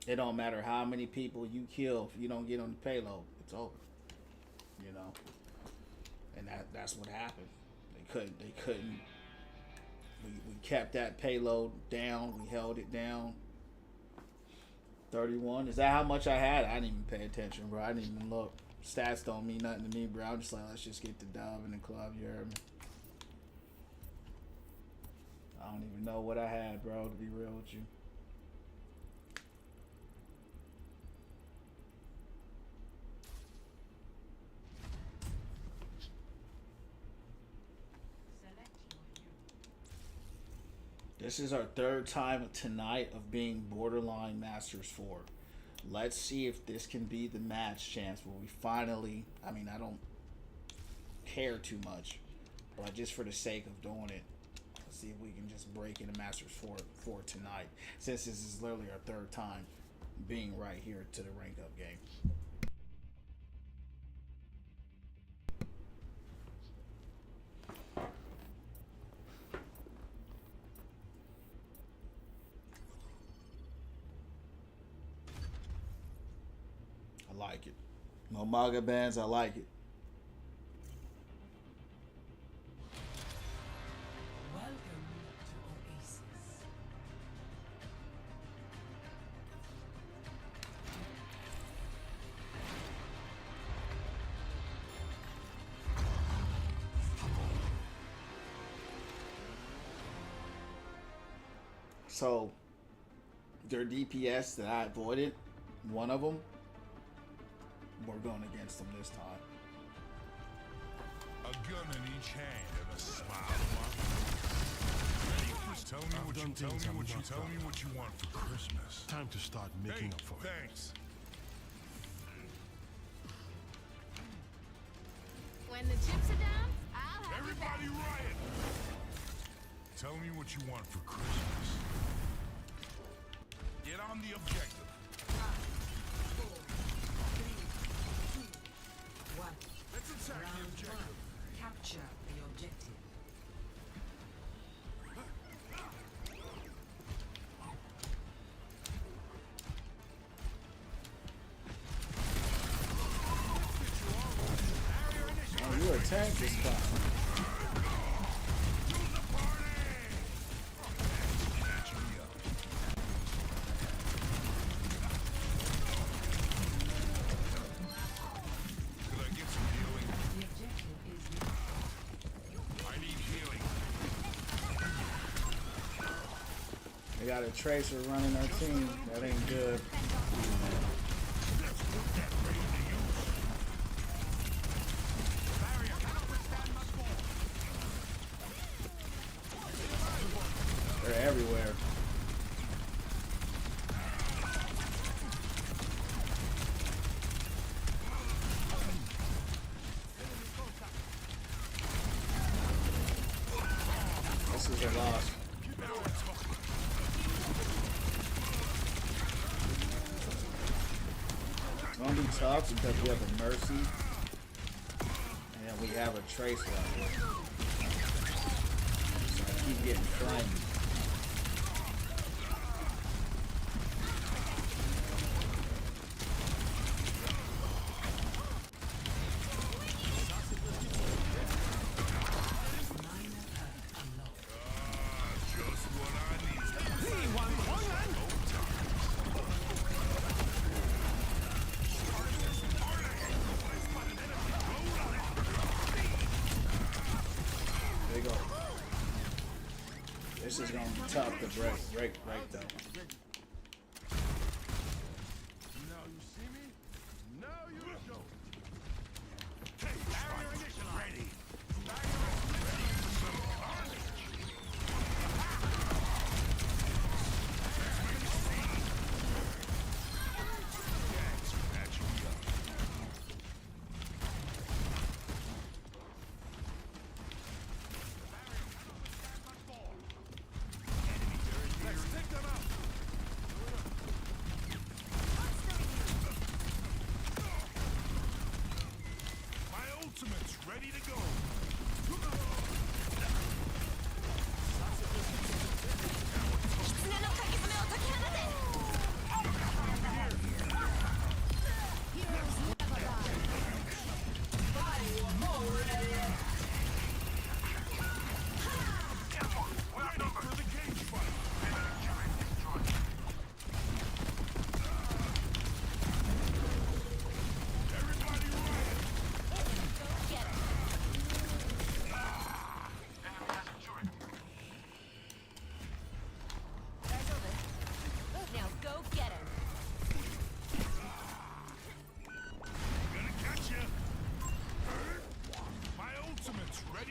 It don't matter how many people you kill if you don't get on the payload, it's over. You know, and that's what happened. They couldn't. We kept that payload down. We held it down. 31. Is that how much I had? I didn't even pay attention, bro. I didn't even look. Stats don't mean nothing to me, bro. I'm just like, let's just get the dub in the club. You heard me? I don't even know what I had, bro, to be real with you. This is our third time tonight of being borderline Masters 4. Let's see if this can be the match chance where we finally, I mean, I don't care too much, but just for the sake of doing it, let's see if we can just break into Masters 4 tonight, since this is literally our third time being right here to the rank up game. Like it. No Mauga bands, I like it. Welcome to Oasis. So, their DPS that I avoided, one of them, we're going against them this time. A gun in each hand and a smile on my face. Tell me what you want for Christmas. Time to start making up for it. Thanks. When the chips are down, I'll have Everybody you back. riot! Tell me what you want for Christmas. Get on the objective. 5, 4, 3, 2, 1. Let's attack the Round objective. 1. Capture the objective. Oh, you attacked this guy. They got a tracer running our team. That ain't good. They're everywhere. This is a loss. It's gonna be tough because we have a Mercy and we have a Tracer out here. So I keep getting flamed. Just what I need. This is gonna be tough to break though. Now you see me? Now you don't. Ready. Ready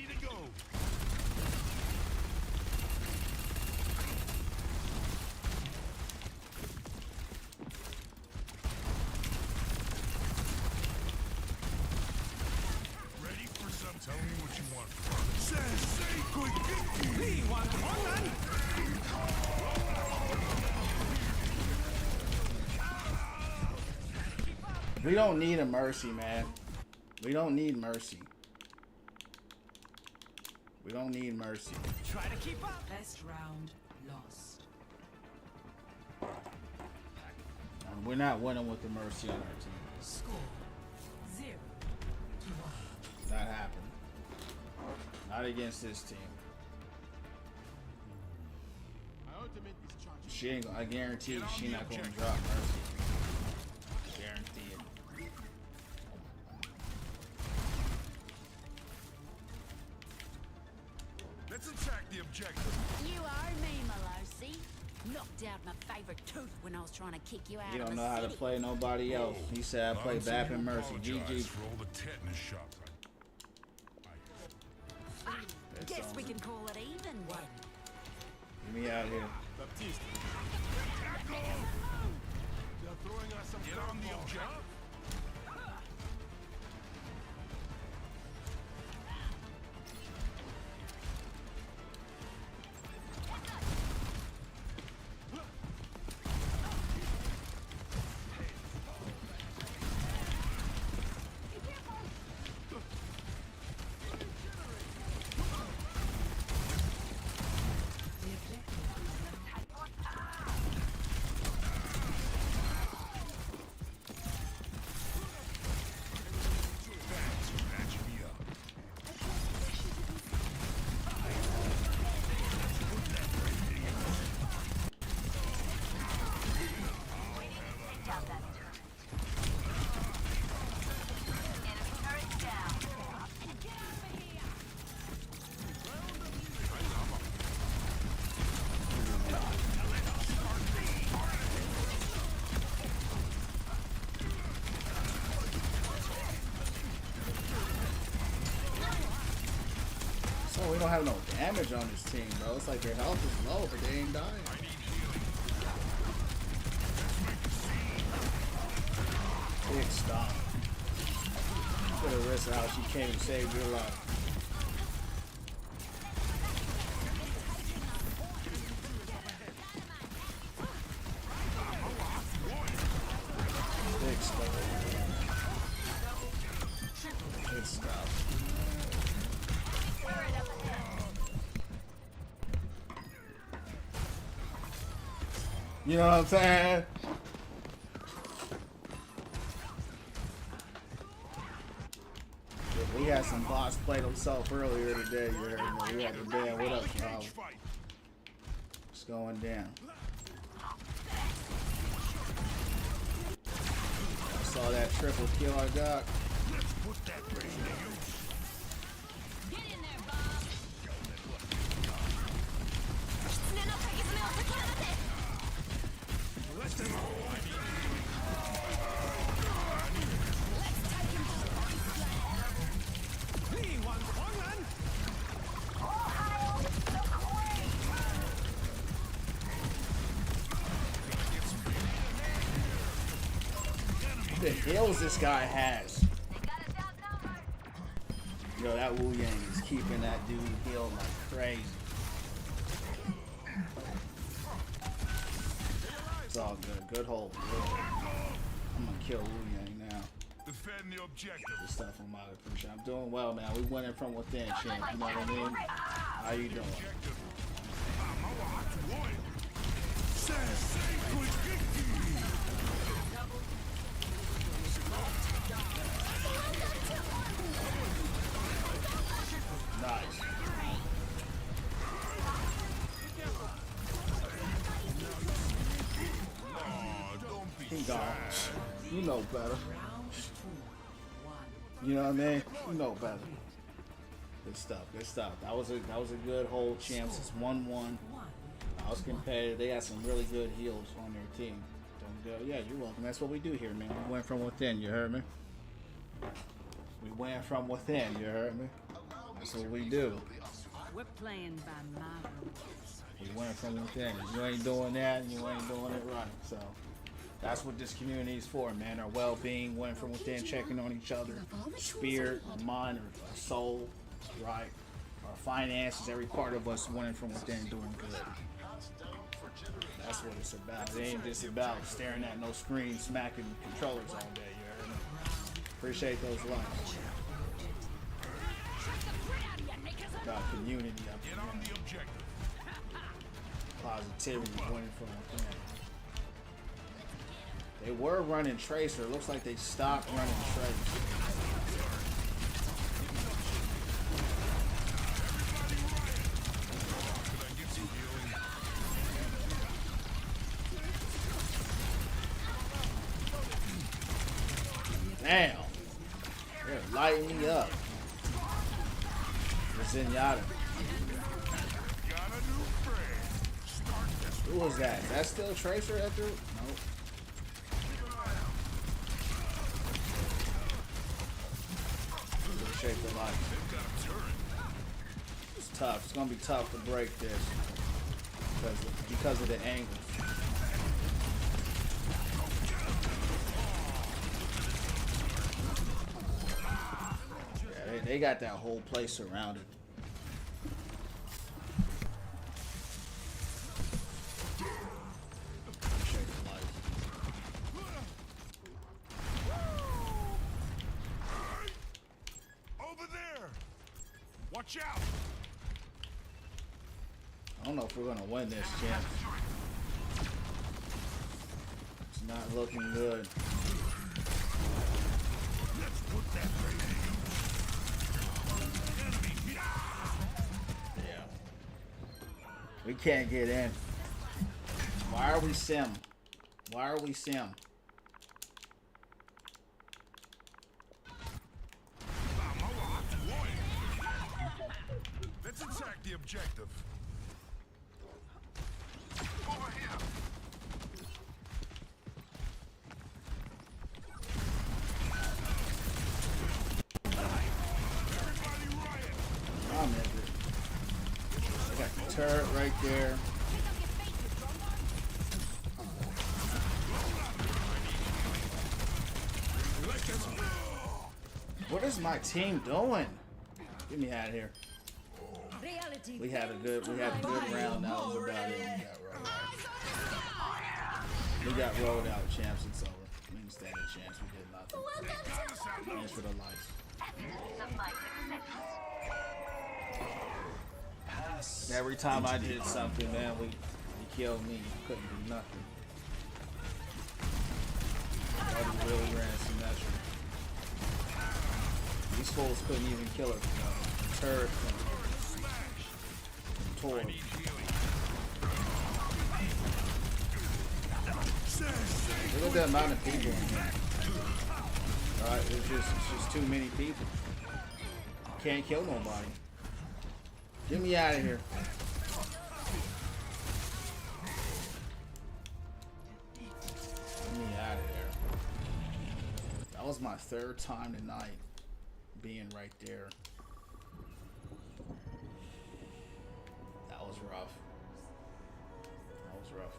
to go. Tell me what you want. We don't need a mercy, man. We don't need mercy. We don't need mercy. Try to keep up. Best round lost. And we're not winning with the mercy on our team. Score 0-1. Not happening. Not against this team. She ain't gonna, I guarantee you she not gonna drop mercy. Guarantee it. Let's attack the objective. You are me, Melosi. Knocked out my favorite tooth when I was trying to kick you out You of don't the know how to city. play nobody else. He said I play Bap and Mercy. GG. For all the tetanus shots. Guess we can call it even then. Get me out here. Baptiste. They're throwing us some. Get on the objective. We don't have no damage on this team, bro. It's like their health is low, but they ain't dying. Big stop. Could have risked how she came and saved your life. Big stuff. Good stuff. You know what I'm saying? We had some boss play himself earlier today. You heard me. We had the band. What up, bro? It's going down. I saw that triple kill I got. Let's put that brain to use. Get in there, Bob. The heals this guy has. Yo, that Wu Yang is keeping that dude healed like crazy. It's all good. Good hold. Good hold. I'm gonna kill Wu Yang now. Defend the objective. Good stuff on my appreciation. I'm doing well, man. We winning from within, champ. You know what I mean? How you doing? Nice. He gone. You know better. You know what I mean? You know better. Good stuff. Good stuff. That was a good hold, champs. It's 1-1. I was competitive. They got some really good heals on their team. Don't go. Yeah, you're welcome. That's what we do here, man. We went from within. You heard me? We went from within. You heard me? That's what we do. We're playing by my rules. We went from within. You ain't doing that, and you ain't doing it right. So that's what this community is for, man. Our well-being, went from within, checking on each other. Spirit, our mind, our soul, right? Our finances, every part of us winning from within, doing good. That's what it's about. It ain't just about staring at no screen, smacking controllers all day. You heard me? Appreciate those likes. About community up here. Get on the objective. Positivity winning from within. They were running Tracer. It looks like they stopped running Tracer. Damn. They're lighting me up. Zenyatta. Who was that? Is that still Tracer at the? Nope. Shape the life. It's tough. It's gonna be tough to break this because of the angles. Yeah, they got that whole place surrounded. Watch out! I don't know if we're gonna win this, champ. It's not looking good. Let's put that Yeah. We can't get in. Why are we sim? Why are we sim? Let's attack the objective. Over here. Everybody riot. I'm in it. I got the turret right there. What is my team doing? Get me out of here. We had a good round. That was about it. We got rolled out, champs. It's over. We didn't stand a chance. We did nothing. Thanks for the lights. Every time I did something, man, he killed me. Couldn't do nothing. Already really ran symmetric. These fools couldn't even kill her. Turret and Tor. Look at the amount of people in here. Alright, it's just too many people. Can't kill nobody. Get me out of here. Get me out of there. That was my third time tonight being right there. That was rough. That was rough.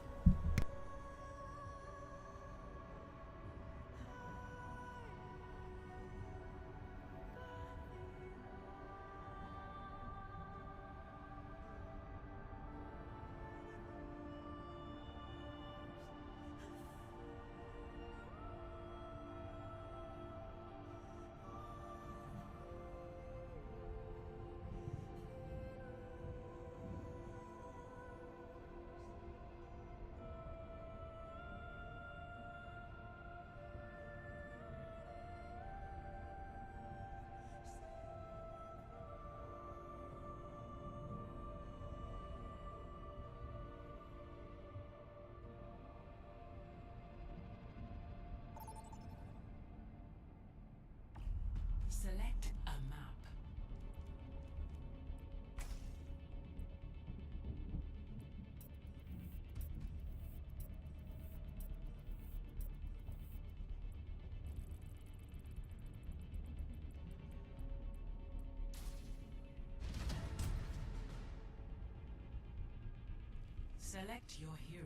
Select your hero.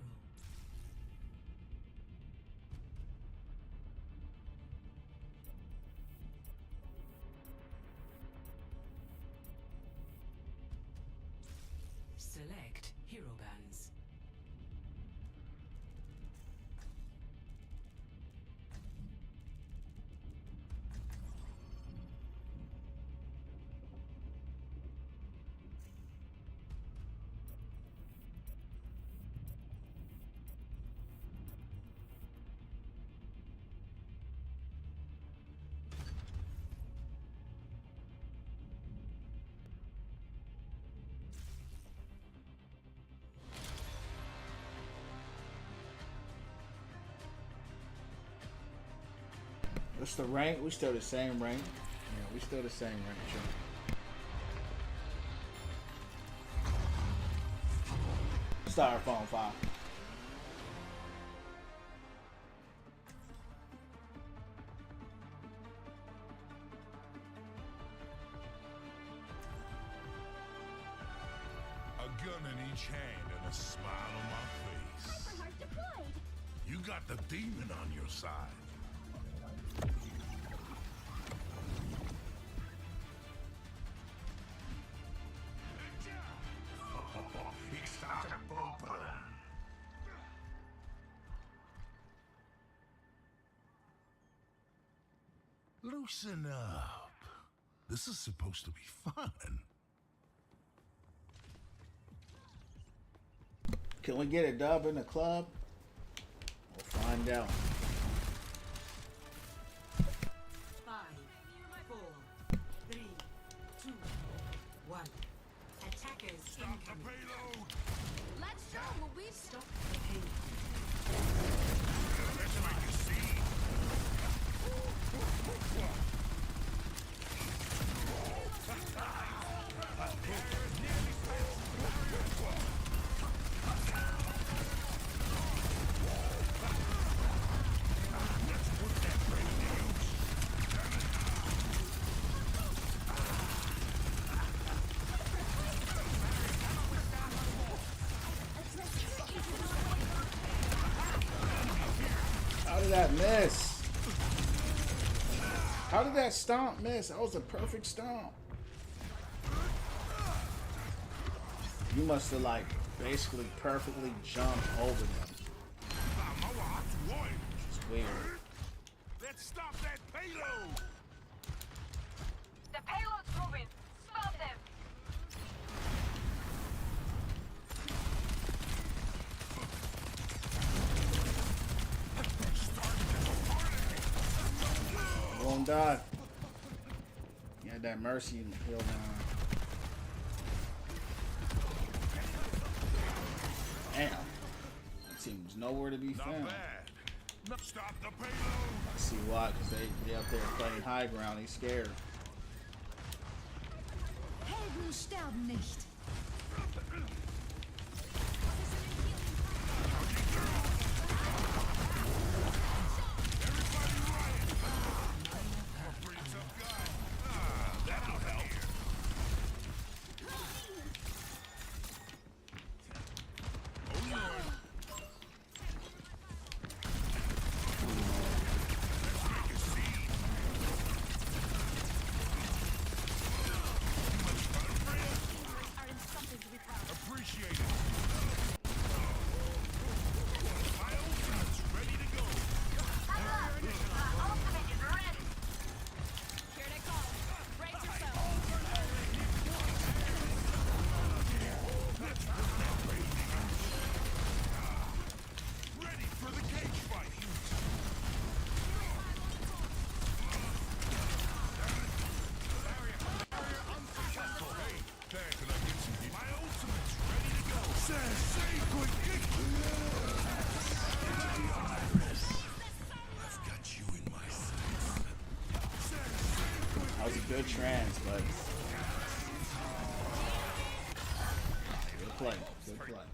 Select hero bands. What's the rank? We still the same rank. Yeah, we still the same rank. Sure. Styrofoam 5. A gun in each hand and a smile on my face. Hyperheart deployed. You got the demon on your side. Loosen up. This is supposed to be fun. Can we get a dub in the club? We'll find out. 5, 4, 3, 2, 1. Attackers incoming. Payload! Let's show what we Stop the payload. Let's make a scene. How did that miss? How did that stomp miss? That was a perfect stomp. You must have like basically perfectly jumped over them. It's weird. Let's stop that payload! The payload's moving. Stop them. You won't die. You had that mercy and heal down. Damn. That team was nowhere to be found. Not bad. No, stop the payload! I see why, because they up there playing high ground. He's scared. Helden sterben nicht. Pretty tough guy. Ah, that'll help. Oh Lord. Let's make a scene. Too much fun, friend? Appreciate it. My ultimate's ready to go. Ultimate is ready. Here they come. Brace yourself. Ready for the cage fight. Hey, Dad, can I get some heat? My ultimate's ready to go. Say, quick kick. I've got you in my sights. That was a good trans, but good play. Good play.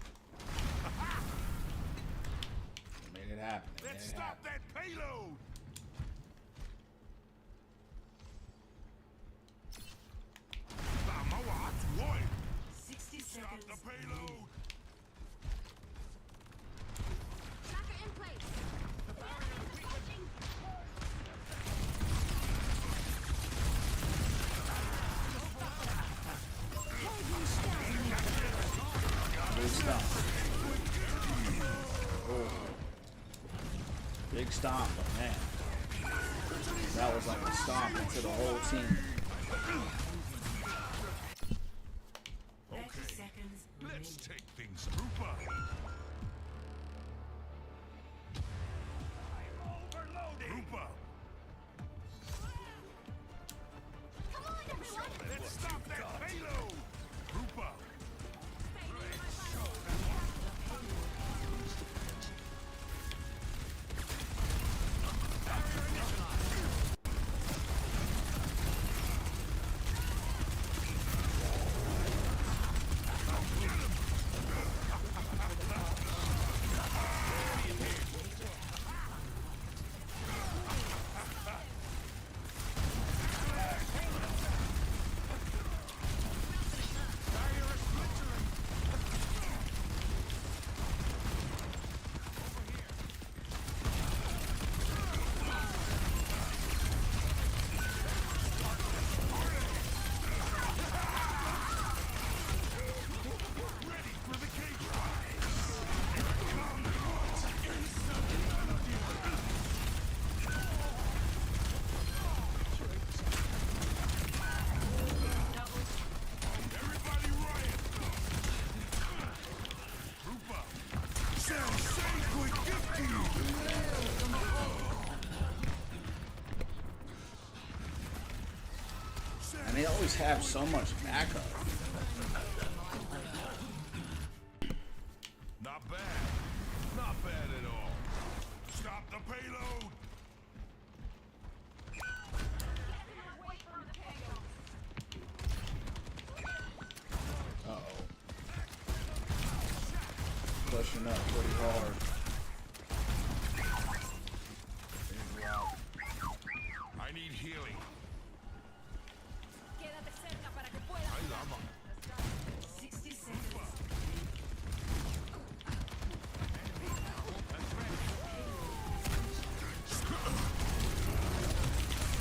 They made it happen. They Let's made it stop happen. that payload. My watch, one. 60 Stop seconds. the payload. Big stomp, but man, that was like a stomp into the whole team. Okay, let's take things Rupa. Rupa. Come on, everyone! Let's stop that payload. Rupa. And they always have so much backup. Not bad. Not bad at all. Stop the payload. Uh-oh. Pushing up pretty hard. I need healing. Quédate cerca para que puedas. Ay, lama. 60 seconds.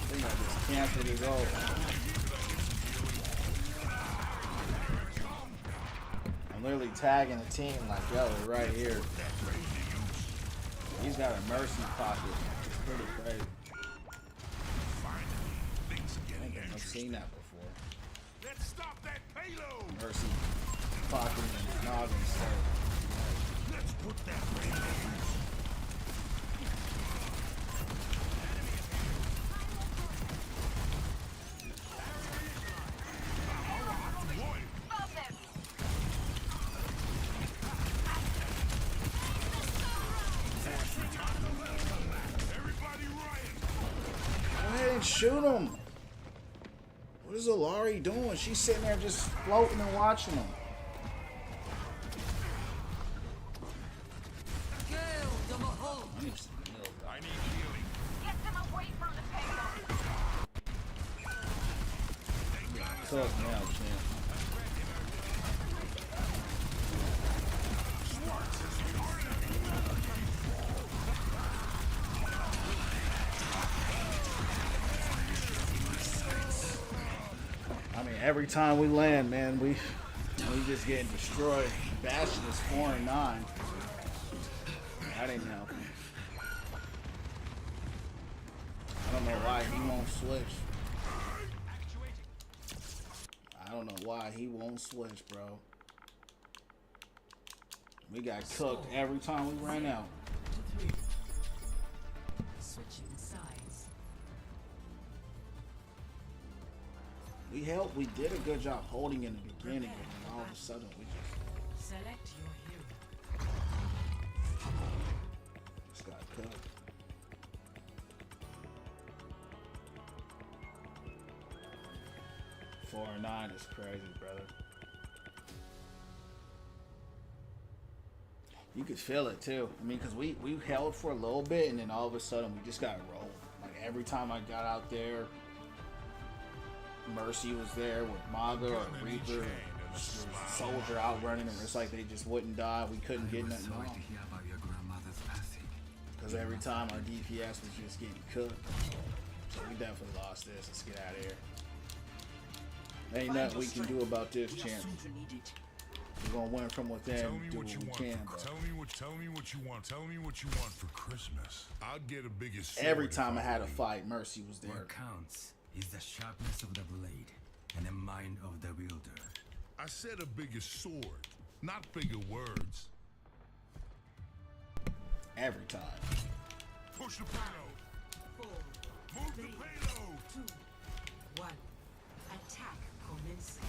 I think I just canceled his ult. I'm literally tagging the team like, yo, they're right here. He's got a mercy pocket. It's pretty crazy. I've seen that before. Let's stop that payload. Mercy pocket and noggin stuff. Let's put that payload. Everybody riot. Go ahead and shoot him. What is Alari doing? She's sitting there just floating and watching him. I need some milk. I need healing. Get them away from the payload. Tough now, champ. I mean, every time we land, man, we just getting destroyed. Bastion is 4-9. That ain't helping. I don't know why he won't switch. I don't know why he won't switch, bro. We got cooked every time we ran out. Switching sides. We did a good job holding in the beginning, and then all of a sudden we Select your hero. just got cooked. Four and 9 is crazy, brother. You could feel it too. I mean, because we held for a little bit, and then all of a sudden we just got rolled. Like every time I got out there, Mercy was there with Mauga or Reaper, or Soldier out running them. It's like they just wouldn't die. We couldn't get nothing Sorry wrong. to hear about your grandmother's passing. Because every time our DPS was just getting cooked. So we definitely lost this. Let's get out of here. Ain't nothing we can do about this, champ. We're gonna win from within. Tell me Do what what you we want. can, bro. Tell me what you want. Tell me what you want for Christmas. I'd get a biggest. Every time I had a fight, Mercy was there. What counts is the sharpness of the blade and the mind of the wielder. I said a bigger sword, not bigger words. Every time. Push the payload. Move the payload. 2, 1. Attack commencing.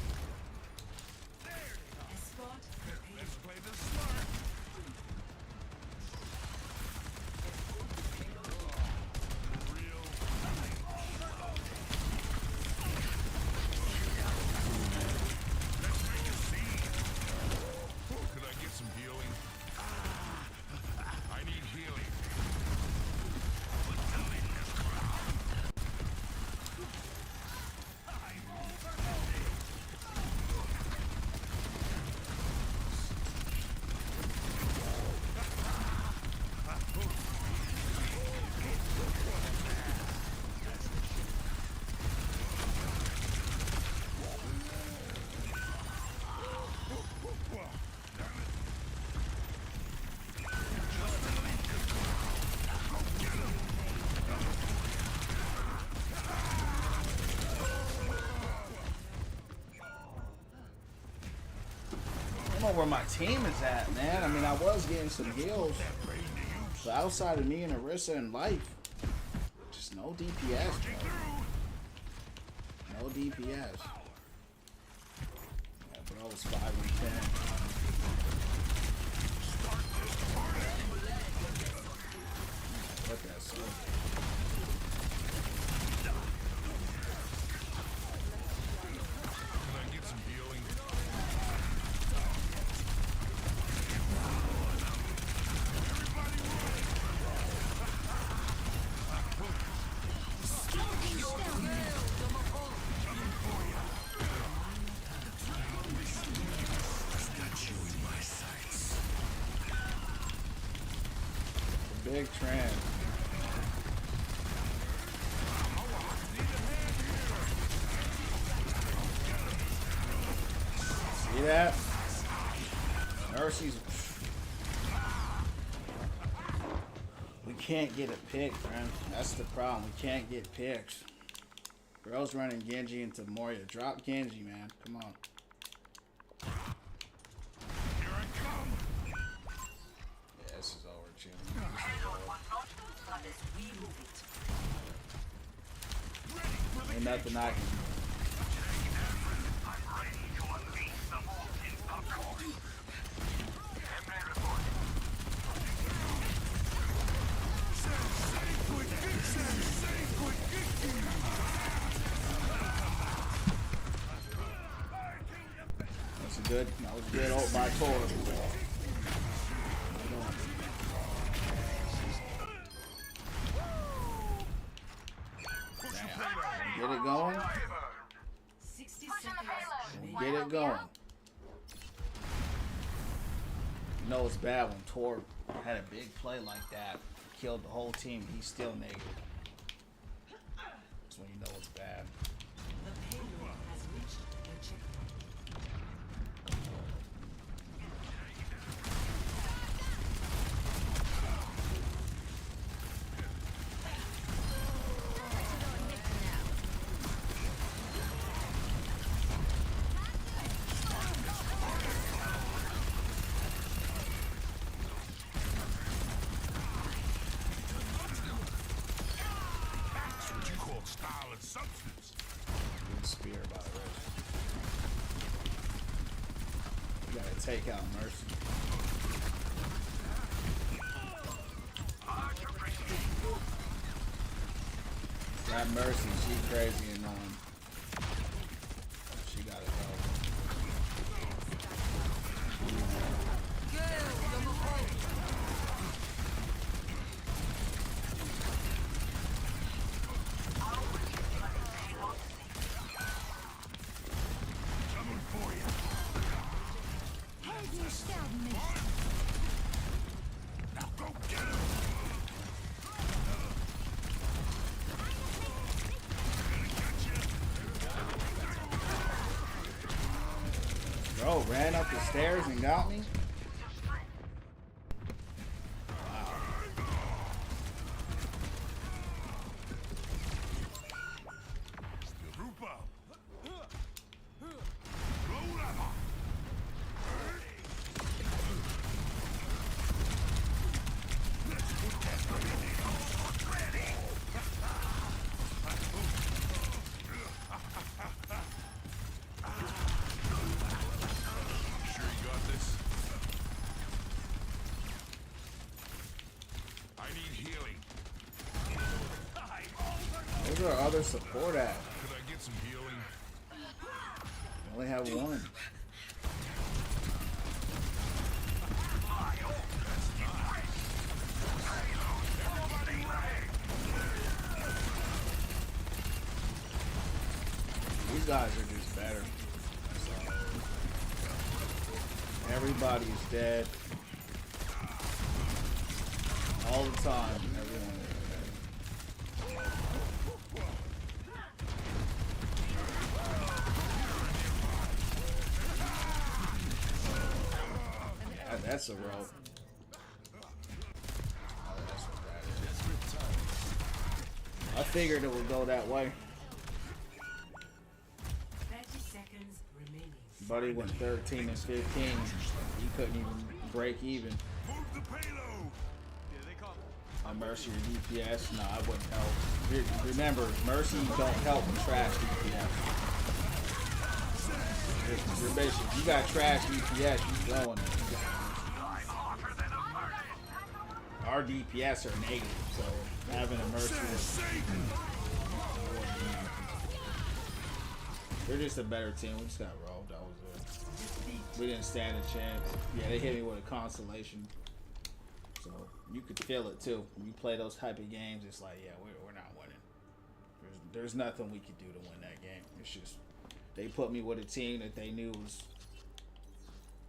Escort the payload. Let's play the smart. Could I get some healing? I need healing. I don't know where my team is at, man. I mean, I was getting some heals, but outside of me and Arissa and Life, just no DPS, bro. No DPS. Yeah, but I was 5 and 10. Look at that sword. Can I get some healing? Big trend. See that? Mercy's. We can't get a pick, man. That's the problem. We can't get picks. Girls running Genji into Moria. Drop Genji, man. Come on. Here I come. Yeah, this is over, Jim. Ain't nothing I can. I'm ready to unleash the molten popcorn. Emblem report. That was good ult by Tor. Get it going. 60 seconds. Get it going. You know it's bad when Tor had a big play like that, killed the whole team, he's still negative. That's when you know it's bad. The payload has reached the checkpoint. That's what you call style and substance. Good spear, by the way. We gotta take out Mercy. That Mercy, she crazy and she gotta go. Bro ran up the stairs and got me. Where's our other support at? Could I get some healing? I only have one. These guys are just better. So, everybody's dead. All the time, everyone is dead. That's a rope. Oh, that's what that is. I figured it would go that way. 30 seconds remaining. Buddy went 13 and 15. He couldn't even break even. Move the payload. On Mercy or DPS, no, I wouldn't help. Remember, Mercy don't help with trash DPS. You're basically, if you got trash DPS, you going. Our DPS are negative, so having a Mercy they're just a better team. We just got rolled. That was it. We didn't stand a chance. Yeah, they hit me with a consolation. So you could feel it too. When you play those type of games, it's like, yeah, we're not winning. There's nothing we could do to win that game. It's just they put me with a team that they knew was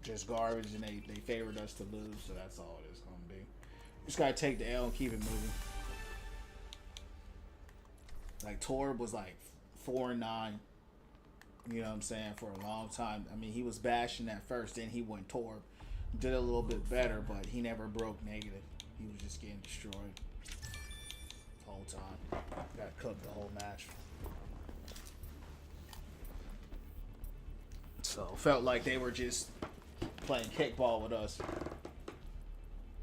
just garbage, and they favored us to lose. So that's all it is gonna be. Just gotta take the L and keep it moving. Like Torb was like 4-9. You know what I'm saying, for a long time. I mean, he was bashing at first, then he went Torb. Did a little bit better, but he never broke negative. He was just getting destroyed the whole time. Got cooked the whole match. So felt like they were just playing kickball with us.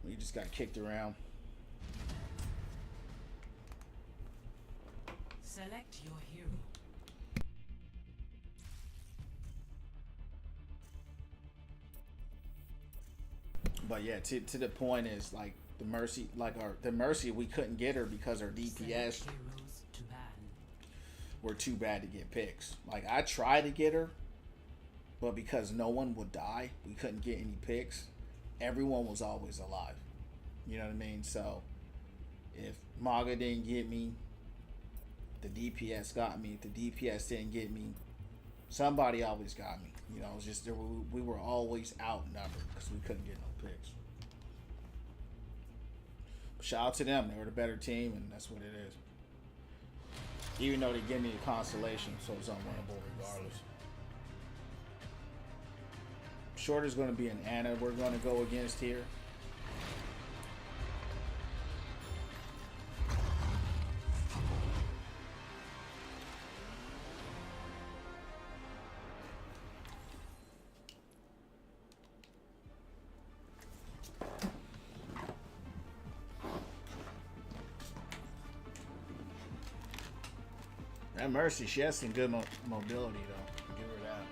We just got kicked around. Select your hero. But yeah, to the point is like the Mercy, the Mercy, we couldn't get her because our DPS were too bad to get picks. Like I tried to get her, but because no one would die, we couldn't get any picks. Everyone was always alive. You know what I mean? So if Mauga didn't get me, the DPS got me. If the DPS didn't get me, somebody always got me. You know, it was just we were always outnumbered because we couldn't get no picks. But shout out to them; they were the better team, and that's what it is. Even though they gave me a consolation, so it's unwinnable regardless. Short is going to be an Anna we're going to go against here. That Mercy, she has some good mobility though. Give her that.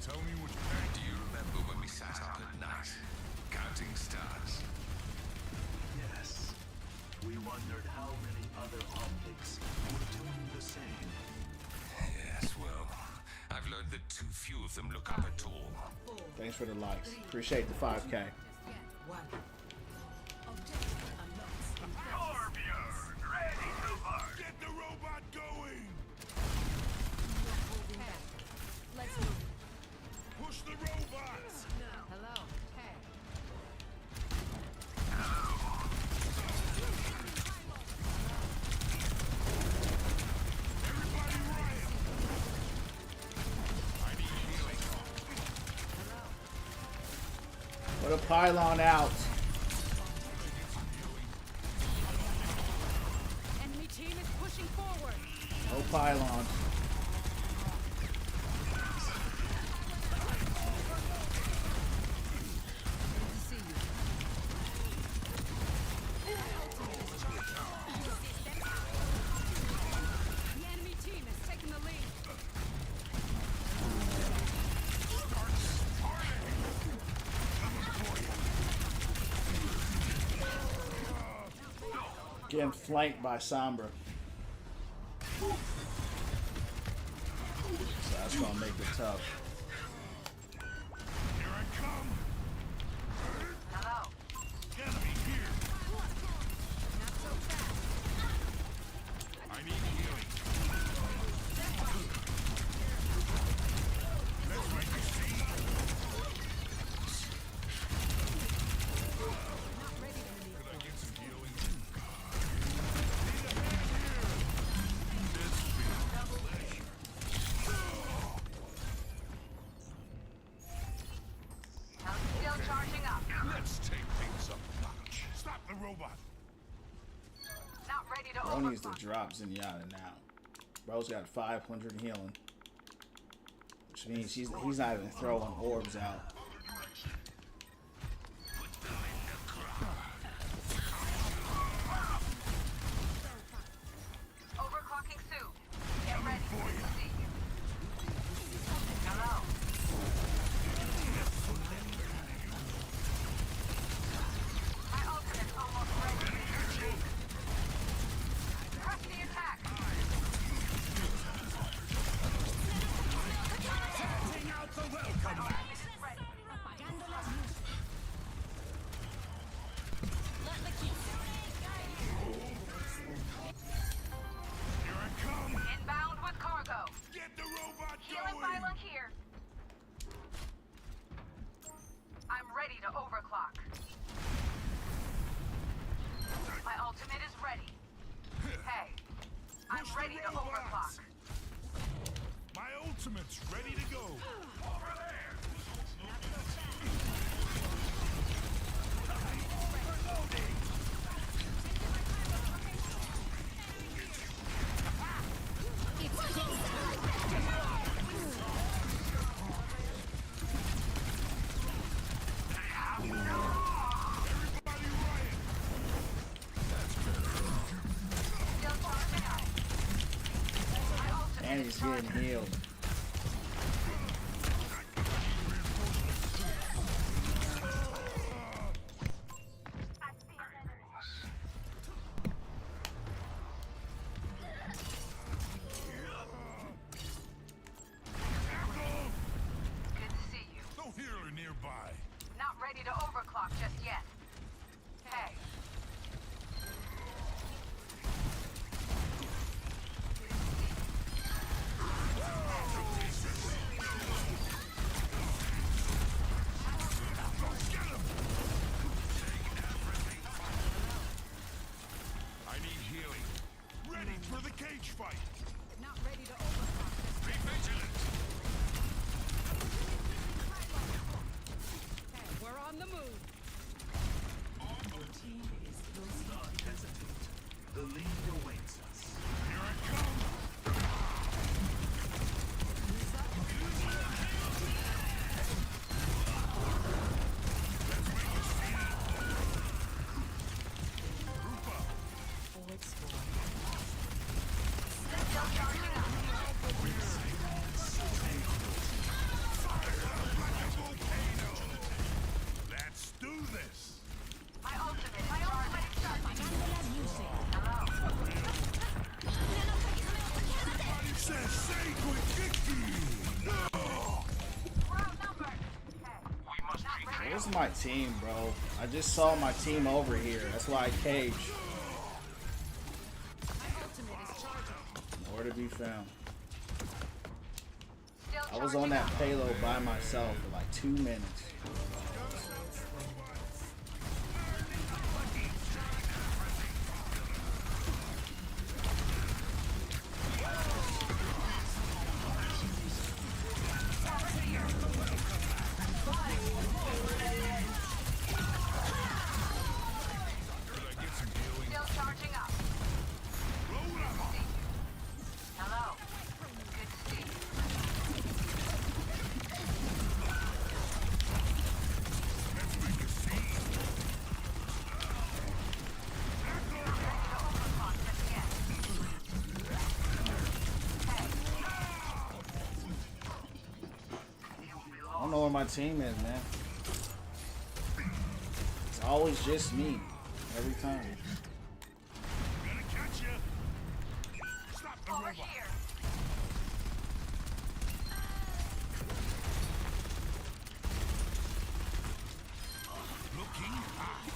Tell me what do you remember when we sat up at night, counting stars? Yes. We wondered how many other optics were doing the same. Yes, well, I've learned that too few of them look up at all. Thanks for the likes. Appreciate the 5K. Get the robot going! Let's move. Push the robots! Hello. Hey. Put a pylon out. Enemy team is pushing forward. No pylon. The enemy team is taking the lead. Getting flanked by Sombra. So that's gonna make it tough. Here I come. Hello. Enemy here. Not so fast. I need healing. Let's make a scene. Could I get some healing? Need a hand here. This feels delicious. I'm still charging up. Let's take things up a notch. Stop the robot. Not ready to Bro needs to overclock. drop Zenyatta now. Bro's got 500 healing. Which means he's not even throwing orbs out. Overclocking soon. Get ready to see you. Hello. My ultimate's almost ready. Press the attack. Setting out the welcome mat. It is ready. Here I come. Inbound with cargo. Get the robot Healing going. pylon here. I'm ready to overclock. My ultimate is ready. Hey, I'm Push the ready to robots. overclock. My ultimate's ready to go. Over there. Everybody riot. Still charging up. My ultimate And is he's getting charging. healed. Good to see you. No healer nearby. Not ready to overclock just yet. Hey. I need healing. Ready for the cage fight. Not ready to overclock. Be vigilant. Okay, we're on the move. Our team is close. Not hesitate. The lead awaits us. Here I come. Let's make a scene. Group up. Still charging up. Let's do this. My ultimate is charging. Hello. Everybody says say quick kicky. We're outnumbered. Hey. We must be Where's my team, bro? I just saw my team over here. That's why I caged. My ultimate is charging. Nowhere to be found. Still I was on charging that up. payload by myself for like 2 minutes. I don't know where my team is, man. It's always just me. Every time. Gonna catch you. Stop the robot. Looking high.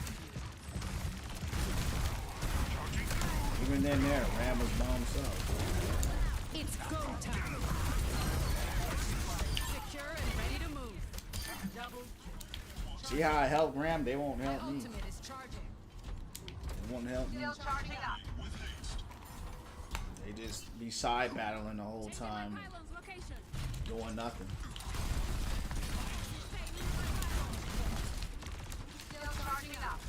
Charging through. Even in there, Ram was by himself. It's go time. Secure and ready to move. Double kill. See how I help Ram? They won't help me. Ultimate is charging. They won't help me. Still charging up. They just be side battling the whole time, doing nothing. Still charging up.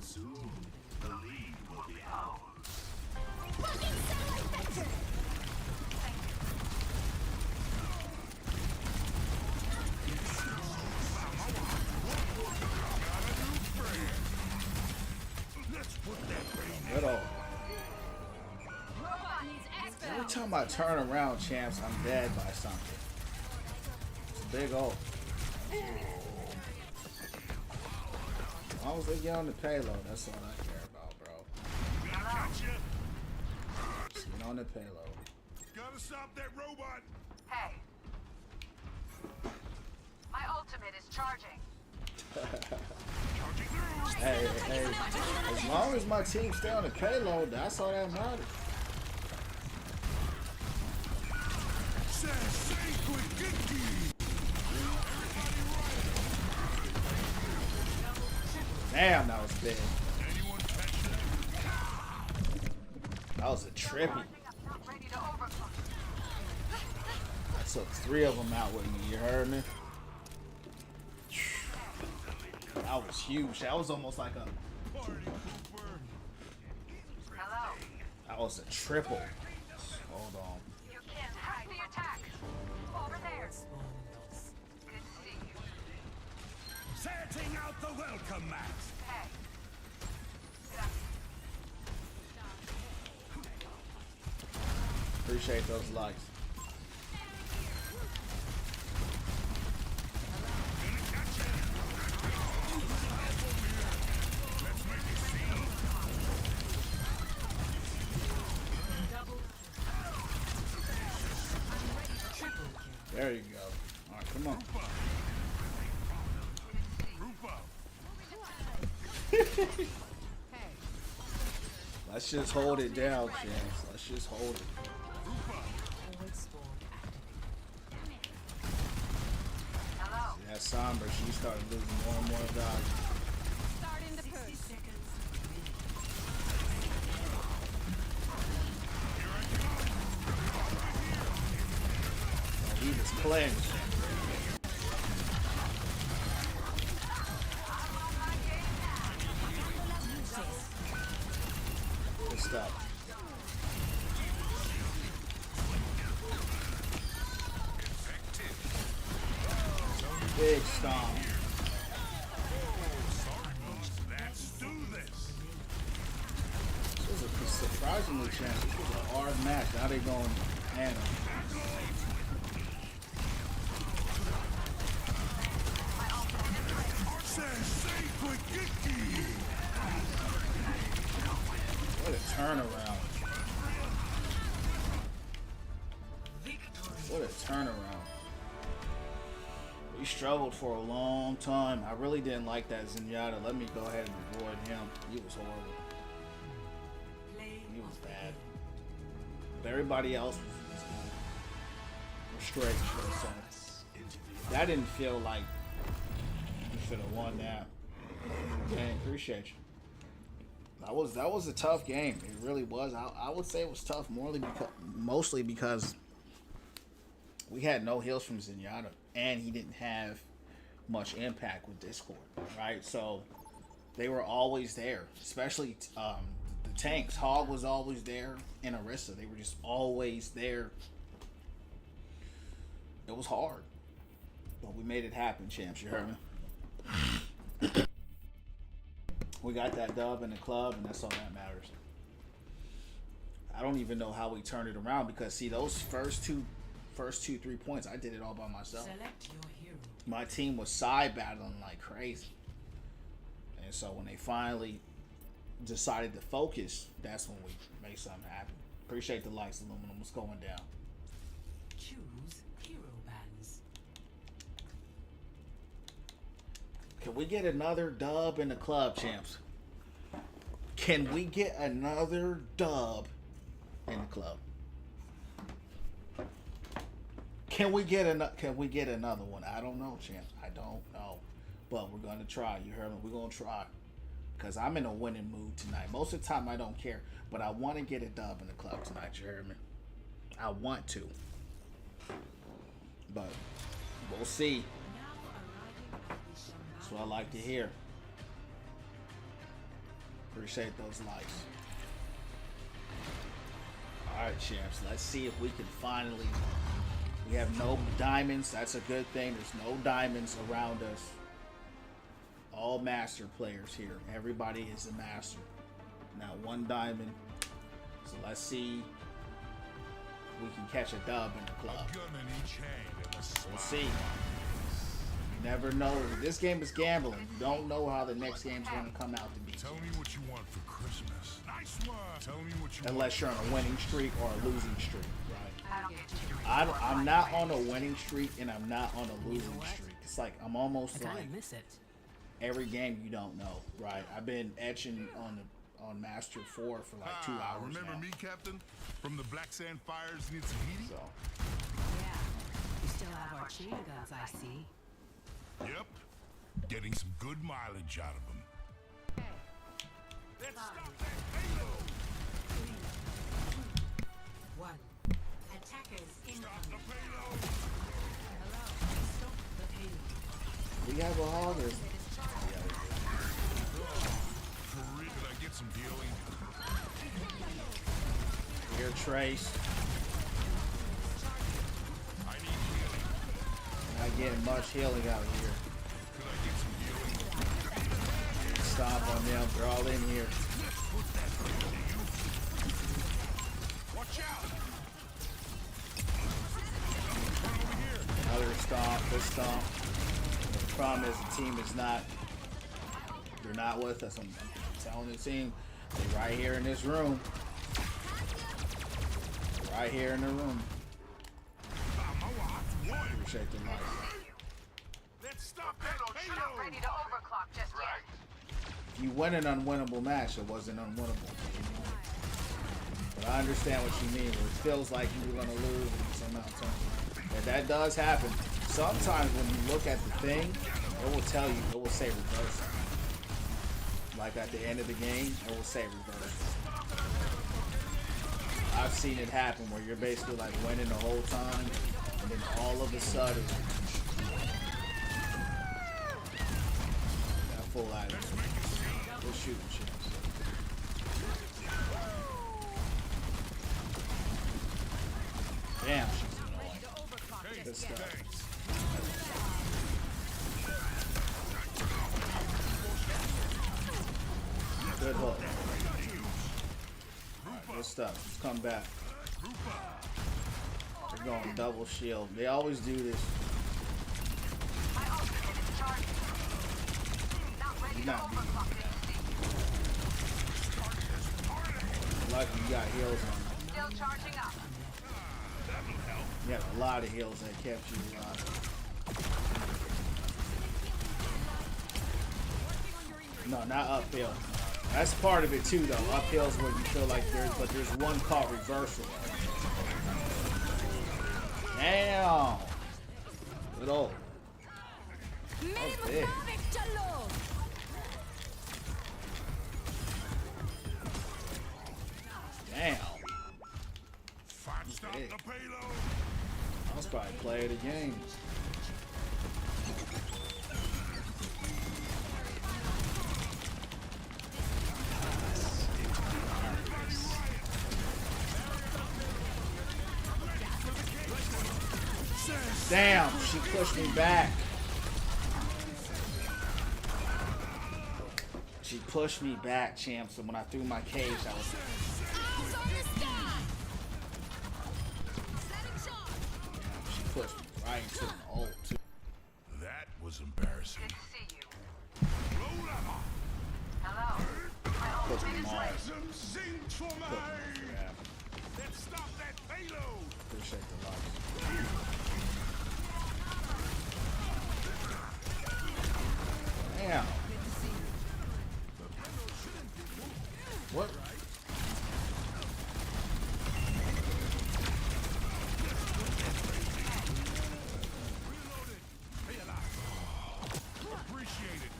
Soon, the lead will be ours. Fucking satellite vector! Let's put that brain Good old. Robot needs expel. Every time I turn around, champs, I'm dead by something. It's a big O. As long as they get on the payload, that's all I care about, bro. gonna catch you. Just get on the payload. Gotta stop that robot. Hey. My ultimate is charging. Charging through. Hey, as long as my team stay on the payload, that's all that matters. Sensei Quickiki. Damn, that was big. Anyone catch that? That was a trippy. Not ready to overcome. I took 3 of them out with me, you heard me? That was huge. That was almost like a... Party pooper. Hello. That was a triple. Hold on. You can't hide the attack. Over there. Good to see you. Setting out the welcome mat. Hey. Appreciate those likes. Let's make a scene. There you go. All right, come on. Group up. Let's just hold it down, Chance. Let's just hold it. Hello. See, that Somber, she started losing more and more value. Starting to push. Oh, he was cleansed. Good stuff. Big stomp. Let's do this. This was a surprisingly chance. This was a hard match. Now they're going handle. Sensei Quickiki. What a turnaround. What a turnaround. We struggled for a long time. I really didn't like that Zenyatta. Let me go ahead and avoid him. He was horrible. He was bad. But everybody else was good. We're straight, so that didn't feel like we should have won that. Okay, appreciate you. That was a tough game. It really was. I would say it was tough mostly because we had no heals from Zenyatta, and he didn't have much impact with Discord, right? So they were always there, especially the tanks. Hog was always there, and Orisa. They were just always there. It was hard, but we made it happen, champs. You heard me? We got that dub in the club, and that's all that matters. I don't even know how we turned it around because, see, those first two first 2-3 points, I did it all by myself. Select your hero. My team was side battling like crazy. And so when they finally decided to focus, that's when we made something happen. Appreciate the likes, Aluminum. What's going down? Choose hero bands. Can we get another dub in the club, champs? Can we get another dub in the club? Can we get another one? I don't know, champs. I don't know. But we're gonna try. You heard me? We're gonna try. Because I'm in a winning mood tonight. Most of the time I don't care. But I want to get a dub in the club tonight. You heard me? I want to. But we'll see. That's what I like to hear. Appreciate those likes. Alright, champs. Let's see if we can finally... We have no diamonds. That's a good thing. There's no diamonds around us. All master players here. Everybody is a master. Not one diamond. So let's see if we can catch a dub in the club. We'll see. You never know. This game is gambling. You don't know how the next game's going to come out to be. Tell me what you want for Christmas. Nice one. Tell me what you Unless you're on a winning streak or a losing streak, right? I'm not on a winning streak and I'm not on a losing streak. It's like I'm almost like every game you don't know, right? I've been etching on Master 4 for like 2 hours. Remember me, Captain? From the Black Sand Fires near Tahiti? So. Yeah, we still have our chain guns, I see. Yep. Getting some good mileage out of them. Let's stop that payload! 1. Attackers in the payload! Hello, stop the payload. We have a hogger. For real, could I get some healing? Here, Trace. I need healing. Not getting much healing out here. Could I get some healing? Stomp on them. They're all in here. Watch out! Another stomp. This stomp. The problem is the team is not. They're not with us. I'm telling the team, they're right here in this room. Right here in the room. Appreciate the light. Let's stop that payload! Not ready to overclock just yet. If you win an unwinnable match, it wasn't unwinnable. But I understand what you mean. Where it feels like you were going to lose somehow. And that does happen. Sometimes when you look at the thing, it will tell you, it will say reverse. Like at the end of the game, it will say reverse. I've seen it happen where you're basically like winning the whole time, and then all of a sudden, got full attitude. We're shooting champs. Damn, she's annoying. Good stuff. Good hook. Good stuff. Let's come back. They're going double shield. They always do this. You're not beating me. Lucky you got heals on. Still charging up. You had a lot of heals that kept you alive. No, not uphill. That's part of it too, though. Uphill's where you feel like there's one called reversal. Damn. Good old. That was big. Damn. Stop the payload. I was probably playing the game. Damn, she pushed me back. She pushed me back, champ. So when I threw my cage, I was. right into an ult too. That was embarrassing. Good to see you. Hello. Put them all. Let's stop that payload. Appreciate the love. Damn. What? Appreciate it.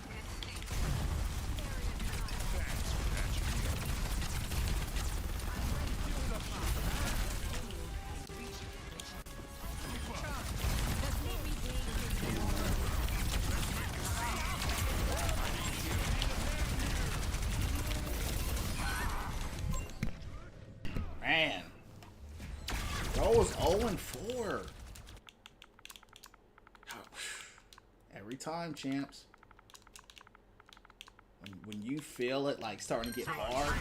Man. Bro was 0-4. Every time, champs. When you feel it like starting to get hard,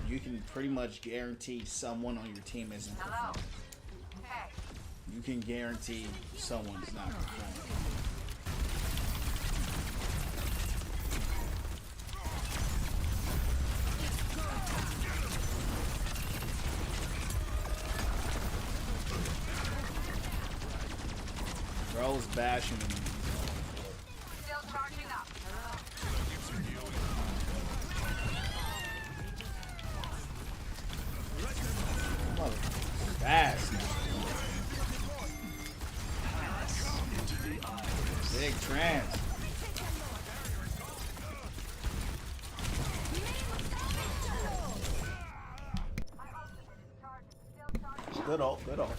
you can pretty much guarantee someone on your team isn't performing. You can guarantee someone's not performing. Bro's bashing him. Still charging up. Motherfucker, fast. Big trans. Good ult, good ult.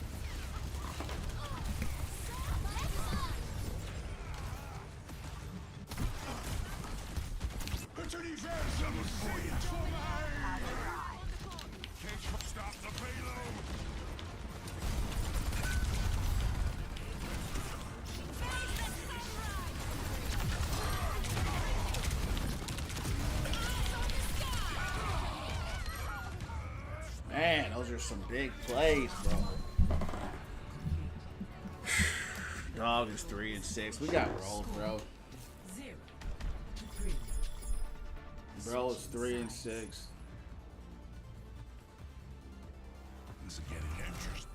Stop the payload. Man, those are some big plays, bro. Dog is 3-6. We got rolled, bro. Bro is 3-6. This is getting interesting.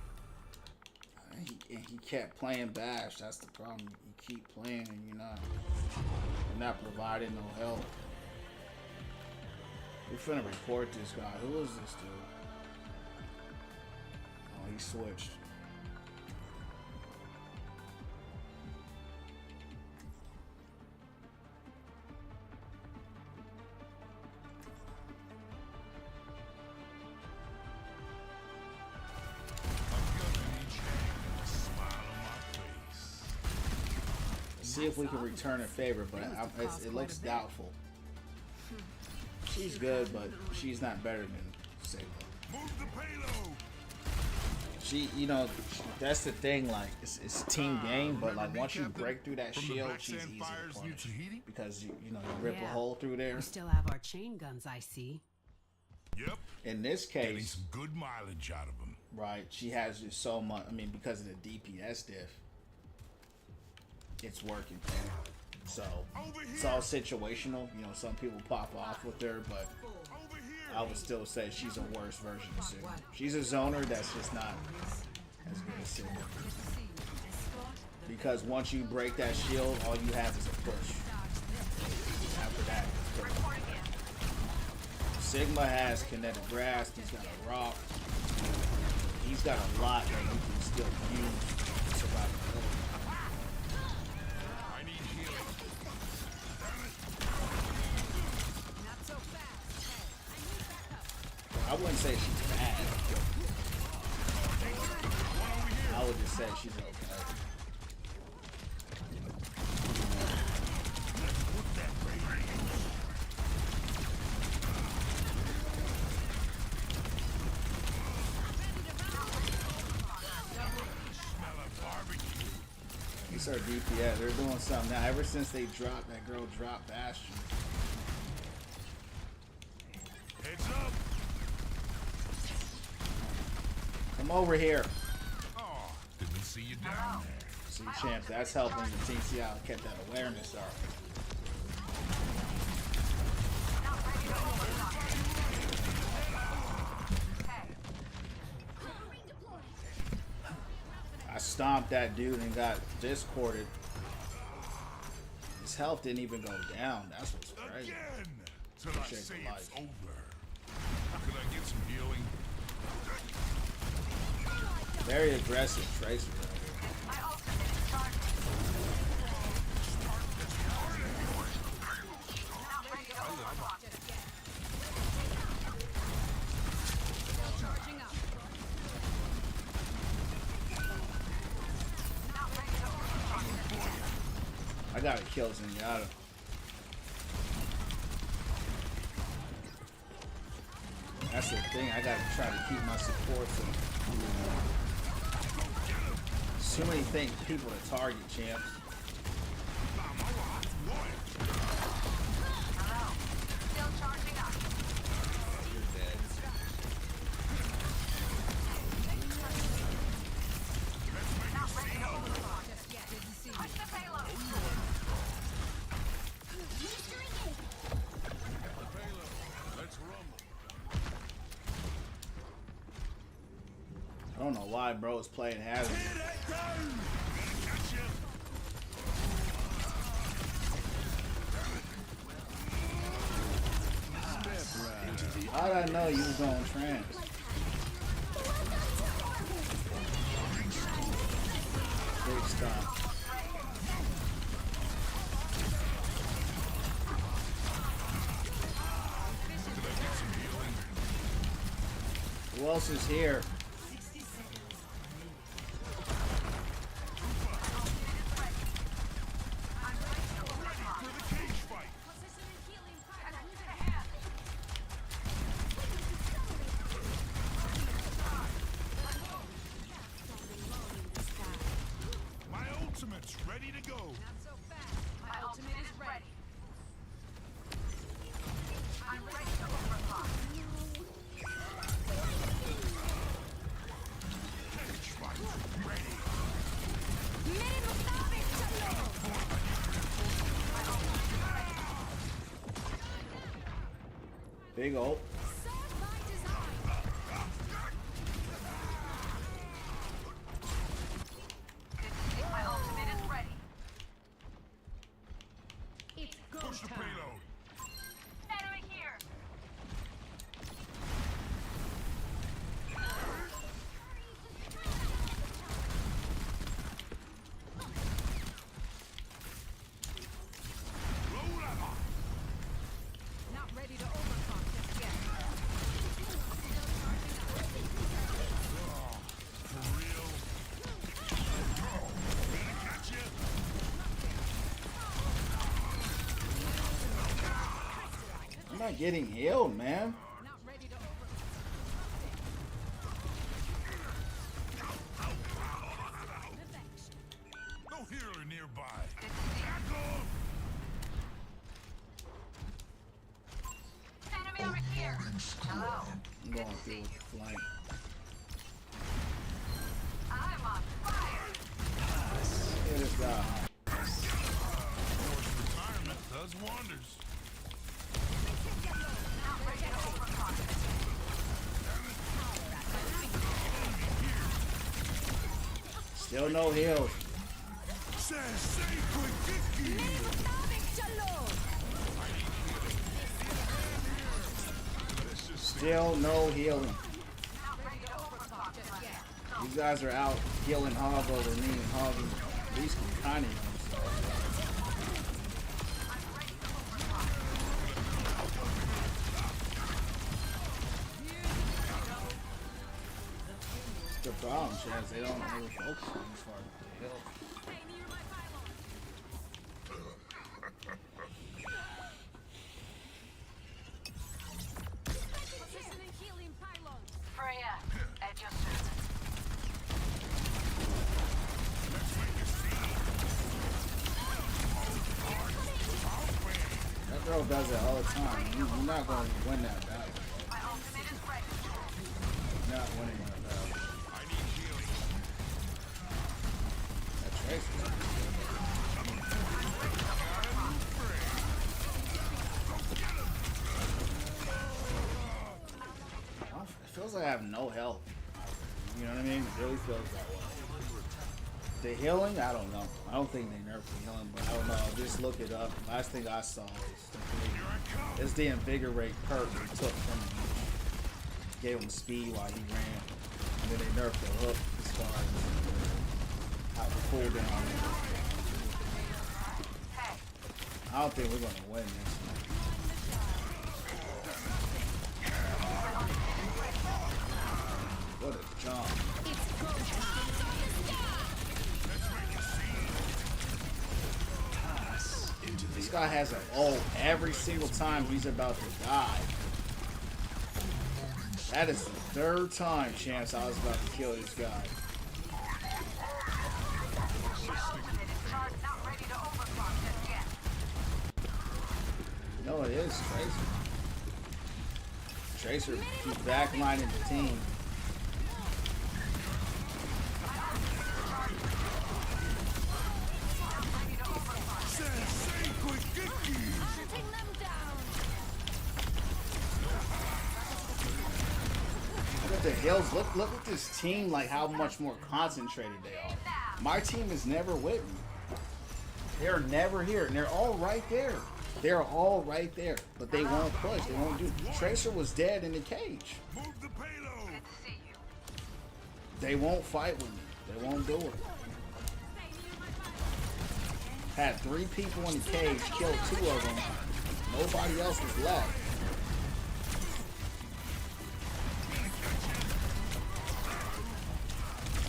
He kept playing bash. That's the problem. You keep playing and you're not providing no help. We're finna report this guy. Who is this dude? Oh, he switched. See if we can return a favor, but it looks doubtful. She's good, but she's not better than Sigma. Move the payload. She, you know, that's the thing. Like, it's a team game, but like once you break through that shield, she's easy to punish because you rip a hole through there. We still have our chain guns, I see. Yep. In this Getting case, some good mileage out of them. right? She has just so much. I mean, because of the DPS diff, it's working. So it's all situational. You know, some people pop off with her, but I would still say she's a worse version of Sigma. She's a zoner that's just not as good as Sigma. Because once you break that shield, all you have is a push. After that, it's pretty much. Sigma has kinetic grasp. He's got a rock. He's got a lot that you can still use to survive the war. I need healing. I wouldn't say she's bad. I would just say she's okay. These are DPS. They're doing something now. Ever since they dropped that girl dropped Bastion. Heads up. Come over here. Oh, didn't see see you down there. See, champ, that's helping the team see how to get that awareness up. I stomped that dude and got discorded. His health didn't even go down. That's what's crazy. Again, till I say it's over. Could I get some healing? Very aggressive Tracer. I gotta kill Zenyatta. That's the thing. I gotta try to keep my supports up. Too many things, people to target, champs. Still charging up. You're dead. Not ready to overclock just yet. Push the payload. Let's rumble. I don't know why bro is playing Hazard. How did I know you was going trans? Big stop. Who else is here? My ultimate's ready to go. Not so fast. My ultimate is ready. I'm ready to overclock. Big ult. My ultimate is ready. It's go Push the payload. Enemy here. Not ready to overclock just yet. For real? Gonna catch you. I'm not getting healed, man. Not ready to No healer nearby. Tackle! Enemy over here. Hello. I'm going through with the flank. I'm on fire. Look at this guy. Forced retirement does wonders. Not ready to overclock. Still no heals. Still no healing. Not ready to overclock just yet. You guys are out healing Hog over me and Hog at least kind of. It's the problem, Chaz. They don't really focus on as far as the heal. Stay near my pylon. Positioning healing pylon. Freya, at your service. That girl does it all the time. You're not going to win that battle. My ultimate is ready. You're not winning that battle. I need healing. It feels like I have no health. You know what I mean? It really feels that way. The healing, I don't know. I don't think they nerfed the healing, but I don't know. Just look it up. Last thing I saw is the invigorate perk they took from him. Gave him speed while he ran. And then they nerfed the hook as far as how the cooldown is. I don't think we're gonna win this one. What a jump. This guy has an ult every single time he's about to die. That is the third time, Chance, I was about to kill this guy. No, it is Tracer. Tracer keeps backlining the team. Look at the hills. Look at this team, like how much more concentrated they are. My team is never with me. They're never here, and they're all right there. They're all right there, but they won't push. They won't do. Tracer was dead in the cage. They won't fight with me. They won't do it. Had 3 people in the cage, killed 2 of them. Nobody else was left.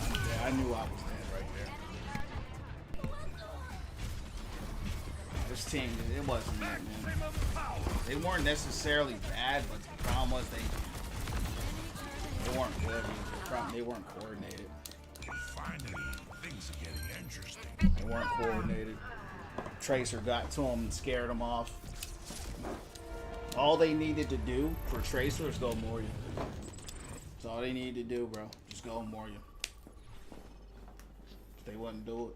Yeah, I knew I was dead right there. This team, it wasn't that, man. They weren't necessarily bad, but the problem was they weren't good. They weren't coordinated. Finally, things are getting interesting. They weren't coordinated. Tracer got to him and scared him off. All they needed to do for Tracer is go Moria. That's all they needed to do, bro. Just go Moria. They wouldn't do it.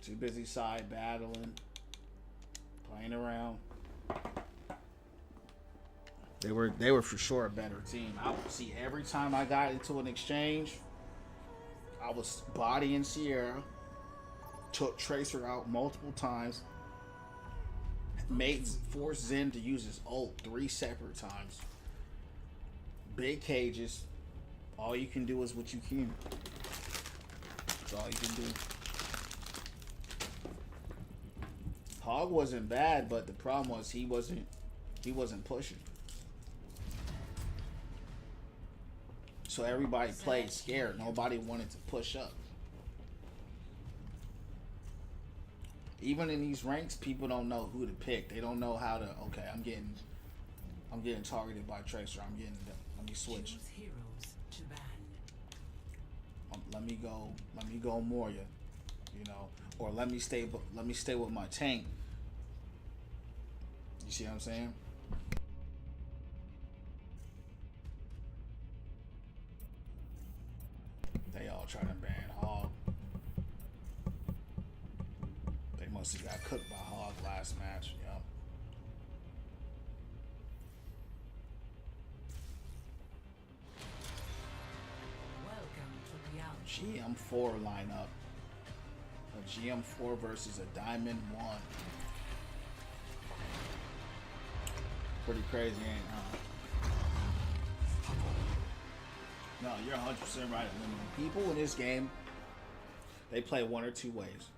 Too busy side battling, playing around. They were for sure a better team. I would see every time I got into an exchange, I was bodying Sierra, took Tracer out multiple times, forced Zen to use his ult 3 separate times. Big cages. All you can do is what you can. That's all you can do. Hog wasn't bad, but the problem was he wasn't pushing. So everybody played scared. Nobody wanted to push up. Even in these ranks, people don't know who to pick. They don't know how to. Okay, I'm getting targeted by Tracer. Let me switch. Let me go Moria, you know, or let me stay with my tank. You see what I'm saying? They all try to ban Hog. They must have got cooked by Hog last match, yo. GM4 lineup. A GM4 versus a Diamond 1. Pretty crazy, ain't it? No, you're 100% right. People in this game, they play one or two ways.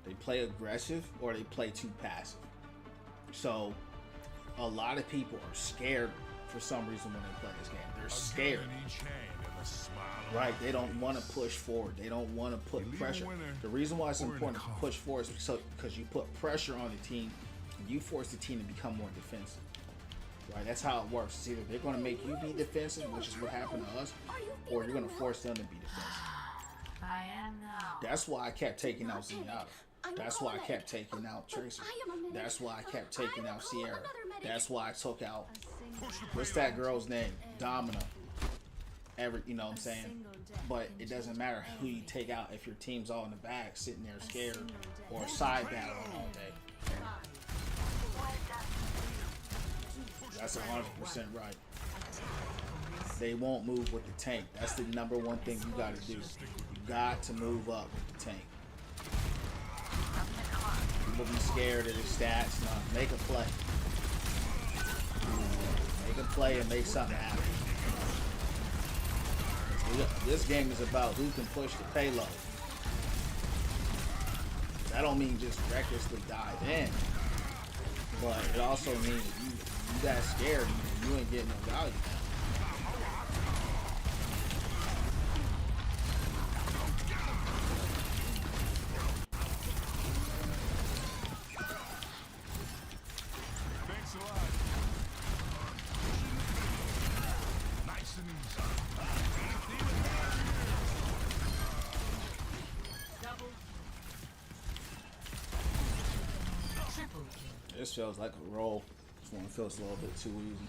They play aggressive or they play too passive. So, a lot of people are scared for some reason when they play this game. They're scared. Right, they don't want to push forward. They don't want to put pressure. The reason why it's important to push forward is because you put pressure on the team and you force the team to become more defensive. Right, that's how it works. It's either they're going to make you be defensive, which is what happened to us, or you're going to force them to be defensive. That's why I kept taking out Zenyatta. That's why I kept taking out Tracer. That's why I kept taking out Sierra. That's why I took out, what's that girl's name? Domino. every, you know what I'm saying? But it doesn't matter who you take out if your team's all in the back, sitting there scared, or side battling all day. That's 100% right. They won't move with the tank. That's the number one thing you got to do. You got to move up with the tank. People be scared of the stats. No, make a play. Make a play and make something happen. This game is about who can push the payload. That don't mean just recklessly dive in, but it also means you got scared, you ain't getting no value. Thanks a lot. Nice and easy. This feels like a roll. This one feels a little bit too easy.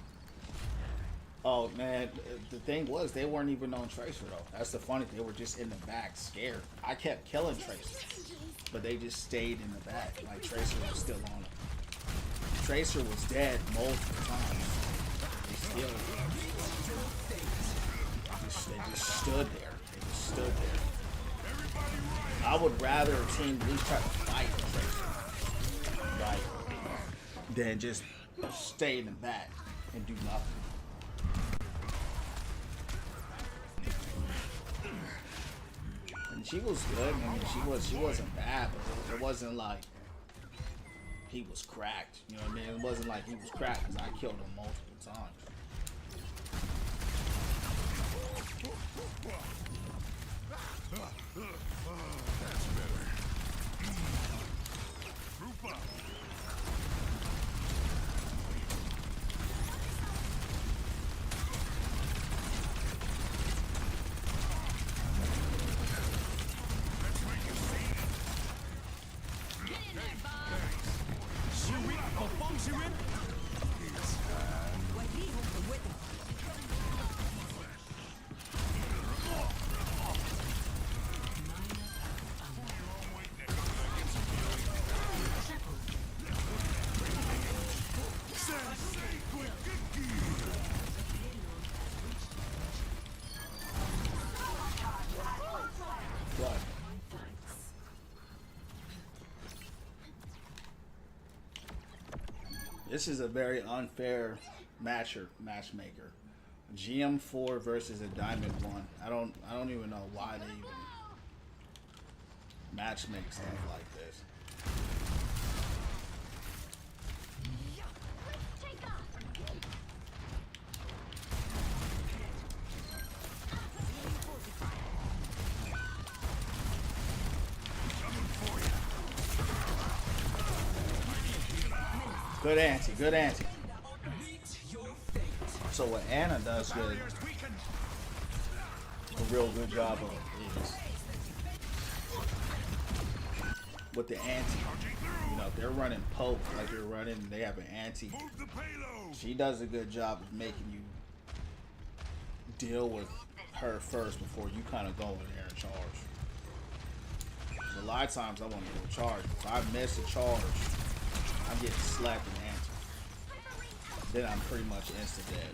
Oh man, the thing was they weren't even on Tracer though. That's the funny thing. They were just in the back, scared. I kept killing Tracer, but they just stayed in the back. Like Tracer was still on it. Tracer was dead multiple times. They still, they just stood there. They just stood there. I would rather a team at least try to fight Tracer, right, than just stay in the back and do nothing. And she was good. I mean, she wasn't bad, but it wasn't like he was cracked. You know what I mean? It wasn't like he was cracked because I killed him multiple times. That's better. Group up. This is a very unfair matchmaker. GM4 versus a Diamond 1. I don't even know why they even matchmake stuff like this. Good ante, good ante. So what Anna does good, a real good job of is with the ante. You know, if they're running poke like you're running, they have an ante. She does a good job of making you deal with her first before you kind of go in there and charge. A lot of times I want to go charge. If I miss a charge, I'm getting slapped in the ante. Then I'm pretty much insta dead.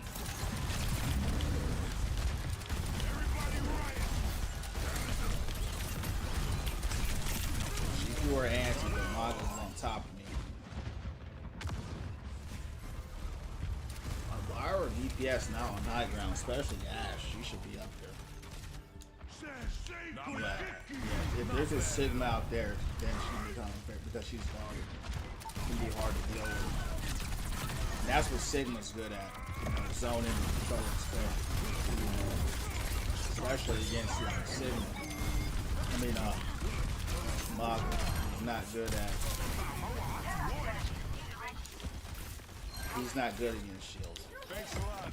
She threw her ante, but Mauga's on top of me. Why are DPS now on high ground, especially Ash? She should be up there. Yeah. If there's a Sigma out there, then she becomes unfair because she's guarded. It can be hard to deal with. And that's what Sigma's good at, you know, zoning and controlling space. Especially against like Sigma. I mean, Mauga is not good at. He's not good against shields. Thanks a lot.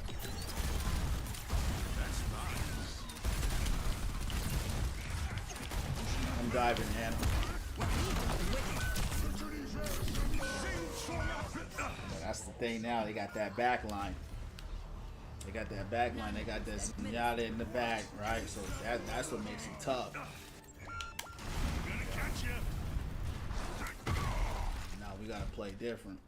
That's nice. I'm diving in. That's the thing now, they got that back line. They got that back line. They got that Zenyatta in the back, right? So that's what makes it tough. Now we gotta play different.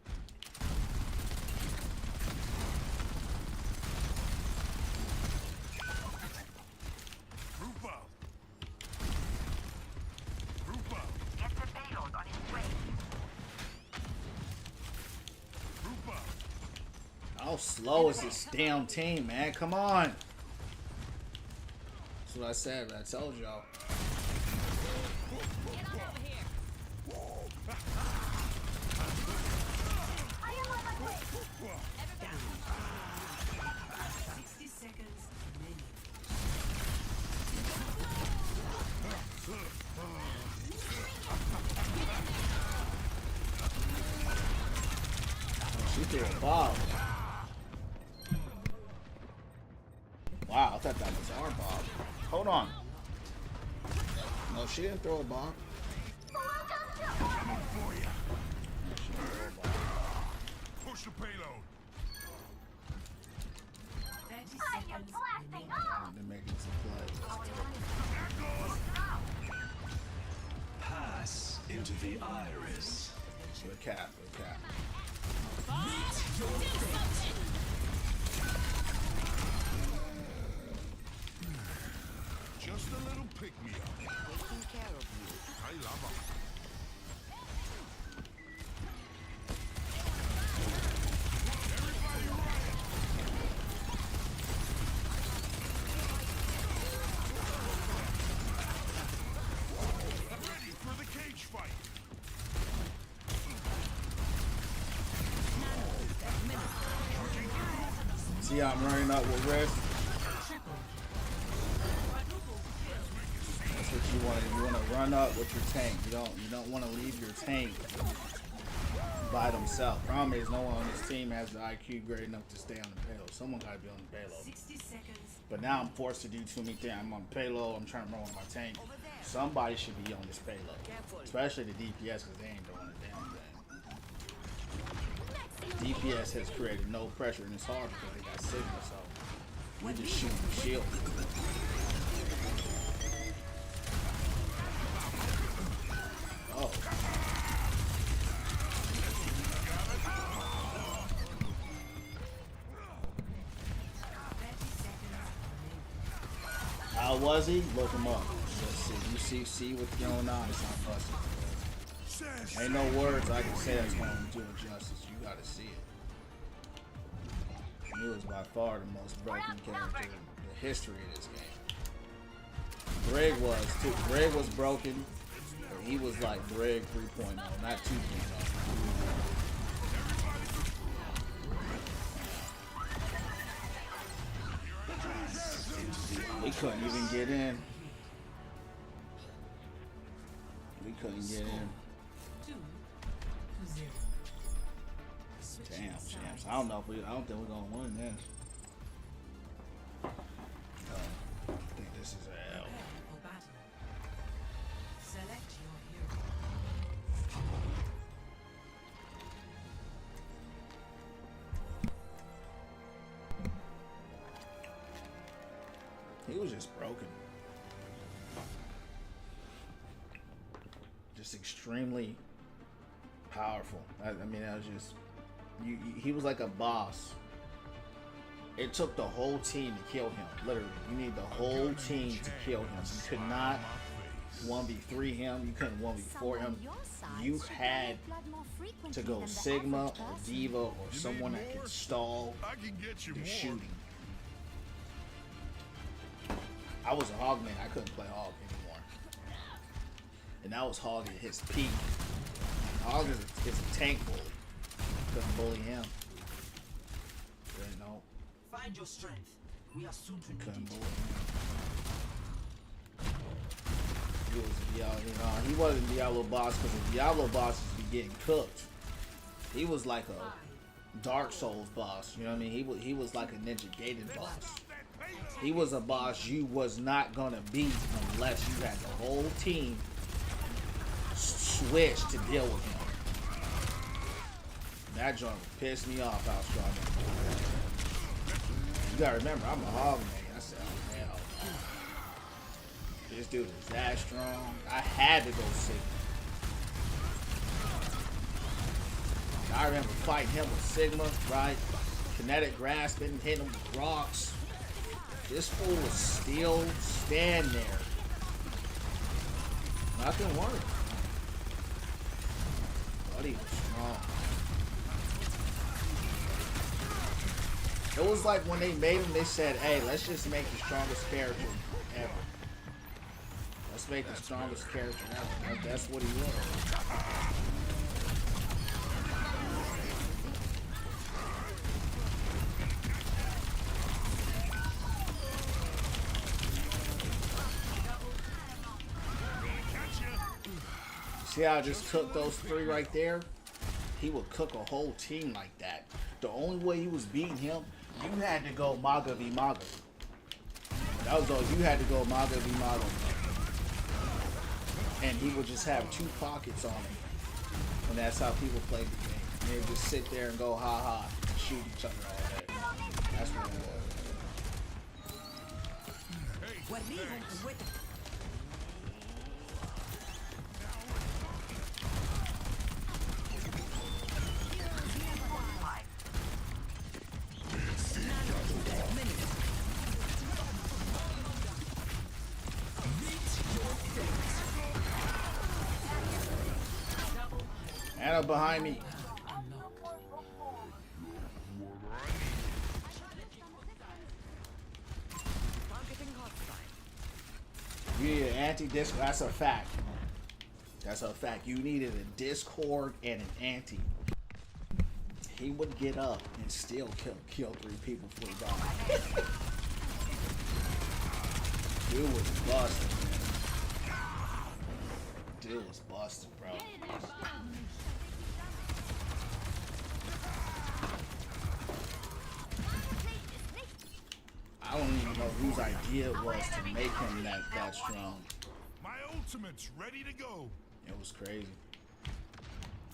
How slow is this damn team, man? Come on. That's what I said. I told y'all. She threw a bomb. Wow, I thought that was our bomb. Hold on. No, she didn't throw a bomb. Push the payload. They're making some plays. Pass into the iris. Good cap, good cap. Just a little pick-me-up. Taking care of you. I love her. Ready for the cage fight. See how I'm running up with Rift? That's what you want. You want to run up with your tank. You don't want to leave your tank by themselves. Problem is, no one on this team has the IQ great enough to stay on the payload. Someone got to be on the payload. 60 seconds. But now I'm forced to do too many things. I'm on the payload. I'm trying to run with my tank. Somebody should be on this payload, especially the DPS, because they ain't doing a damn thing. DPS has created no pressure in this hard because they got Sigma, so we just shooting the shield. Oh. How was he? Look him up. Let's see. You see what's going on. It's not busted. Ain't no words I can say that's going to do it justice. You got to see it. He was by far the most broken character in the history of this game. Brig was too. Brig was broken. But he was like Brig 3.0, not 2.0. We couldn't even get in. We couldn't get in. Damn, champs. I don't think we're gonna win this. I think this is a L. Select your hero. He was just broken. Just extremely powerful. I mean, that was just... he was like a boss. It took the whole team to kill him. Literally, you need the whole team to kill him. You could not 1v3 him. You couldn't 1v4 him. You had to go Sigma or Diva or someone that could stall the shooting. I was a Hog man. I couldn't play Hog anymore. And that was Hog at his peak. Hog is a tank bully. Couldn't bully him. You know. Find your strength. We are soon to Couldn't bully him. He was a Diablo, he wasn't Diablo boss because the Diablo bosses be getting cooked. He was like a Dark Souls boss. You know what I mean? He was like a Ninja Gaiden boss. He was a boss you was not gonna beat unless you had the whole team switch to deal with him. That joint would piss me off how strong that was. You gotta remember, I'm a hog man. I said, oh, hell no. This dude is that strong. I had to go Sigma. I remember fighting him with Sigma, right? Kinetic grasping, hitting him with rocks. This fool was still standing there. Nothing worked. Buddy was strong. It was like when they made him, they said, hey, let's just make the strongest character ever. Let's make the strongest character ever. That's what he was. See how I just took those 3 right there? He would cook a whole team like that. The only way he was beating him, you had to go Mauga v Mauga. That was all. You had to go Mauga v Mauga. And he would just have 2 pockets on him. And that's how people played the game. And they would just sit there and go ha ha and shoot each other all day. That's what it was. Anna behind me. You need an anti-disc. That's a fact. That's a fact. You needed a Discord and an anti. He would get up and still kill 3 people before he died. Dude was busted. Dude was busted, bro. I don't even know whose idea it was to make him that strong. My ultimate's ready to go. It was crazy.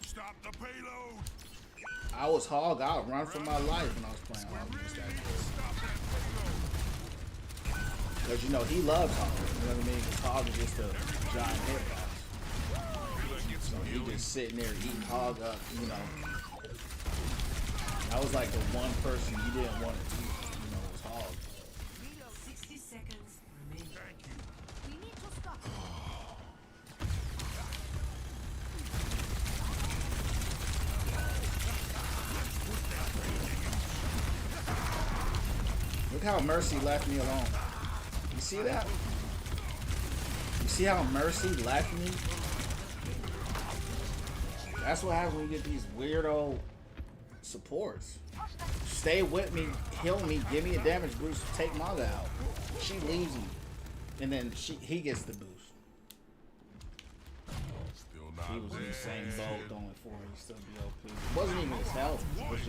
Stop the payload. I was hog. I would run for my life when I was playing hog against that kid. Because, you know, he loves hog. You know what I mean? Because hog is just a giant hitbox. So he just sitting there eating hog up, you know. I was like the one person you didn't want to eat, you know, was hog. 60 seconds remaining. Thank you. We need to stop. Look how Mercy left me alone. You see that? You see how Mercy left me? That's what happens when you get these weirdo supports. Stay with me, heal me, give me a damage boost, take Mauga out. She leaves me, and then he gets the boost. He was in the same boat, only 4. He still be OP. It wasn't even his health. It was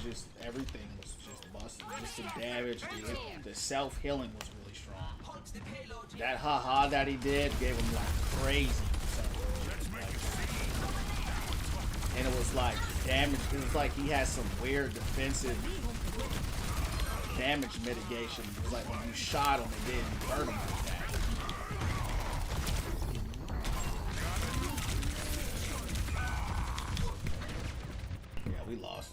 just everything was just busted. Just the damage, the self healing was really strong. That haha that he did gave him like crazy. And it was like damage. It was like he had some weird defensive damage mitigation. It was like when you shot him, it didn't hurt him like that. Yeah, we lost.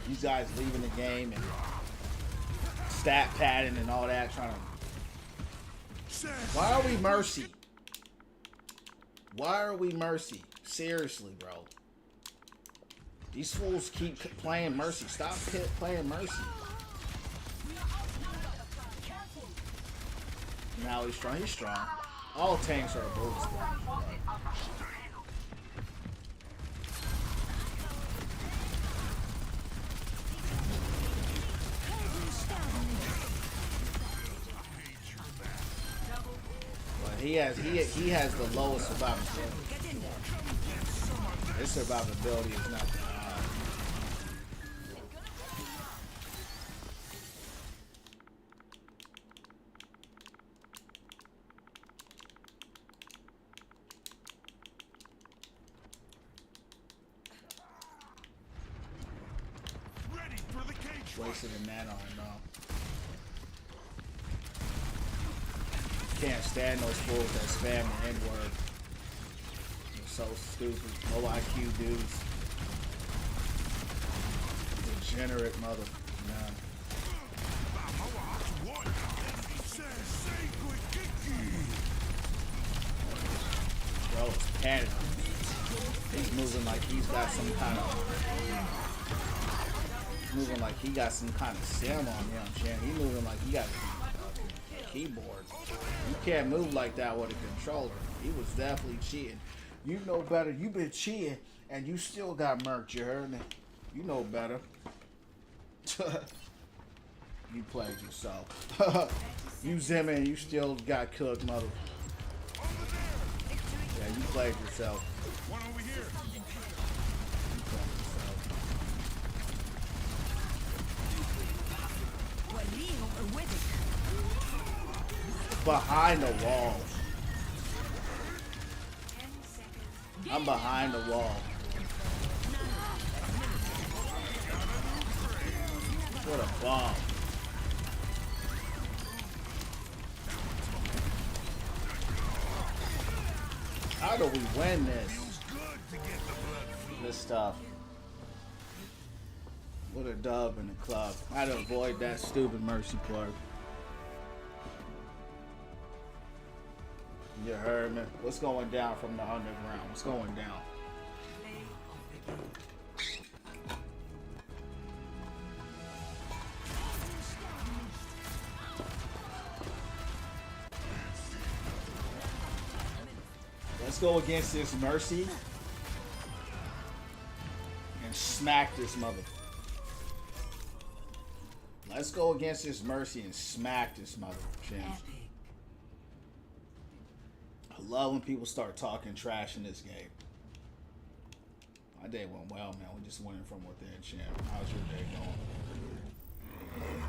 These guys leaving the game and stat padding and all that, trying to. Why are we Mercy? Why are we Mercy? Seriously, bro. These fools keep playing Mercy. Stop playing Mercy. Now he's strong. He's strong. All tanks are bullet strong. But he has the lowest survivability. His survivability is not that high. Wasted a nano, I know. can't stand those fools that spam the N-word. They're so stupid. Low IQ dudes. Degenerate mother. Man. Bro, it's panicking. He's moving like he's got some kind of... He's moving like he got some kind of sim on him, Chan. He's moving like he got a keyboard. You can't move like that with a controller. He was definitely cheating. You know better. You've been cheating, and you still got murked, you heard me? You know better. You played yourself. You Zimmer, you still got cooked, mother. Yeah, you played yourself. One over here. Behind the wall. I'm behind the wall. What a bomb. How do we win this? This stuff. What a dub in the club. I had to avoid that stupid mercy plug. You heard me? What's going down from the underground? What's going down? Let's go against this Mercy and smack this mother. Let's go against this Mercy and smack this mother. James. I love when people start talking trash in this game. My day went well, man. We just winning from within, champ. How's your day going?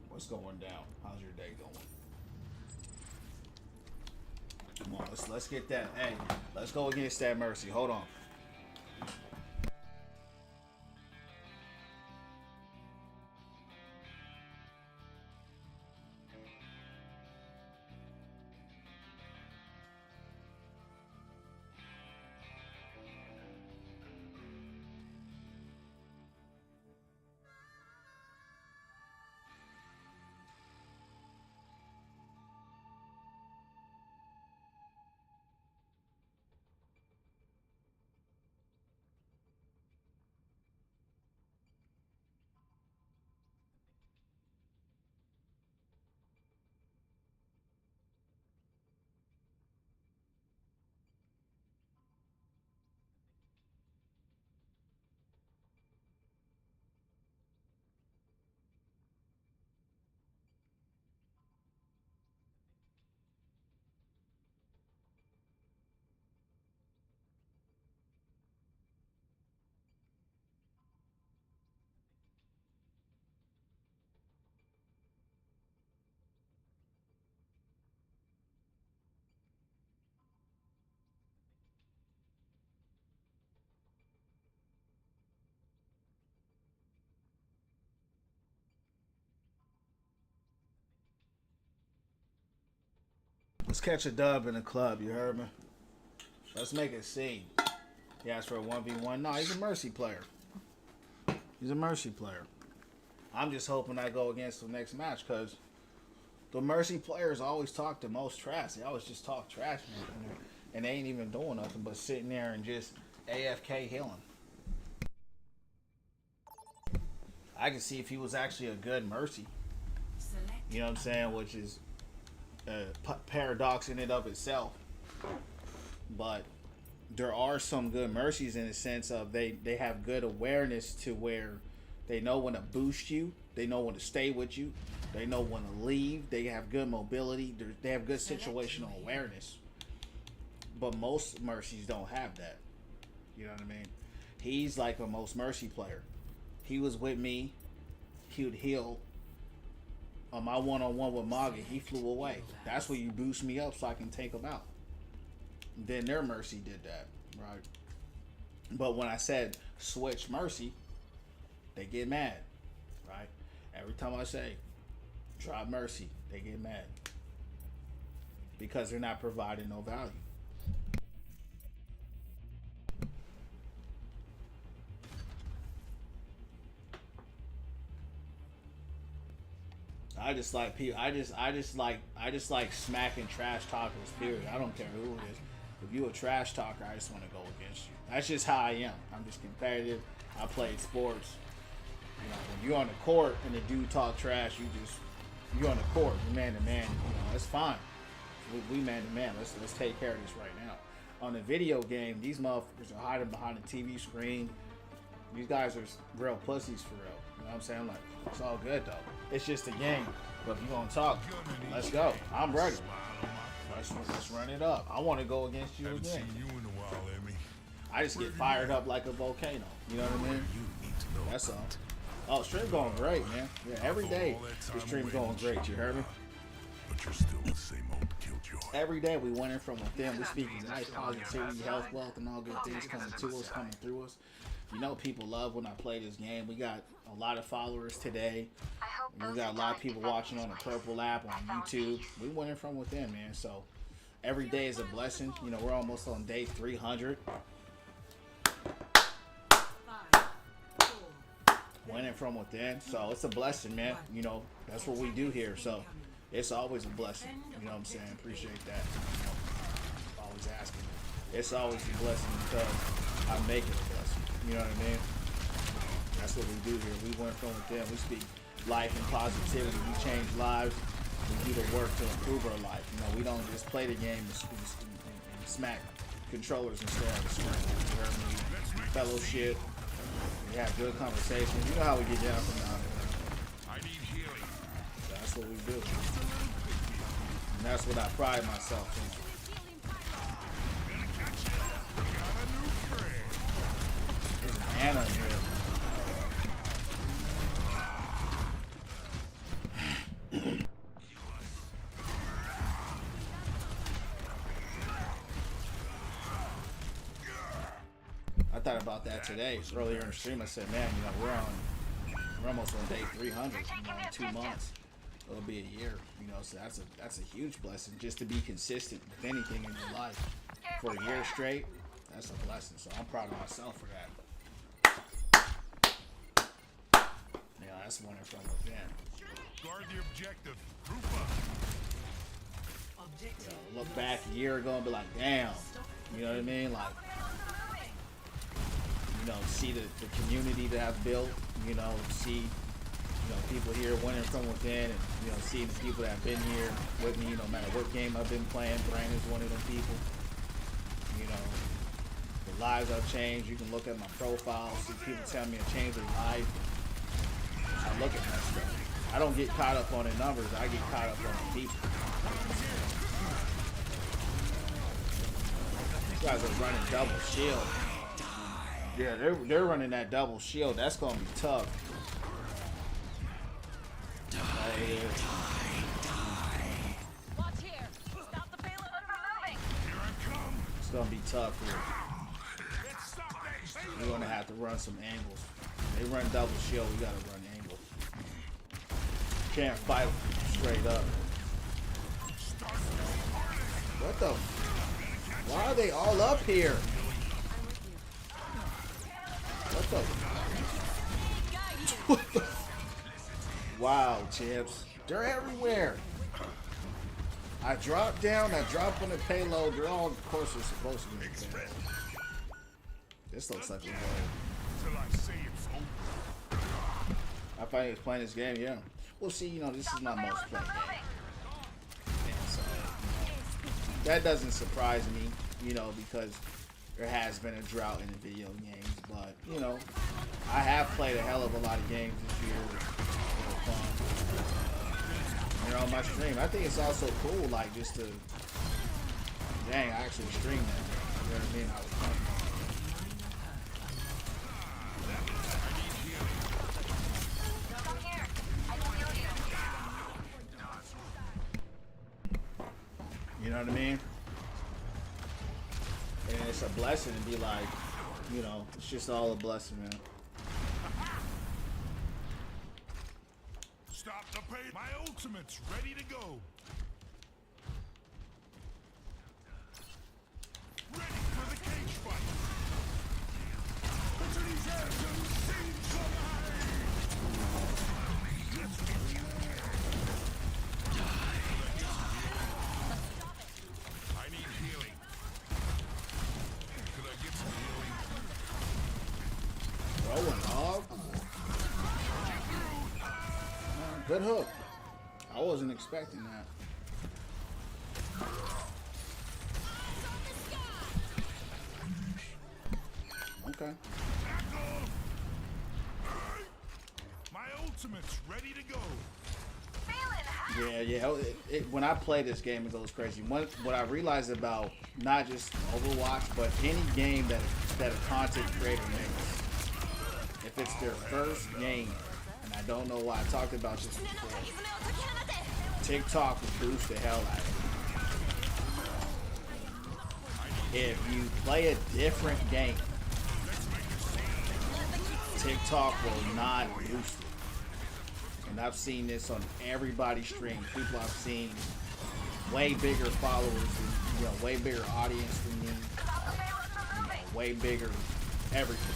What's going down? How's your day going? Come on, let's get that. Hey, let's go against that Mercy. Hold on. Let's catch a dub in the club, you heard me? Let's make it scene. He asked for a 1v1. No, he's a Mercy player. He's a Mercy player. I'm just hoping I go against the next match because the Mercy players always talk the most trash. They always just talk trash, man. And they ain't even doing nothing but sitting there and just AFK healing. I can see if he was actually a good Mercy. You know what I'm saying? Which is paradox in and of itself, but there are some good Mercies in the sense of they have good awareness to where they know when to boost you, they know when to stay with you, they know when to leave, they have good mobility, they have good situational awareness. But most Mercies don't have that. You know what I mean? He's like a most Mercy player. He was with me, he would heal. On my one-on-one with Mauga, he flew away. That's where you boost me up so I can take him out. Then their Mercy did that, right? But when I said switch Mercy, they get mad, right? Every time I say drop Mercy, they get mad. because they're not providing no value. I just like people. I just like smacking trash talkers. Period. I don't care who it is. If you a trash talker, I just want to go against you. That's just how I am. I'm just competitive. I played sports. You know, when you're on the court and the dude talk trash, you're on the court. You're man to man. You know, it's fine. We man to man. Let's take care of this right now. On the video game, these motherfuckers are hiding behind the TV screen. These guys are real pussies for real. You know what I'm saying? I'm like, it's all good though. It's just a game. But if you're gonna talk, let's go. I'm ready. Let's run it up. I want to go against you again. I just get fired up like a volcano. You know what I mean? That's all. Oh, stream going great, man. Yeah, every day the stream's going great. You heard me? But you're still the same old killjoy. Every day we winning from within. We speaking life, positivity, health, wealth, and all good things coming to us, coming through us. You know people love when I play this game. We got a lot of followers today. We got a lot of people watching on the Purple app, on YouTube. We winning from within, man. So every day is a blessing. You know, we're almost on day 300. Winning from within. So it's a blessing, man. You know, that's what we do here. So it's always a blessing. You know what I'm saying? Appreciate that. You know, always asking. It's always a blessing because I make it a blessing. You know what I mean? That's what we do here. We went from within. We speak life and positivity. We change lives. We do the work to improve our life. You know, we don't just play the game and smack controllers and stay on the screen. You heard me? Fellowship. We have good conversations. You know how we get down from now. I need healing. That's what we do. And that's what I pride myself in. Anna in here. I thought about that today. Earlier in the stream, I said, "Man, you know, we're almost on day 300. You know, in 2 months, it'll be a year. You know, so that's a huge blessing. Just to be consistent with anything in your life for a year straight, that's a blessing. So I'm proud of myself for that." Yeah, that's winning from within. Guard the objective. Group up. Yo, look back a year ago and be like, damn. You know what I mean? Like, you know, see the community that I've built. You know, see, you know, people here winning from within, and you know, see the people that have been here with me. No matter what game I've been playing, Brandon's one of them people. You know, the lives I've changed. You can look at my profile, see people tell me I changed their life. I look at that stuff. I don't get caught up on the numbers. I get caught up on the people. These guys are running double shield. Yeah, they're running that double shield. That's gonna be tough. Watch here. Stop the payload from moving. Here I come. It's gonna be tough here. We're gonna have to run some angles. They run double shield. We gotta run angles. Can't fight straight up. What the? Why are they all up here? What the? What the? Wow, champs. They're everywhere. I drop down, I drop on the payload. They're all, of course, they're supposed to be the payload. This looks like a game. I finally was playing this game, yeah. Well, see, you know, this is my most played game. And so, that doesn't surprise me, you know, because there has been a drought in the video games. But, you know, I have played a hell of a lot of games this year. It was fun. They're on my stream. I think it's also cool, like, just to, dang, I actually stream that. You know what I mean? I was fun. You know what I mean? And it's a blessing to be like, you know, it's just all a blessing, man. Stop the pay. My ultimate's ready to go. Good hook. I wasn't expecting that. Okay. My ultimate's ready to go. Yeah. When I play this game, it goes crazy. What I realized about not just Overwatch, but any game that a content creator makes, if it's their first game, and I don't know why I talked about this before, TikTok will boost the hell out of it. If you play a different game, TikTok will not boost it. And I've seen this on everybody's stream. People I've seen way bigger followers, than, way bigger audience than me, way bigger everything.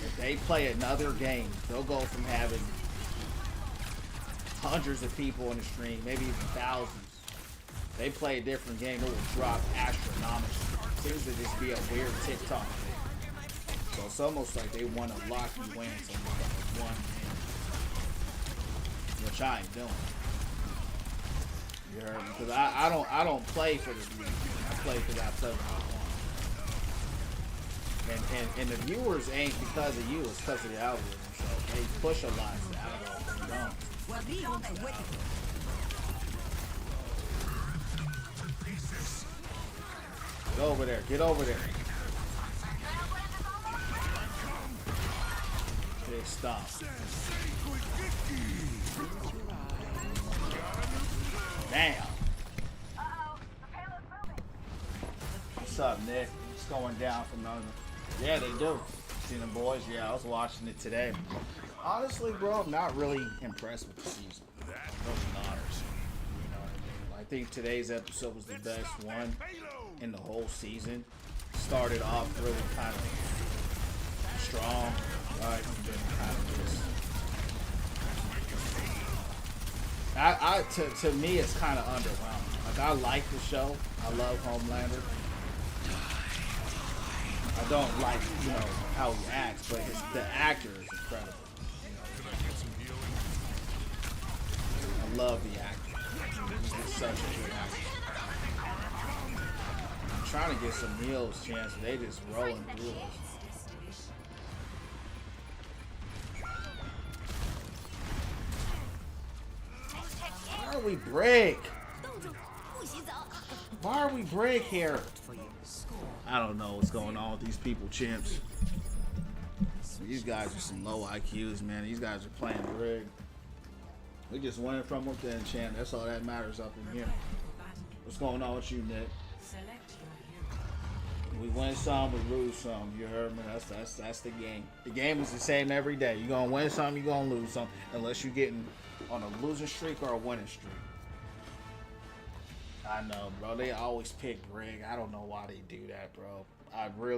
If they play another game, they'll go from having hundreds of people on the stream, maybe even thousands. They play a different game, it will drop astronomically. It seems to just be a weird TikTok thing. So it's almost like they want to lock you in to one game, which I ain't doing. You heard me? Because I don't play for the views. I play because I play what I want. And the viewers ain't because of you, it's because of the algorithm. So they push a lot of the algorithm. They don't. Get over there. Get over there. Big stop. Damn. What's up, Nick? It's going down from none. Yeah, they do. See them boys? Yeah, I was watching it today. Honestly, bro, I'm not really impressed with the season. Really not. You know what I mean? I think today's episode was the best one in the whole season. Started off really kind of strong, right? And then kind of just. To me, it's kind of underwhelming. Like, I like the show. I love Homelander. I don't like, how he acts, but the actor is incredible. I love the actor. He's just such a good actor. I'm trying to get some meals, chance. They just rolling through us. Why are we break? Why are we break here? I don't know what's going on with these people, champs. These guys are some low IQs, man. These guys are playing brig. We just winning from within, champ. That's all that matters up in here. What's going on with you, Nick? We win some, we lose some. You heard me? That's the game. The game is the same every day. You're gonna win some, you're gonna lose some, unless you're getting on a losing streak or a winning streak. I know, bro. They always pick brig. I don't know why they do that, bro.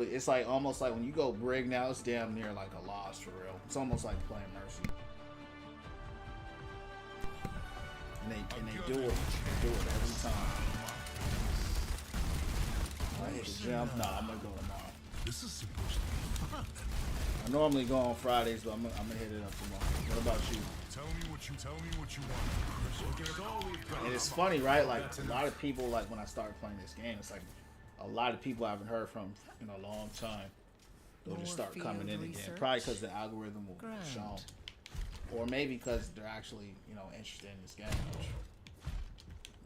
It's like almost like when you go brig now, it's damn near like a loss for real. It's almost like playing Mercy. And they do it. They do it every time. I hit the gym. Nah, I'm gonna go tomorrow. This is supposed to be fun. I normally go on Fridays, but I'm gonna hit it up tomorrow. What about you? Tell me what you want. And it's funny, right? Like a lot of people, like when I started playing this game, it's like a lot of people I haven't heard from in a long time. They'll just start coming in again. Probably because the algorithm will show, or maybe because they're actually, interested in this game.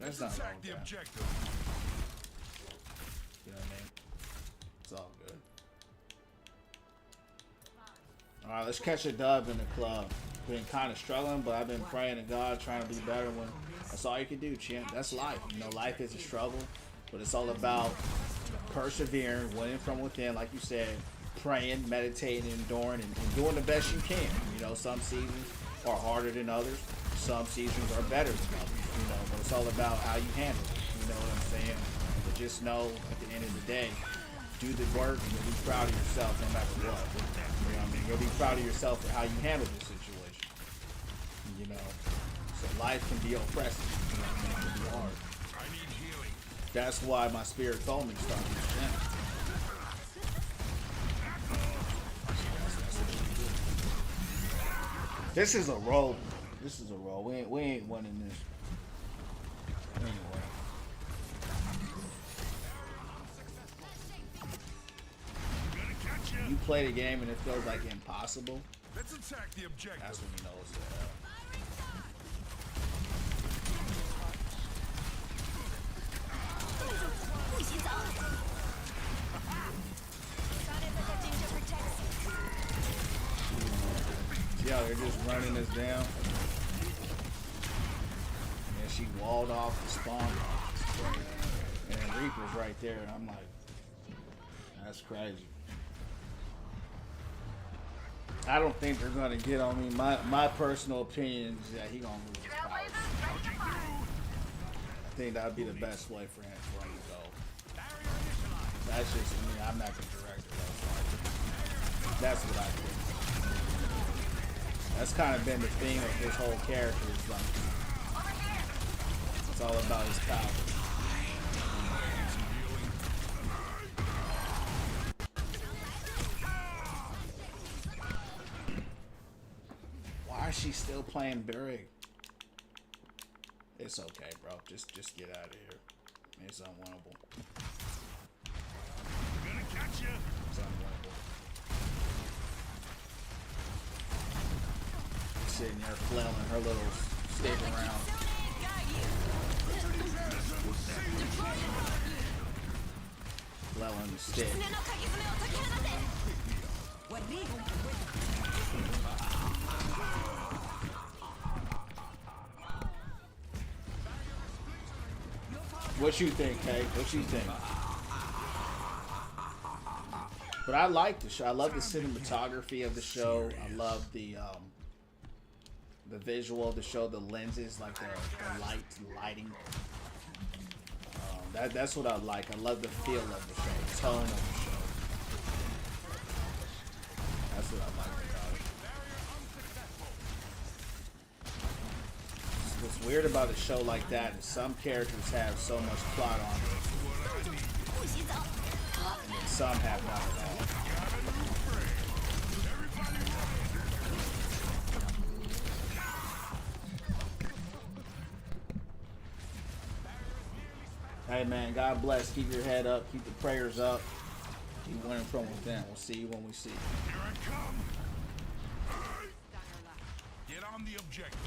That's not wrong with that. You know what I mean? It's all good. All right, let's catch a dub in the club. Been kind of struggling, but I've been praying to God, trying to be better. When that's all you can do, champ. That's life. Life is a struggle, but it's all about persevering, winning from within, like you said, praying, meditating, enduring, and doing the best you can. Some seasons are harder than others. Some seasons are better than others. But it's all about how you handle it. You know what I'm saying? But just know, at the end of the day, do the work and you'll be proud of yourself no matter what. You know what I mean? You'll be proud of yourself for how you handle the situation. So life can be oppressive. It can be hard. That's why my spirit told me to start this channel. This is a roll. This is a roll. We ain't winning this. Anyway. You play the game and it feels like impossible. Let's attack the objective. That's when you know it's yeah, they're just running us down. And she walled off the spawn. And Reaper's right there. And I'm like, that's crazy. I don't think they're gonna get on me. My personal opinion is that he gonna lose his powers. I think that'd be the best way for him to go. That's just me. I'm not the director though. That's what I think. That's kind of been the theme of his whole character. Is like it's all about his power. Why is she still playing Brig? It's okay, bro. Just get out of here. It's unwinnable. We're gonna catch you. It's unwinnable. Sitting there flailing her little stick around. Flailing the stick. What you think, Kate? What you think? But I like the show. I love the cinematography of the show. I love the visual of the show, the lenses, like the lighting. That's what I like. I love the feel of the show, the tone of the show. That's what I like about it. What's weird about a show like that is some characters have so much plot on it, and some have not at all. Hey man, God bless. Keep your head up. Keep the prayers up. Keep winning from within. We'll see you when we see you. Here I come. Get on the objective.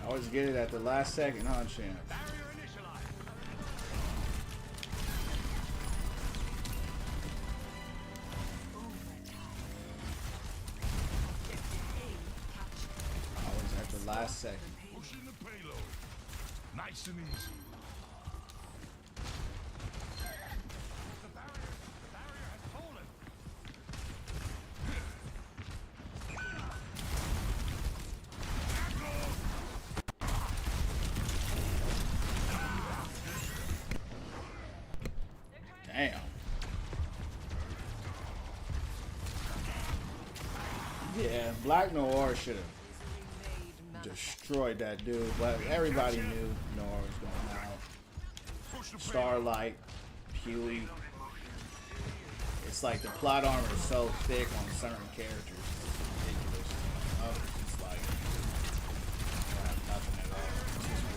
Always get it at the last second, huh, champ? Always at the last second. Pushing the payload. Nice and easy. Damn. Yeah, Black Noir should have destroyed that dude, but everybody knew Noir was going out. Starlight, Huey. It's like the plot armor is so thick on certain characters. It's ridiculous. Others, it's like you have nothing at all. It's just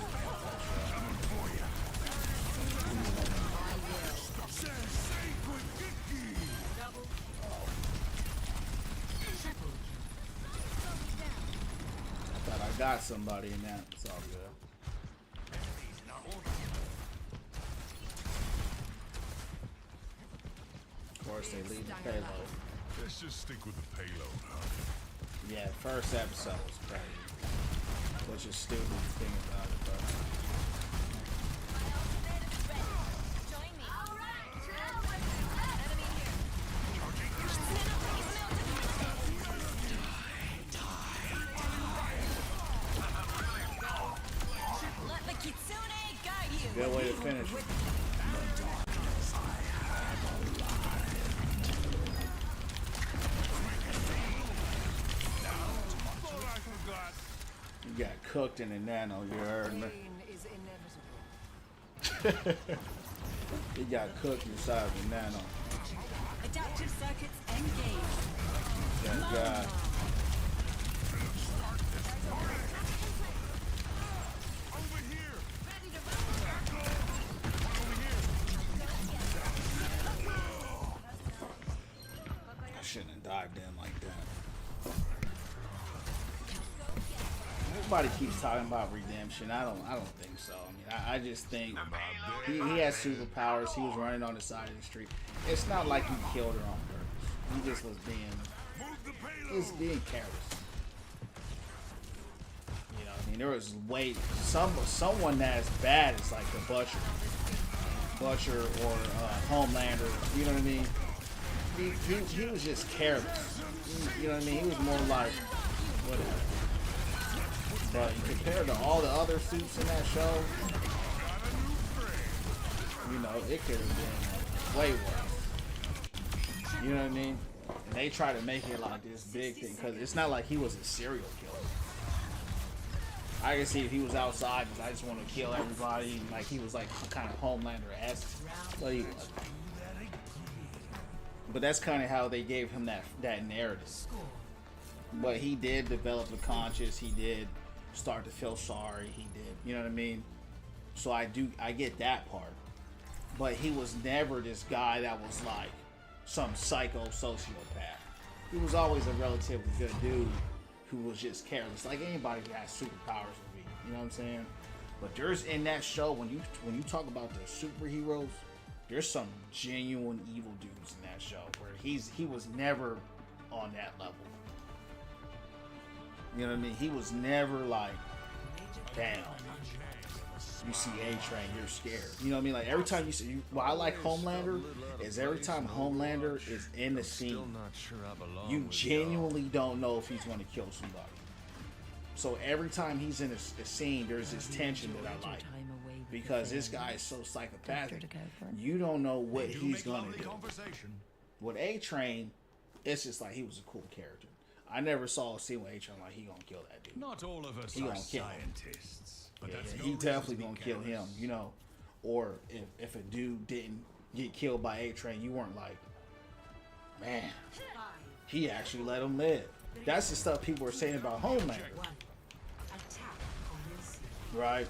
I got somebody in that. It's all good. Of course, they leave the payload. Let's just stick with the payload, huh? Yeah, first episode was crazy. Which is stupid to think about it, but. Good way to finish it. You got cooked in a nano, you heard me. Is inevitable. He got cooked inside the nano. Adaptive circuits engaged. That guy. I shouldn't have dived in like that. Everybody keeps talking about redemption. I don't think so. I mean, I just think he has superpowers. He was running on the side of the street. It's not like he killed her on purpose. He just was being careless. You know, I mean, there was someone that's bad is like the Butcher or Homelander. You know what I mean? He was just careless. You know what I mean? He was more like whatever. But compared to all the other suits in that show, you know, it could have been way worse. You know what I mean? And they try to make it like this big thing because it's not like he was a serial killer. I can see if he was outside because I just want to kill everybody, like he was like kind of Homelander-esque, but he wasn't. But that's kind of how they gave him that narrative. But he did develop a conscience. He did start to feel sorry. He did, you know what I mean? So I get that part. But he was never this guy that was like some psycho sociopath. He was always a relatively good dude who was just careless, like anybody who has superpowers would be. You know what I'm saying? But there's in that show when you talk about the superheroes, there's some genuine evil dudes in that show where he was never on that level. You know what I mean? He was never like, damn, you see A-Train, you're scared. You know what I mean? Like every time you see, what I like Homelander is every time Homelander is in the scene, you genuinely don't know if he's going to kill somebody. So every time he's in a scene, there's this tension that I like. Because this guy is so psychopathic, you don't know what he's going to do. With A-Train, it's just like he was a cool character. I never saw a scene with A-Train like he gonna kill that dude. Not all of us he are gonna kill scientists, him. Yeah, he definitely gonna kill him, you know. Or if a dude didn't get killed by A-Train, you weren't like, man, he actually let him live. That's the stuff people were saying about Homelander. Right?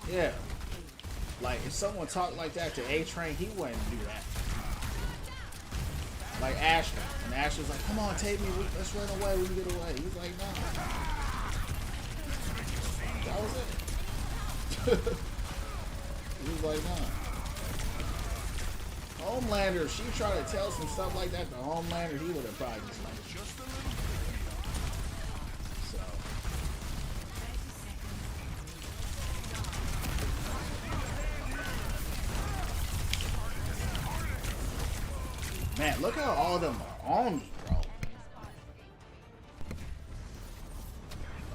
Yeah. Like if someone talked like that to A-Train, he wouldn't do that. Like Ashley. And Ashley was like, come on, take me, let's run away, we can get away. He was like, no. That was it. He was like, no. Homelander, if she tried to tell some stuff like that to Homelander, he would have probably just like so. Man, look how all of them are on me, bro.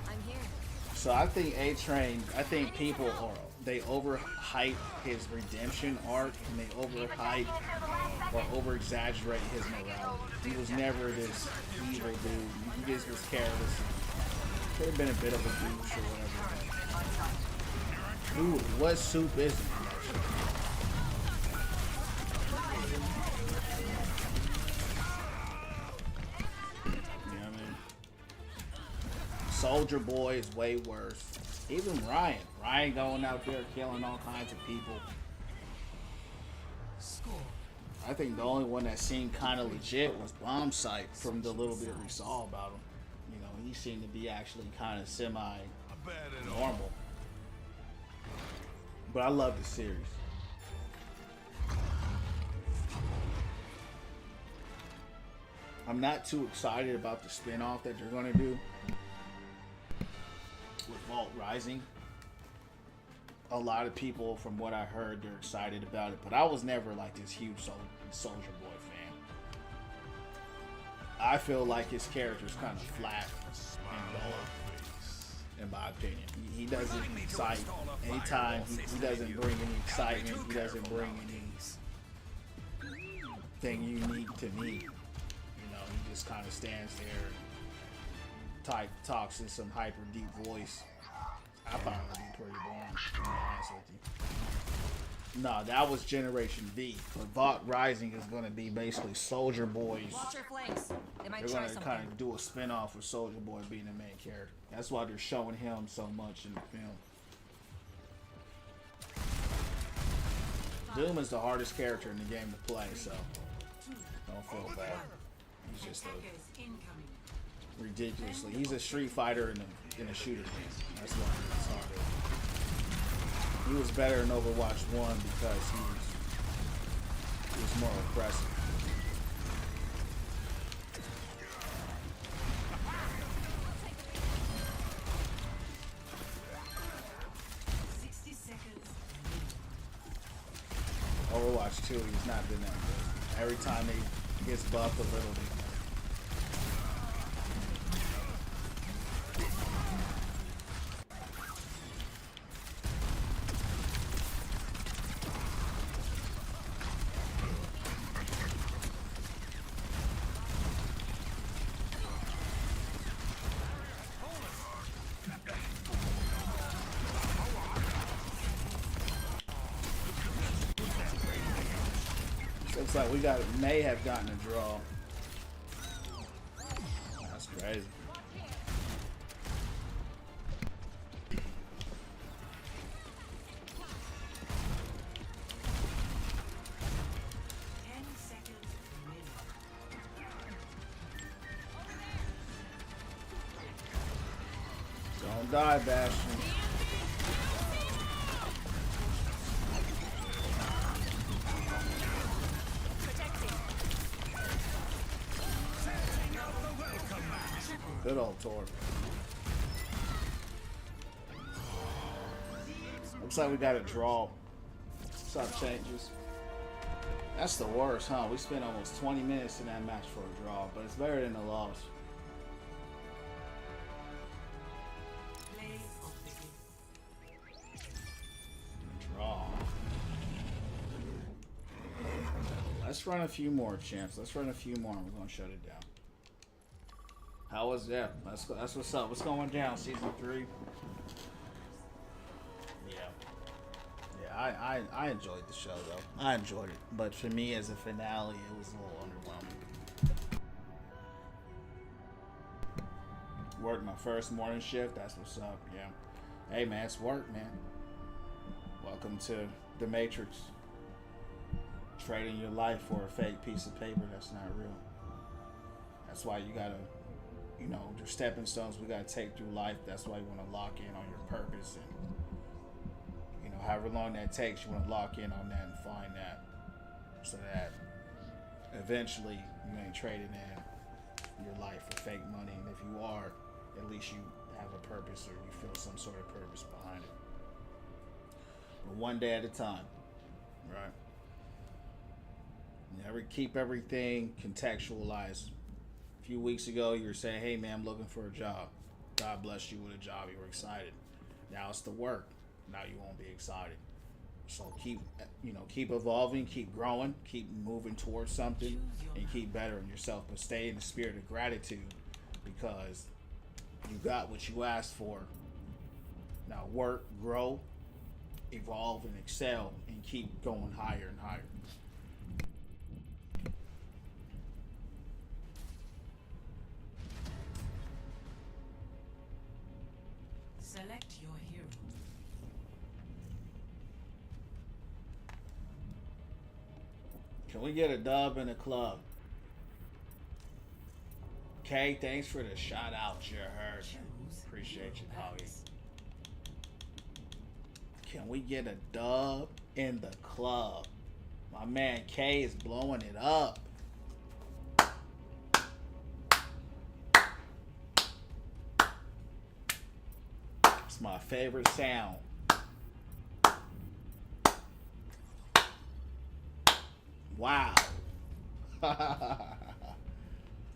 I'm here. So I think A-Train, I think people they overhype his redemption arc and they overhype or over-exaggerate his morality. He was never this evil dude. He just was careless. Could have been a bit of a douche or whatever. Dude, what soup is it? Soldier Boy is way worse. Even Ryan going out there killing all kinds of people. I think the only one that seemed kind of legit was Bomb Sight from the little bit we saw about him. You know, he seemed to be actually kind of semi-normal. But I love the series. I'm not too excited about the spin-off that they're going to do with Vault Rising. A lot of people, from what I heard, they're excited about it, but I was never like this huge Soldier Boy fan. I feel like his character's kind of flat and dull, in my opinion. He doesn't excite anytime. He doesn't bring any excitement. He doesn't bring anything unique to me. You know, he just kind of stands there and talks in some hyper deep voice I found it to be pretty boring, to be honest with you. No, that was Generation V. But Valk Rising is going to be basically Soldier Boy's. Watch your flanks. They might They're try going to something. kind of do a spin-off with Soldier Boy being the main character. That's why they're showing him so much in the film. Doom is the hardest character in the game to play, so don't feel bad. He's just a ridiculously. He's a Street Fighter in a shooter game. That's why it's hard. He was better in Overwatch 1 because he was more aggressive. Overwatch 2, he's not been that good. Every time he gets buffed a little bit. Looks like we may have gotten a draw. That's crazy. Don't die, Bastion. Good old Tor. Looks like we got a draw. Sub changes. That's the worst, huh? We spent almost 20 minutes in that match for a draw, but it's better than a loss. Draw. Let's run a few more, champs. Let's run a few more and we're going to shut it down. How was that? That's what's up. What's going down? Season 3. Yeah, I enjoyed the show though. I enjoyed it, but for me as a finale, it was a little underwhelming. Worked my first morning shift. That's what's up. Yeah. Hey man, it's work, man. Welcome to the Matrix. Trading your life for a fake piece of paper that's not real. That's why you gotta. You know, there's stepping stones we gotta take through life. That's why you want to lock in on your purpose, and you know, however long that takes, you want to lock in on that and find that, so that eventually you ain't trading in your life for fake money. And if you are, at least you have a purpose or you feel some sort of purpose behind it. But one day at a time, right? Never keep everything contextualized. A few weeks ago, you were saying, hey man, I'm looking for a job. God bless you with a job. You were excited. Now it's the work. Now you won't be excited. So keep evolving, keep growing, keep moving towards something, and keep bettering yourself. But stay in the spirit of gratitude because you got what you asked for. Now work, grow, evolve, and excel, and keep going higher and higher. Select your hero. Can we get a dub in the club? Okay, thanks for the shout out, you heard. Appreciate you, doggy. Can we get a dub in the club? My man K is blowing it up. It's my favorite sound. Wow.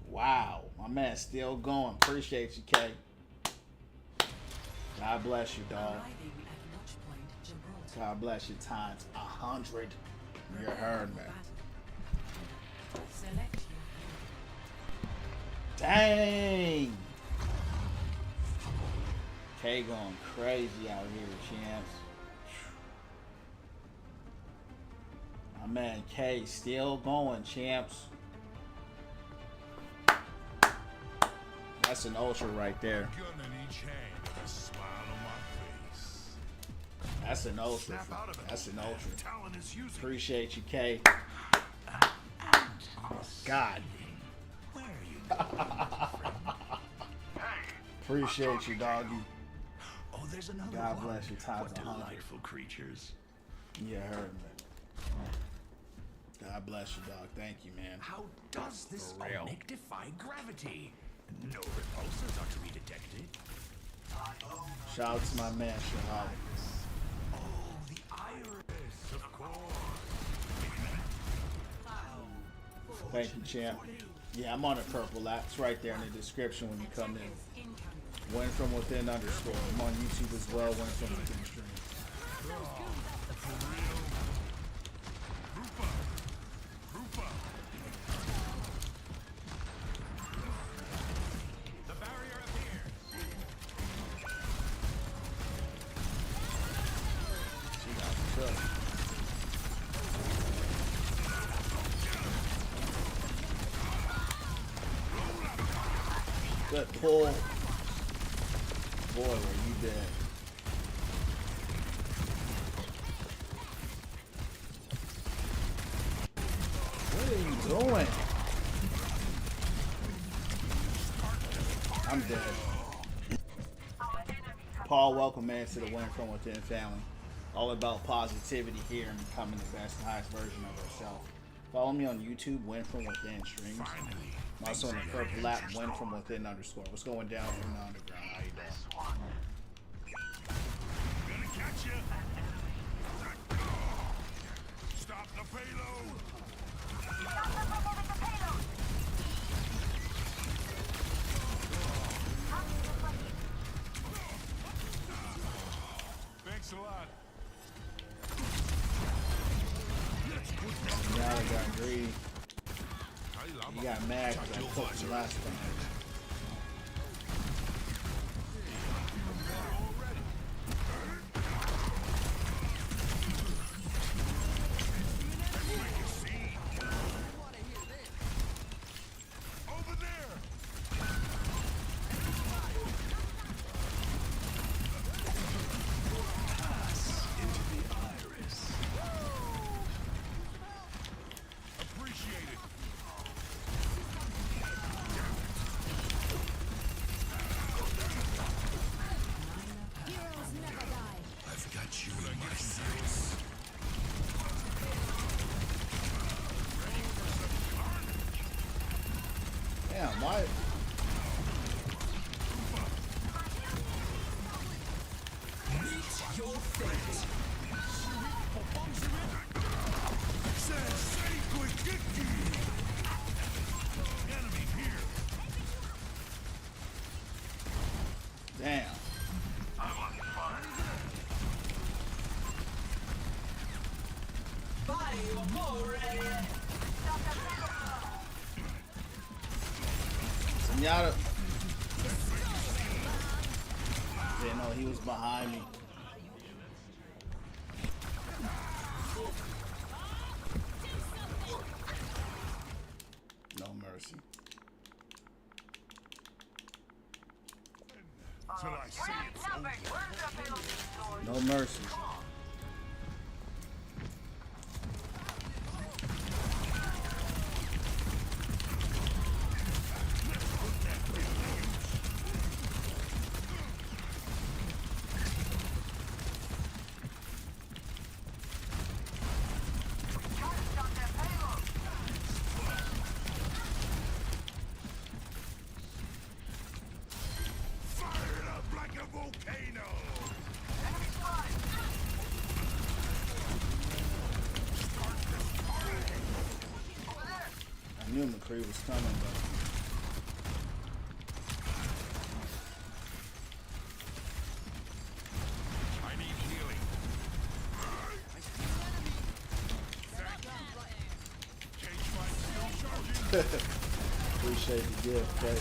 Wow. My man's still going. Appreciate you, K. God bless you, dog. God bless you times 100. You heard me. Dang. K going crazy out here, champs. My man K still going, champs. That's an ultra right there. Gun in each hand and a smile on my face. That's an ultra. Snap out of it, That's an man. ultra. Talent is using. Appreciate you, K. God. Where are you going? Appreciate you, doggy. Oh, there's another God one. bless you. Times What 100. delightful creatures. Yeah, I heard me. God bless you, dog. Thank you, man. How does this For real. Omnic defy gravity? No repulsors are to be detected. Shout out to my man, Shahab. Oh, the iris, of course. Thank you, champ. Yeah, I'm on the purple app. It's right there in the description when you come in. Win from within underscore. I'm on YouTube as well. Win from within stream. The barrier appears. She got the truck. Good pull. Boy, were you dead. What are you doing? I'm dead. Paul, welcome man to the Win From Within family. All about positivity here and becoming the best and highest version of ourselves. Follow me on YouTube, Win From Within streams. I'm also on the purple app, Win From Within underscore. What's going down in the underground? How you doing? Gonna catch you. Stop the payload. Thanks a lot. Now I got greedy. He got mad because I cooked him last time. Over there. Into the iris. Appreciate it. Heroes never die. I've got you in my sights. Damn, why? Meet your fate. Enemy here. Damn. Zenyatta. Didn't know he was behind me. No mercy. Till I see it's over. No mercy. Fire it up like a volcano. I knew McCree was coming, but I need healing. Cage fight still charging. appreciate the gift, okay?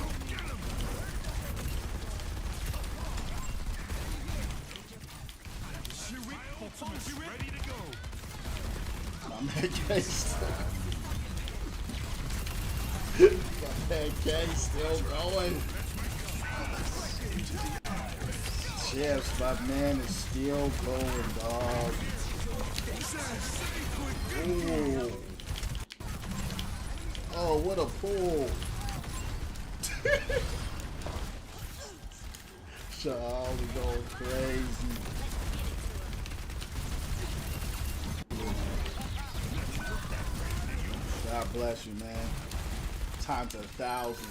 Ready to go. My man K still. My man K still going. Yes, my man is still going, dog. Ooh. Oh, what a pull. Charlie going crazy. God bless you, man. Times 1,000.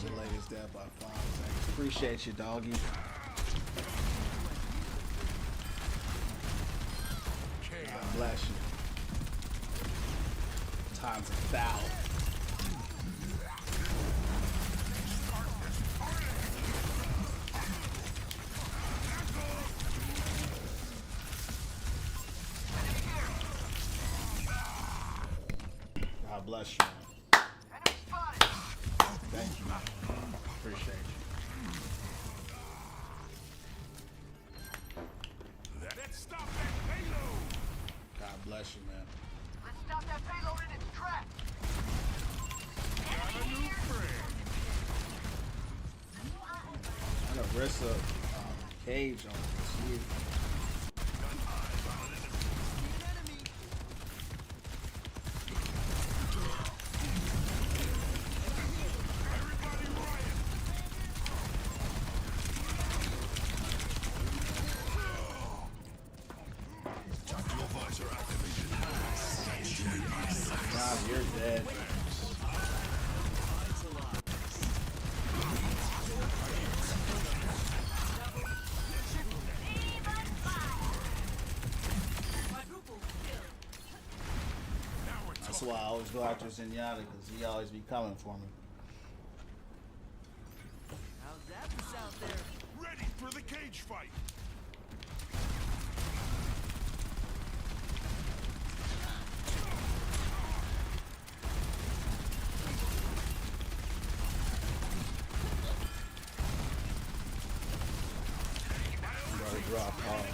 Delay is dead by 5 seconds. Appreciate you, doggy. God bless you. Times 1,000. God bless you. Thank you, man. Appreciate you. Let's stop that payload. God bless you, man. Let's stop that payload in its tracks. Got a new friend. I got Rissa Cage on this year. God, you're dead. That's why I always go after Zenyatta, because he always be coming for me. How's that for out there? Ready for the cage fight. Brother drop hard.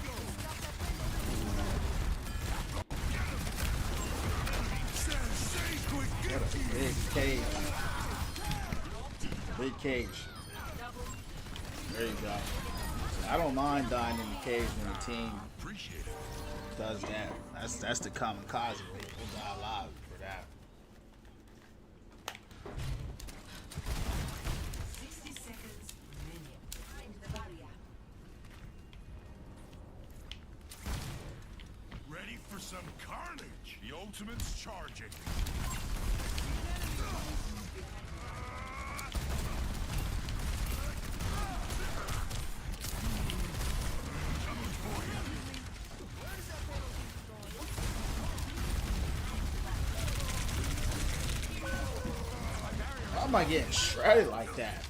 What a big cage. Big cage. There you go. I don't mind dying in the cage when the team does that. That's the kamikaze. We'll die alive for that. 60 seconds remaining. Find the barrier. Ready for some carnage. The ultimate's charging. How am I getting shredded like that?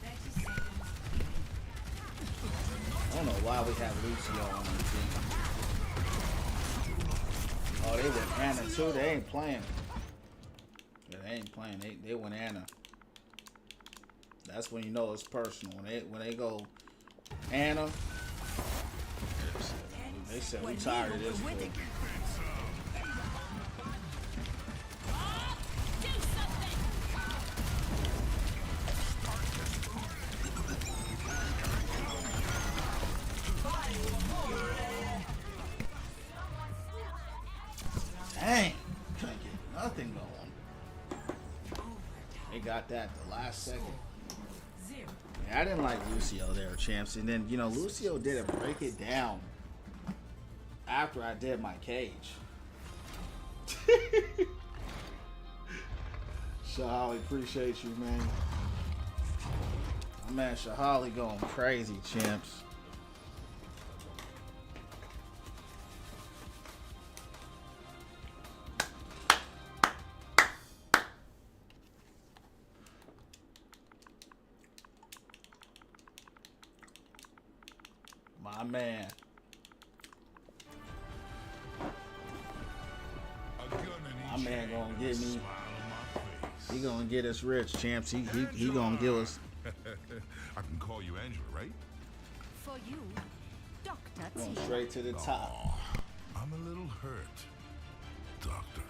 I don't know why we have Lucio on the team. Oh, they went Anna too. They ain't playing. Yeah, they ain't playing. They went Anna. That's when you know it's personal. When they go Anna, they said we tired of this. Bull. Dang, couldn't get nothing going. They got that the last second. Yeah, I didn't like Lucio there, champs. And then, you know, Lucio didn't break it down after I did my cage. Shahali, appreciate you, man. My man Shahali going crazy, champs. My man. My man gonna get me. He gonna get us rich, champs. He gonna give us. I can call you Angela, right? For you, Going straight to the top. I'm a little hurt, Doctor.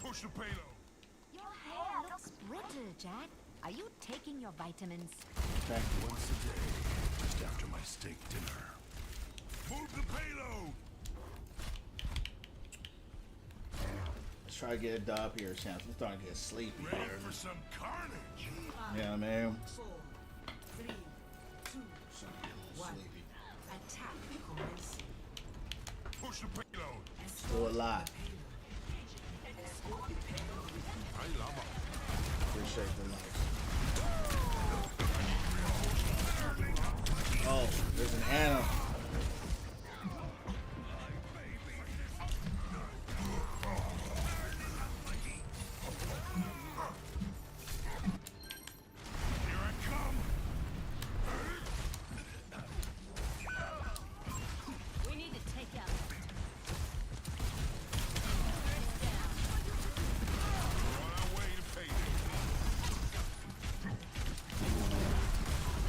Push the payload. Your hair looks brittle, Jack. Are you taking your vitamins? Okay. Once a day, just after my steak dinner. Move the payload. Let's try to get a dub here, champs. I'm starting to get sleepy Ready here. for some carnage. Yeah, man. 4, 3, 2, Starting to get a little sleepy. attack commencing. Push the payload. Still a lot. Ay, lama. Appreciate the likes. Oh, there's an Anna. Here I come. We need to take out. We're on our way to payday.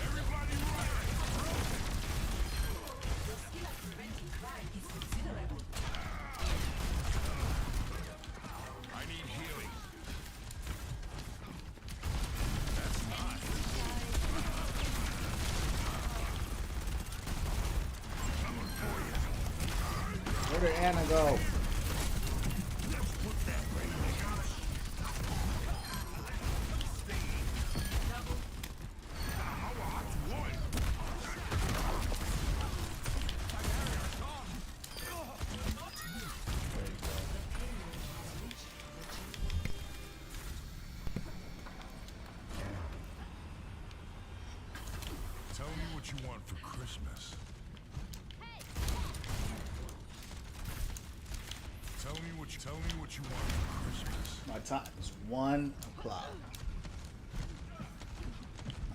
Everybody riot! I need healing. That's not. Coming for you. Where did Anna go? Tell me what you want for Christmas. Tell me what you want for Christmas. My time is 1 o'clock.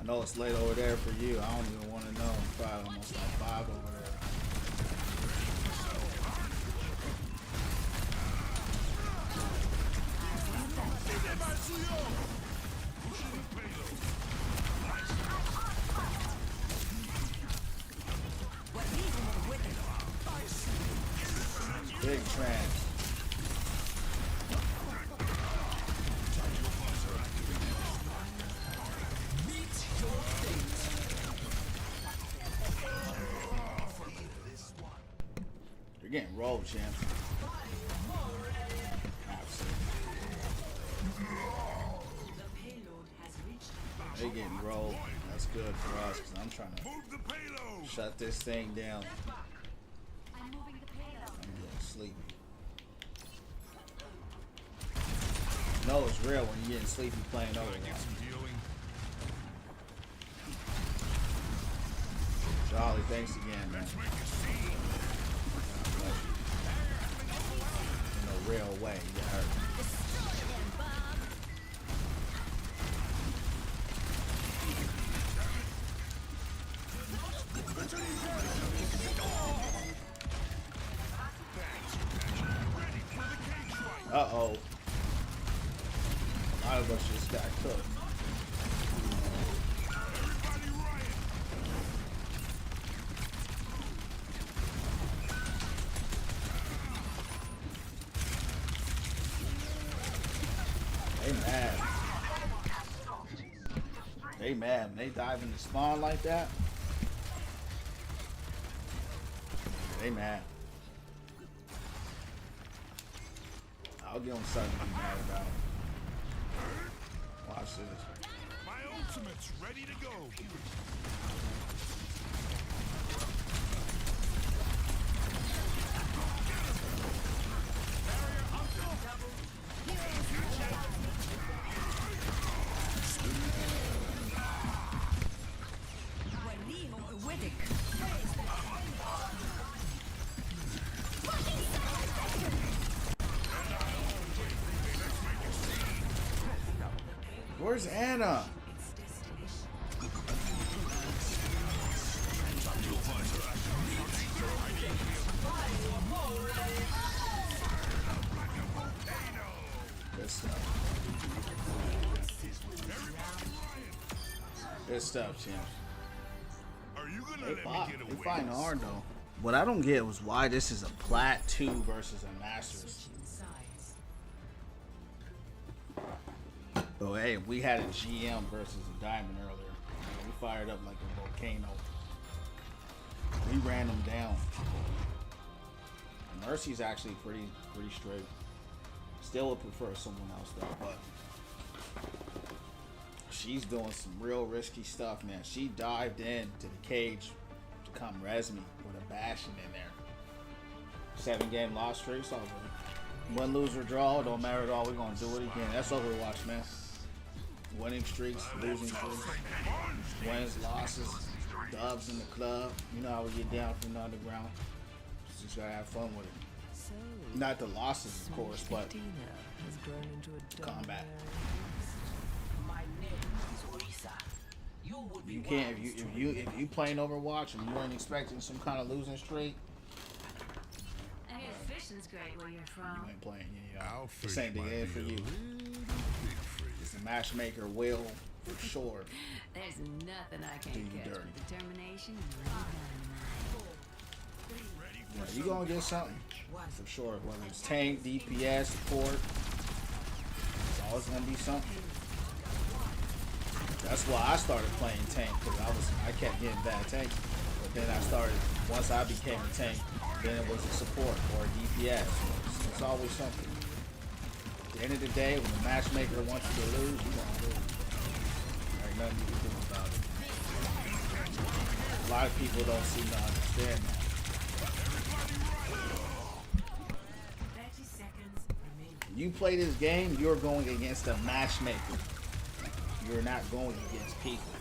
I know it's late over there for you. I don't even want to know. It's probably almost like 5 over there. Big trans. You're getting rolled, champ. Absolutely. They getting rolled. That's good for us because I'm trying to Move the payload. shut this thing down. I'm moving the payload. I'm getting sleepy. No, it's real when you're getting sleepy playing Can I get Overwatch. some healing? Jolly, thanks again, man. Let's make a scene. In a real way, you hurt. Destroy them, Bob. Uh-oh. A lot of us just got cooked. Everybody riot. They mad. They mad. When they dive into spawn like that, they mad. I'll give them something to be mad about. Watch this. My ultimate's ready to go. Where's Anna? Good stuff. Good stuff, champs. Are you gonna They let fight. me get They away? fighting hard though. What I don't get was why this is a Plat 2 versus a Masters. But hey, we had a GM versus a Diamond earlier. We fired up like a volcano. We ran them down. Mercy's actually pretty straight. Still would prefer someone else though, but she's doing some real risky stuff, man. She dived in to the cage to come res me with a bashing in there. 7-game loss streak, so win, lose, or draw, don't matter at all. We're gonna do it again. That's Overwatch, man. Winning streaks, losing streaks, wins, losses, dubs in the club. You know how we get down from the underground. Just gotta have fun with it. Not the losses, of course, but combat. You can't if you playing Overwatch and you weren't expecting some kind of losing streak. I hear fishing's great where you're from. You ain't playing, you know. I'll This ain't the end for you. It's a matchmaker will for sure. There's nothing I Do can't you catch dirty. with determination and Yeah, you gonna get something for sure. Whether it's tank, DPS, support, it's always gonna be something. That's why I started playing tank because I kept getting bad tank. But then I started once I became a tank, then it was a support or a DPS. It's always something. At the end of the day, when the matchmaker wants you to lose, you gonna lose. There ain't nothing you can do about it. A lot of people don't seem to understand that. 30 seconds remaining. You play this game, you're going against a matchmaker. You're not going against people.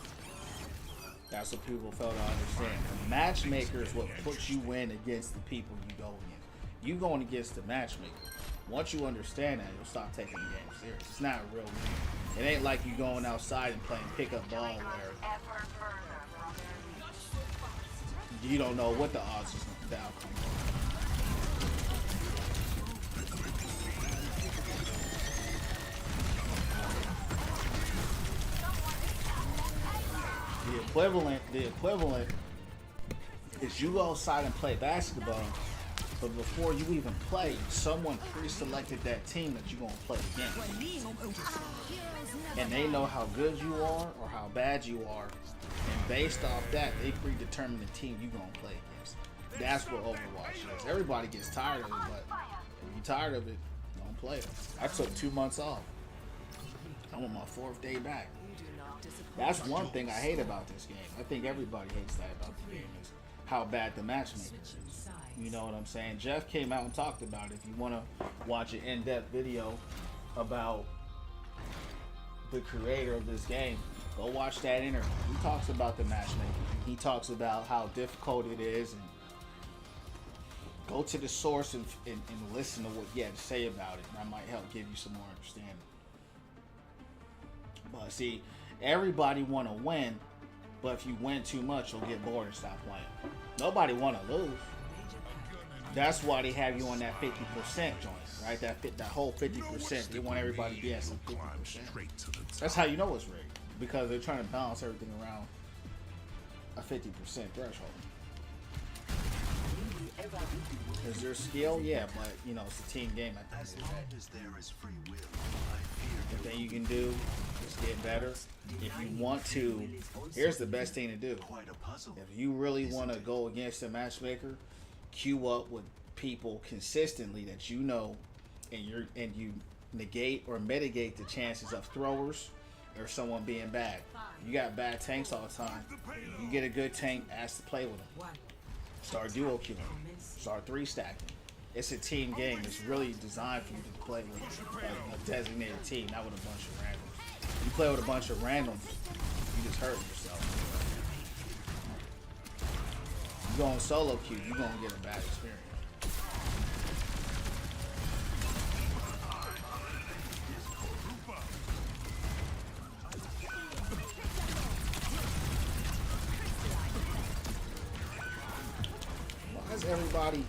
That's what people fail to understand. The matchmaker is what puts you in against the people you go against. You going against the matchmaker. Once you understand that, you'll stop taking the game serious. It's not a real game. It ain't like you going outside and playing pickup ball where you don't know what the odds is the outcome are. The equivalent is you go outside and play basketball, but before you even play, someone pre-selected that team that you're gonna play against. And they know how good you are or how bad you are, and based off that, they predetermine the team you're gonna play against. That's what Overwatch is. Everybody gets tired of it, but if you're tired of it, don't play it. I took 2 months off. I'm on my 4th day back. That's one thing I hate about this game. I think everybody hates that about the game is how bad the matchmaking is. You know what I'm saying? Jeff came out and talked about it. If you want to watch an in-depth video about the creator of this game, go watch that interview. He talks about the matchmaking. He talks about how difficult it is, and go to the source and listen to what he had to say about it. That might help give you some more understanding. But see, everybody want to win, but if you win too much, you'll get bored and stop playing. Nobody want to lose. That's why they have you on that 50% joint, right? That whole 50%. They want everybody to be at some 50%. That's how you know it's rigged, because they're trying to balance everything around a 50% threshold. Is there skill? Yeah, but you know it's a team game at the end of the day. As there is free will, The thing you can do is get better. If you want to, here's the best thing to do. quite a puzzle. If you really want to go against a matchmaker, queue up with people consistently that you know, and you negate or mitigate the chances of throwers or someone being bad. You got bad tanks all the time. You get a good tank, ask to play with them. Start duo queuing. Start 3-stacking. It's a team game. It's really designed for you to play with a designated team, not with a bunch of randoms. You play with a bunch of randoms, you just hurt yourself. You go on solo queue, you're gonna get a bad experience. Why is everybody...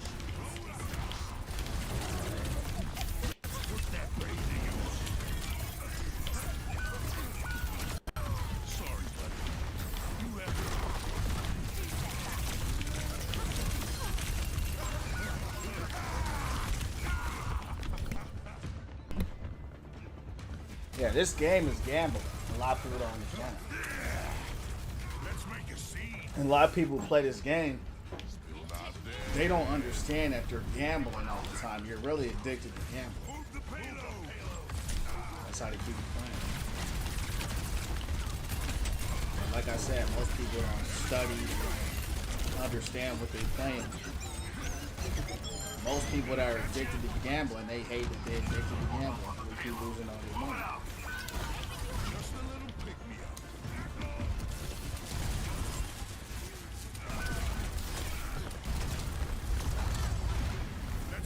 Yeah, this game is gambling. A lot of people don't understand it. Let's make a scene. And a lot of people play this game. They don't understand that they're gambling all the time. You're really addicted to gambling. Move the payload. That's how they keep you playing. And like I said, most people don't study, understand what they're playing. Most people that are addicted to gambling, they hate that they're addicted to gambling. They keep losing all their money. Just a little pick me up.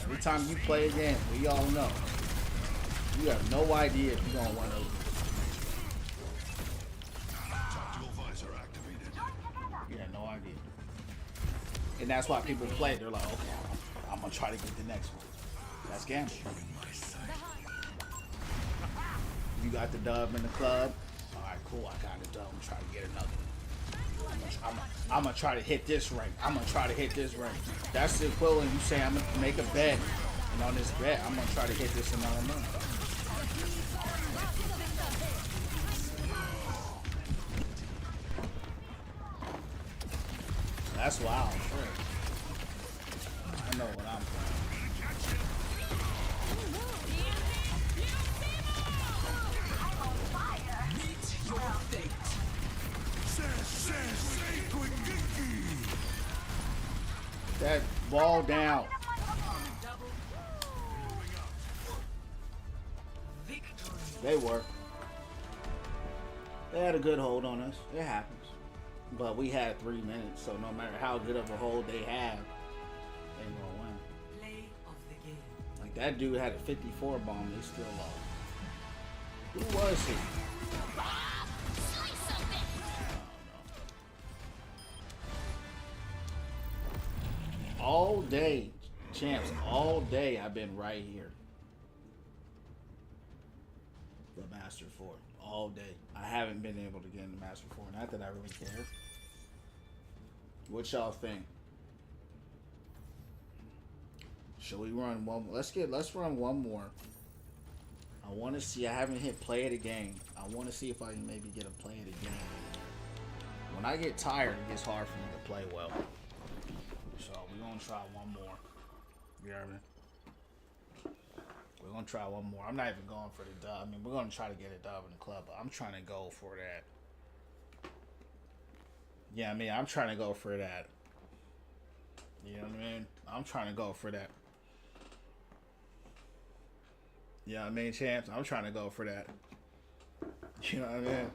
Every time you play a game, we all know, you have no idea if you're gonna win or lose. Tactical visor activated. You have no idea. And that's why people play. They're like, okay, I'm gonna try to get the next one. That's gambling. You got the dub in the club. All right, cool. I got the dub. I'm trying to get another one. I'm gonna try to hit this rank. I'm gonna try to hit this rank. That's the equivalent. You say I'm gonna make a bet, and on this bet, I'm gonna try to hit this amount of money. That's wild. Sure. I know what I'm playing. That ball down. They work. They had a good hold on us. It happens. But we had 3 minutes, so no matter how good of a hold they have, they ain't gonna win. Play of the game. Like that dude had a 54 bomb, they still lost. Who was he? All day, champs, all day I've been right here. The Master 4. All day. I haven't been able to get in the Master 4. Not that I really care. What y'all think? Should we run one? Let's run one more. I want to see. I haven't hit play of the game. I want to see if I can maybe get a play of the game. When I get tired, it gets hard for me to play well. So we're gonna try one more. You hear me? We're gonna try one more. I'm not even going for the dub. I mean, we're gonna try to get a dub in the club, but I'm trying to go for that. Yeah, I mean, I'm trying to go for that. You know what I mean? I'm trying to go for that. Yeah, I mean, champs, I'm trying to go for that. You know what I mean?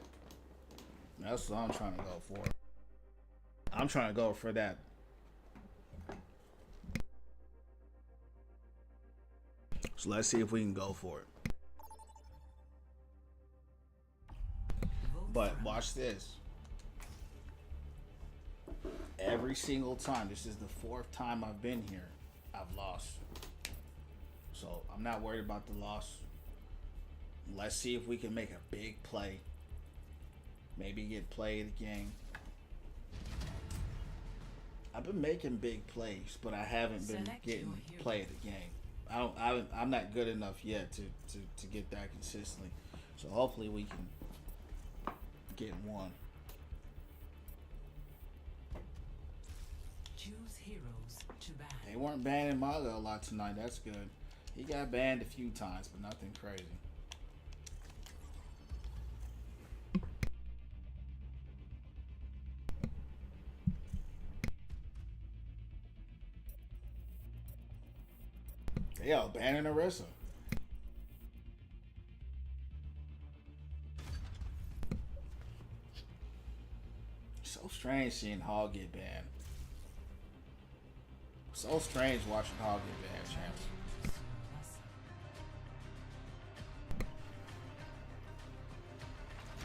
That's what I'm trying to go for. I'm trying to go for that. So let's see if we can go for it. But watch this. Every single time, this is the 4th time I've been here, I've lost. So I'm not worried about the loss. Let's see if we can make a big play. Maybe get play of the game. I've been making big plays, but I haven't been getting play of the game. I'm not good enough yet to get that consistently. So hopefully we can get one. Choose heroes to ban. They weren't banning Mauga a lot tonight. That's good. He got banned a few times, but nothing crazy. Yo, banning Orisa. So strange seeing Hog get banned. So strange watching Hog get banned, champs.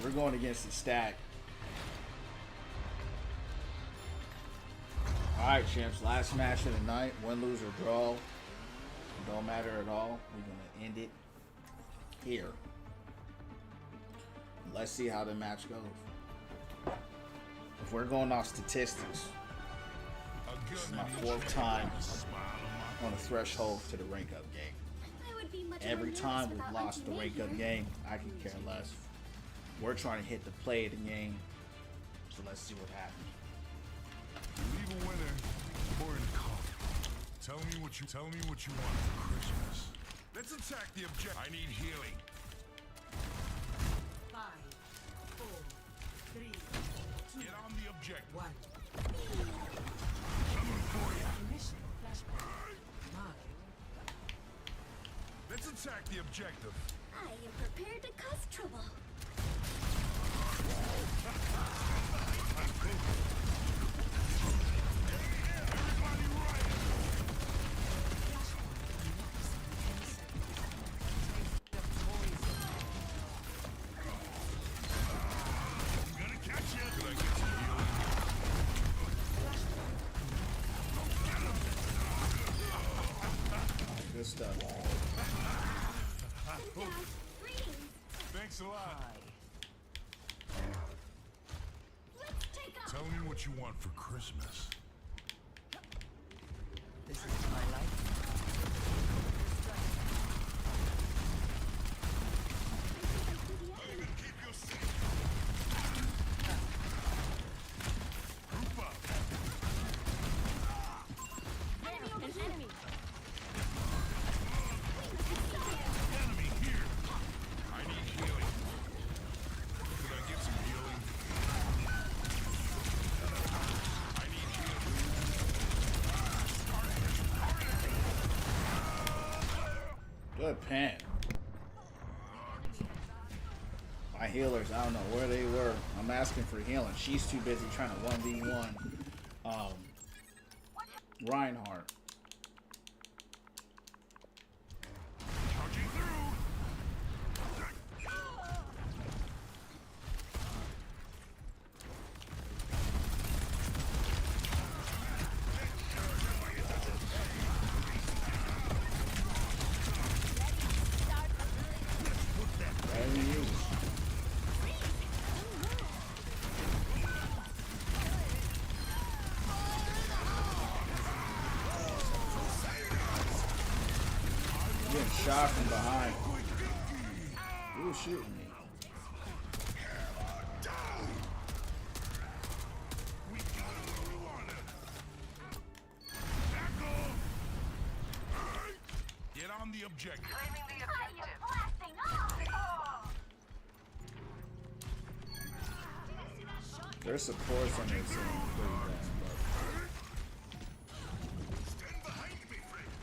We're going against the stack. Alright, champs. Last match of the night. Win, lose, or draw. Don't matter at all. We're going to end it here. Let's see how the match goes. If we're going off statistics, this is my 4th time on the threshold to the rank up game. I would would be much Every more time nervous we've without lost the Auntie May wake up here. game, I can care less. We're trying to hit the play of the game. So let's see what happens. Leave a winner or in coffee. Tell me what you want for Christmas. Let's attack the object. I need healing. 5, 4, 3, 2, Get on the objective. 1. Coming for you. Mission flashback. Mark. Let's attack the objective. I am prepared to cause trouble. Everybody right. I'm gonna catch you. Could I get some healing? Good stuff. Thanks a lot. Let's take off. Tell me what you want for Christmas. This is my life. Keep your seat. Group up. Enemy here. I need healing. Could I get some healing? I need healing. Good pan. My healers, I don't know where they were. I'm asking for healing. She's too busy trying to 1v1 Reinhardt. Charging through. Right in you. I'm getting shot from behind. Who's shooting me? Get on the objective. Claiming the objective. Blasting off. Their supports on their team pretty bad, Stand behind me, friends.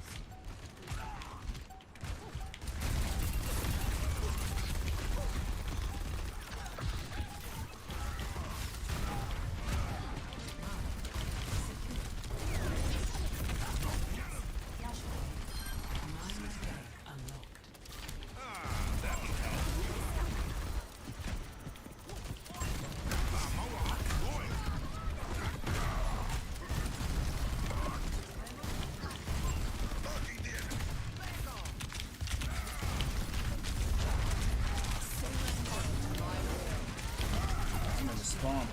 I'm in the spawn.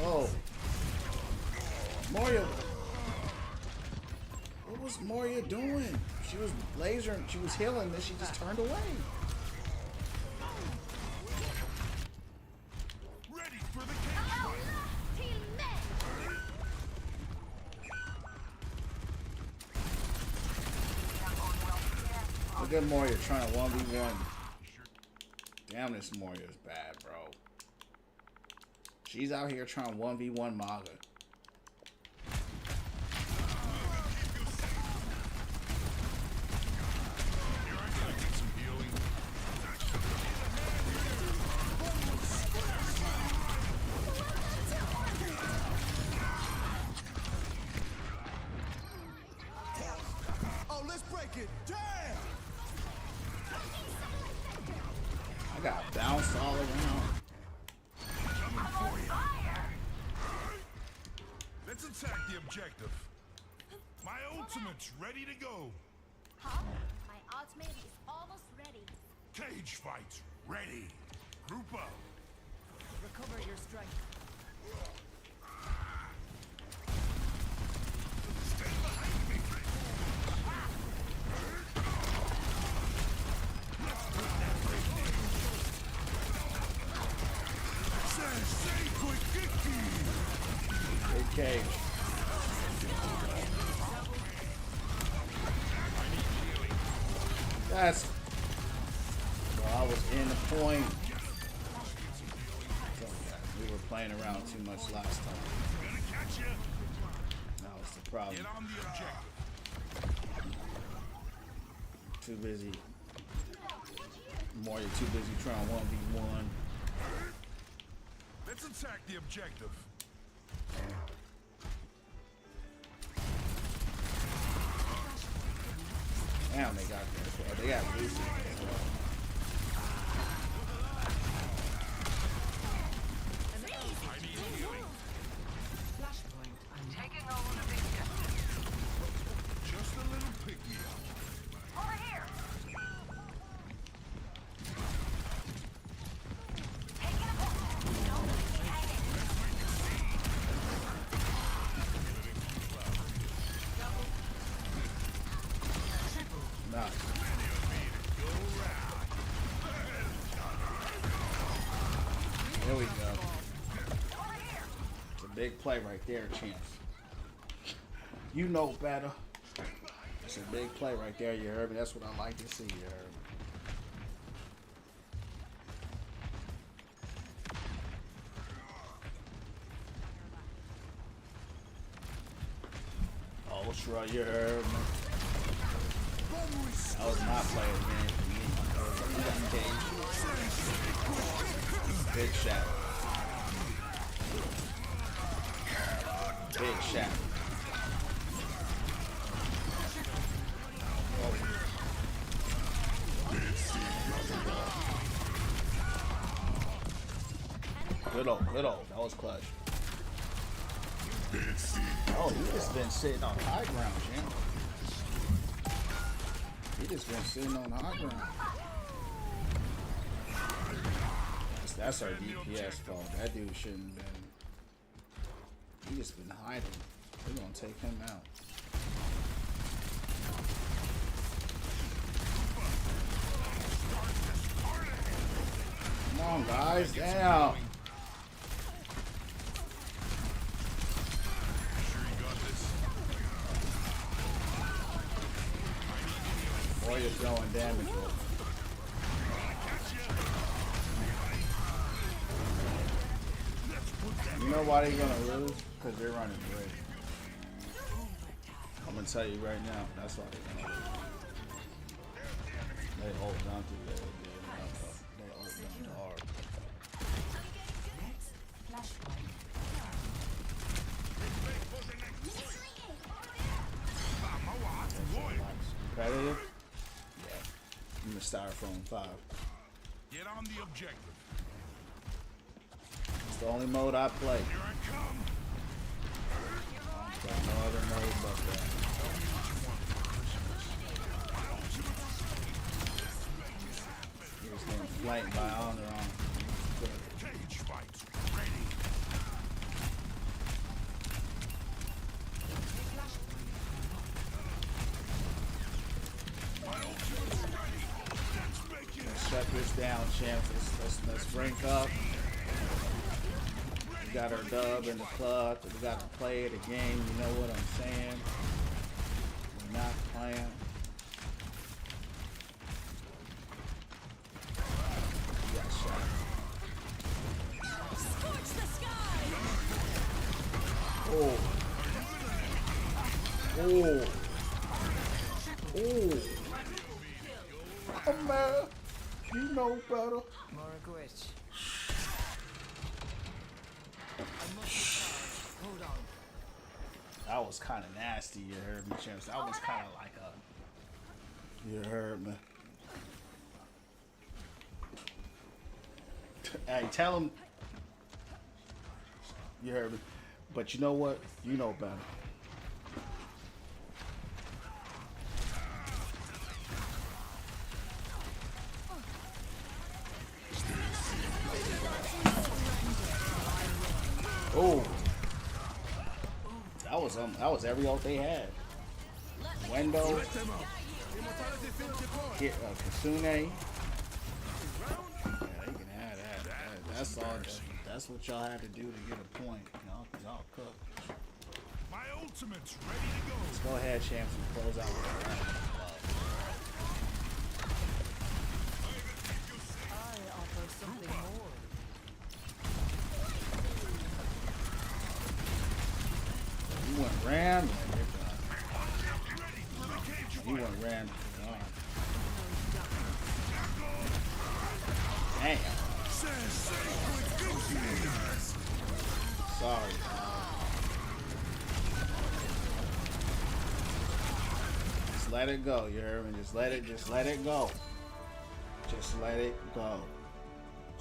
Oh. Moria. What was Moria doing? She was lasering, she was healing, then she just turned away. Ready for the cage fight. Look at Moria trying to 1v1. Damn, this Moria is bad, bro. She's out here trying to 1v1 Mauga. Here I go. Get some healing. Oh, let's break it. Damn! I got bounced all around. Let's attack the objective. My ultimate's ready to go. Huh? My ultimate is almost ready. Cage fights ready. Group up. Recover your strength. Stand behind me, friend. cage. That's. Well, I was in the point. We were playing around too much last time. That was the problem. Too busy. More, you're too busy trying 1v1. Let's attack the objective. Damn, they got this. They got Lucy as well. Taking over the big guy. Just a little picky. Over here. Taking a point. Don't let me hang it. Nice. There we go. It's a big play right there, champs. You know better. It's a big play right there, you heard me. That's what I like to see, you heard me. Ultra, you heard me. That was my play again for me. Big shot. Big shot. Little. That was clutch. Oh, he just been sitting on high ground, champ. He just been sitting on high ground. That's our DPS fault. That dude shouldn't have been. He just been hiding. We're gonna take him out. Come on, guys. Damn. Warrior's going damage. You know why they're gonna lose? Because they're running away. I'm gonna tell you right now, that's why they're gonna lose. They hold down to the they hold down to hard. Competitive? Yeah. I'm a styrofoam 5. Get on the objective. It's the only mode I play. Here I come. Got no other mode but that. He was getting flanked by Honor on. Cage fights ready. Let's shut this down, champs. Let's rank up. We got our dub in the club. We got to play the game. You know what I'm saying? We're not playing. We got shot. Scorch the sky! Oh. Oh, man. You know better. That was kind of nasty, you heard me, champs. That was kind of like a... You heard me. Hey, tell him... You heard me. But you know what? You know better. Oh, that was every ult they had. Window, Kasune. Yeah, they can have that. That's all. That's what y'all had to do to get a point. Y'all cooked. My ultimate's ready to go. Let's go ahead, champs, and close out with the round. I offer something more. You went ram. You went ram. Damn. Sorry. Just let it go, you heard me? Just let it go. Just let it go.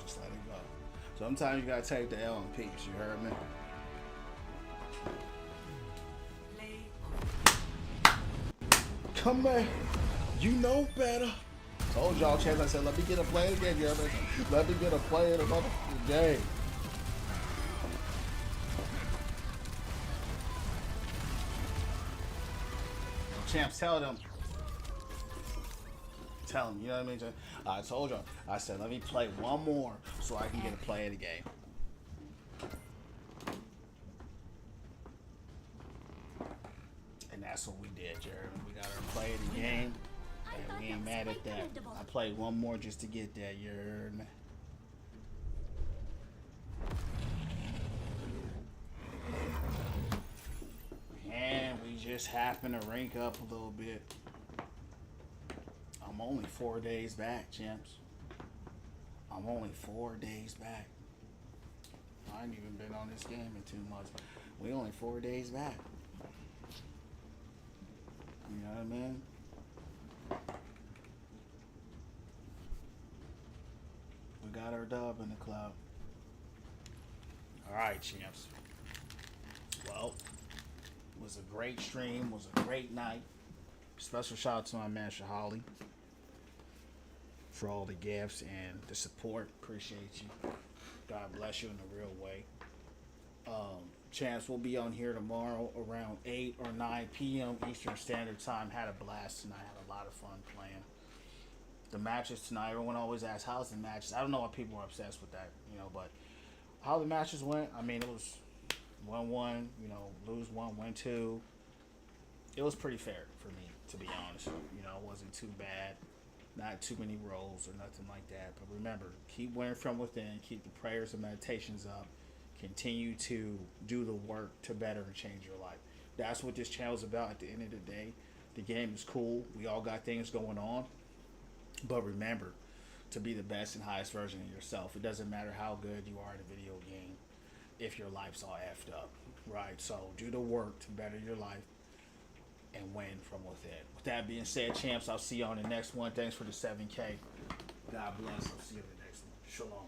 Just let it go. Sometimes you gotta take the L in peace, you heard me? Come back. You know better. Told y'all, Chance, I said, let me get a play again, you heard me? Let me get a play in the motherfucking game. Champs, tell them, you know what I mean? I told y'all, I said, let me play one more so I can get a play of the game. And that's what we did, Jeremy. We got our play of the game, and we ain't mad at that. I played one more just to get that, you heard me? And we just happened to rank up a little bit. I'm only 4 days back, champs. I'm only 4 days back. I ain't even been on this game in 2 months. We only 4 days back. You know what I mean? We got our dub in the club. Alright, champs. Well, it was a great stream, was a great night. Special shout out to my man Shahali for all the gifts and the support. Appreciate you. God bless you in a real way. Chance will be on here tomorrow around 8 or 9 p.m. Eastern Standard Time. Had a blast tonight. Had a lot of fun playing. The matches tonight, everyone always asks, how's the matches? I don't know why people are obsessed with that, you know, but how the matches went, I mean, it was 1-1, you know, lose 1, win 2. It was pretty fair for me, to be honest. You know, it wasn't too bad. Not too many rolls or nothing like that. But remember, keep winning from within. Keep the prayers and meditations up. Continue to do the work to better and change your life. That's what this channel is about at the end of the day. The game is cool. We all got things going on. But remember to be the best and highest version of yourself. It doesn't matter how good you are at a video game if your life's all effed up. Right? So do the work to better your life and win from within. With that being said, champs, I'll see you on the next one. Thanks for the 7K. God bless. I'll see you on the next one. Shalom.